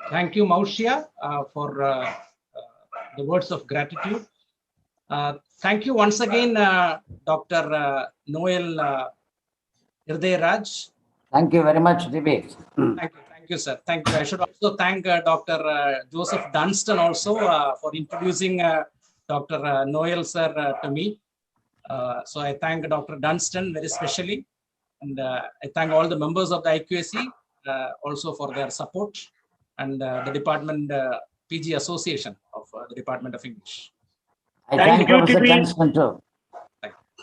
Thank you, Maushia, for the words of gratitude. Thank you once again, Dr. Noel Irudayaraj. Thank you very much, Dibesh. Thank you, sir. Thank you. I should also thank Dr. Joseph Dunstan also for introducing Dr. Noel sir to me. So I thank Dr. Dunstan very specially, and I thank all the members of the IQAC also for their support, and the department PG Association of the Department of English. I thank Professor Dunstan too.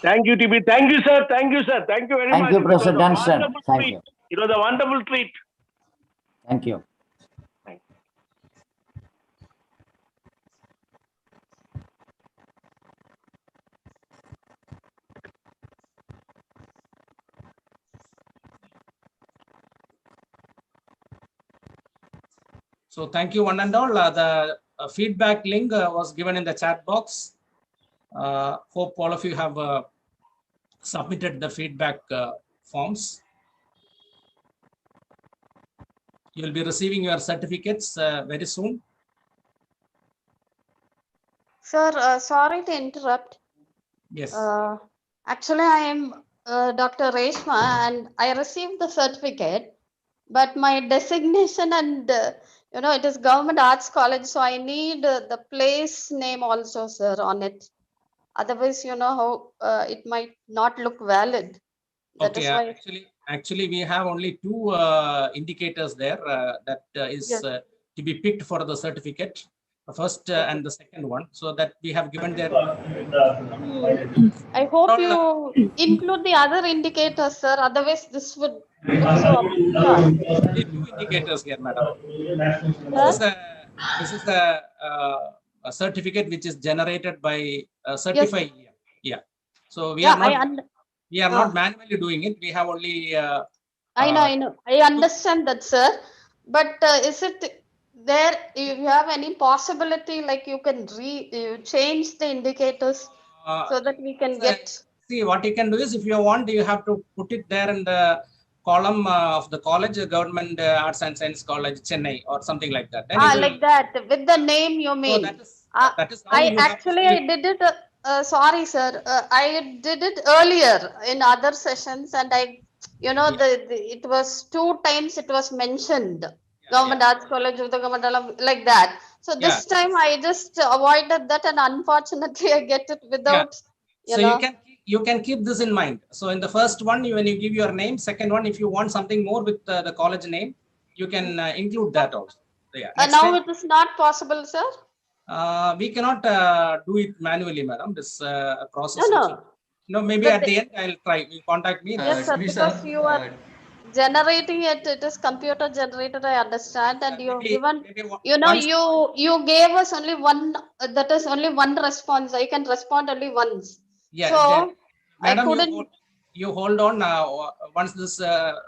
Thank you, TB. Thank you, sir. Thank you, sir. Thank you very much. Thank you, Professor Dunstan. Thank you. It was a wonderful treat. Thank you. So thank you one and all. The feedback link was given in the chat box. Hope all of you have submitted the feedback forms. You will be receiving your certificates very soon. Sir, sorry to interrupt. Yes. Actually, I am Dr. Reshma and I received the certificate, but my designation and it is Government Arts College, so I need the place name also, sir, on it. Otherwise, how it might not look valid. That is why. Actually, we have only 2 indicators there that is to be picked for the certificate, the first and the second one, so that we have given there. I hope you include the other indicators, sir. Otherwise, this would look so absurd. 2 indicators here, madam. This is a certificate which is generated by Certify. Yeah. So we are not manually doing it. We have only. I know. I understand that, sir. But is it there? You have any possibility, like you can change the indicators so that we can get. See, what you can do is, if you want, you have to put it there in the column of the college, Government Arts and Science College, Chennai, or something like that. Then like that, with the name you mean. That is how I did it. Sorry, sir. I did it earlier in other sessions, and it was 2 times it was mentioned. Government Arts College of the Government, like that. So this time I just avoided that, and unfortunately I get it without. You can keep this in mind. So in the first one, when you give your name, second one, if you want something more with the college name, you can include that also. Now it is not possible, sir. We cannot do it manually, madam. This process. No. Maybe at the end I'll try. You contact me. Yes, sir, because you are generating it. It is computer generated. I understand, and you given. You gave us only one. That is only one response. I can respond only once. Yeah, So madam, I couldn't. you hold on. Once this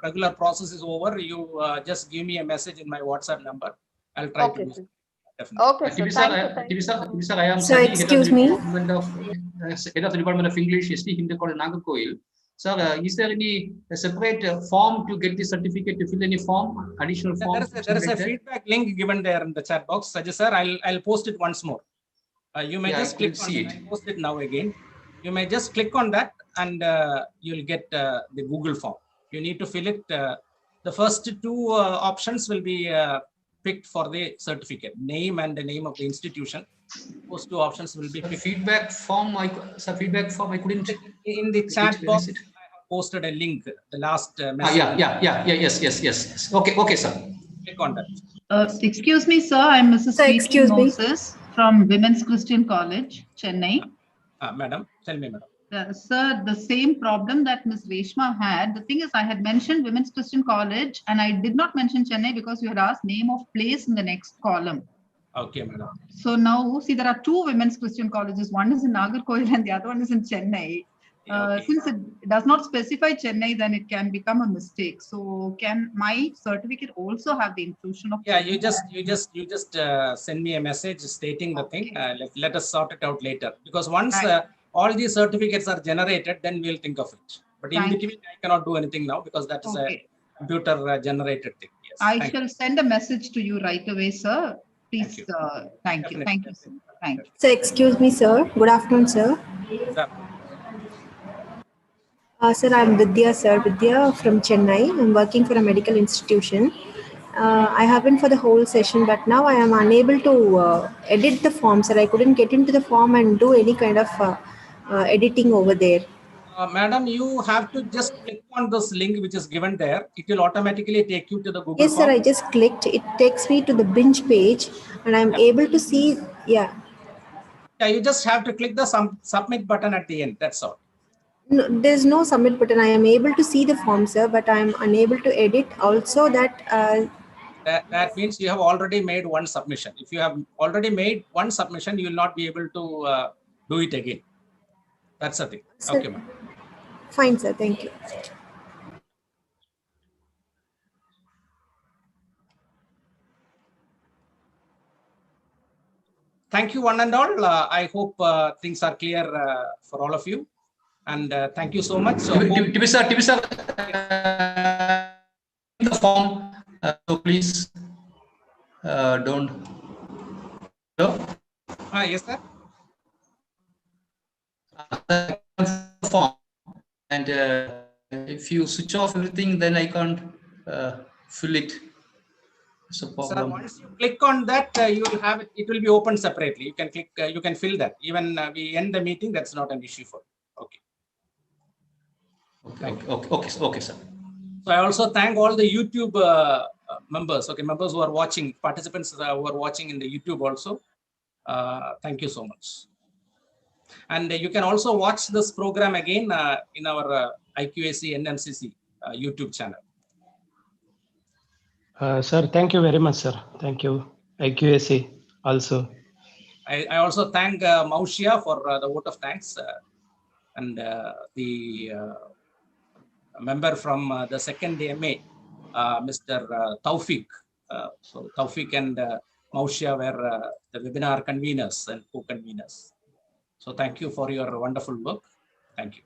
regular process is over, you just give me a message in my WhatsApp number. I'll try to do so. Definitely. Okay, sir. Thank you. Sir, I am Sir, Sunny, excuse me. head of the Department of English, ST Hindu College, Nagarkoil. Sir, is there any separate form to get the certificate, to fill any form, additional form? There is a feedback link given there in the chat box. Sajid sir, I'll post it once more. You may just click on it. I'll post it now again. You may just click on that and you'll get the Google form. You need to fill it. The first two options will be picked for the certificate, name and the name of the institution. Those two options will be picked. Feedback form, I couldn't. In the chat box, I have posted a link, the last message. Yes. Okay, sir. Click on that. Excuse me, sir. I'm Mrs. Sweetie Moses from Women's Christian College, Chennai. Madam, tell me, madam. Sir, the same problem that Ms. Reshma had. The thing is, I had mentioned Women's Christian College and I did not mention Chennai because you had asked name of place in the next column. Okay, madam. So now, see, there are two women's Christian colleges. One is in Nagarkoil and the other one is in Chennai. Since it does not specify Chennai, then it can become a mistake. So can my certificate also have the inclusion of? Yeah, you just send me a message stating the thing. Let us sort it out later. Because once all these certificates are generated, then we'll think of it. But in between, I cannot do anything now because that is a computer generated thing. Yes. I shall send a message to you right away, sir. Please, thank you. Thank you, sir. Thank you. So, excuse me, sir. Good afternoon, sir. Sir, I'm Vidya, sir. Vidya from Chennai. I'm working for a medical institution. I have been for the whole session, but now I am unable to edit the form, sir. I couldn't get into the form and do any kind of editing over there. Madam, you have to just click on this link which is given there. It will automatically take you to the Google Yes, form. sir. I just clicked. It takes me to the binge page, and I'm able to see. Yeah. Yeah, you just have to click the submit button at the end. That's all. No, there's no submit button. I am able to see the form, sir, but I'm unable to edit. Also, that means you have already made one submission. If you have already made one submission, you will not be able to do it again. That's the thing. Sir, okay, ma'am. Fine, sir. Thank you. Thank you, one and all. I hope things are clear for all of you. And thank you so much. So, Tibisa, the form. So please don't. Hello? Yes, sir. Form. And if you switch off everything, then I can't fill it. It's a problem. Sir, once you click on that, you will have it. It will be open separately. You can click. You can fill that. Even we end the meeting. That's not an issue for you. Okay. Okay, sir. So I also thank all the YouTube members. Okay, members who are watching, participants who are watching in the YouTube also. Thank you so much. And you can also watch this program again in our IQAC-NMCC YouTube channel. Sir, thank you very much, sir. Thank you. IQAC also. I also thank Maushia for the vote of thanks and the member from the second MA, Mr. Taufik. So Taufik and Maushia were the webinar conveners and co-conveners. So thank you for your wonderful work. Thank you.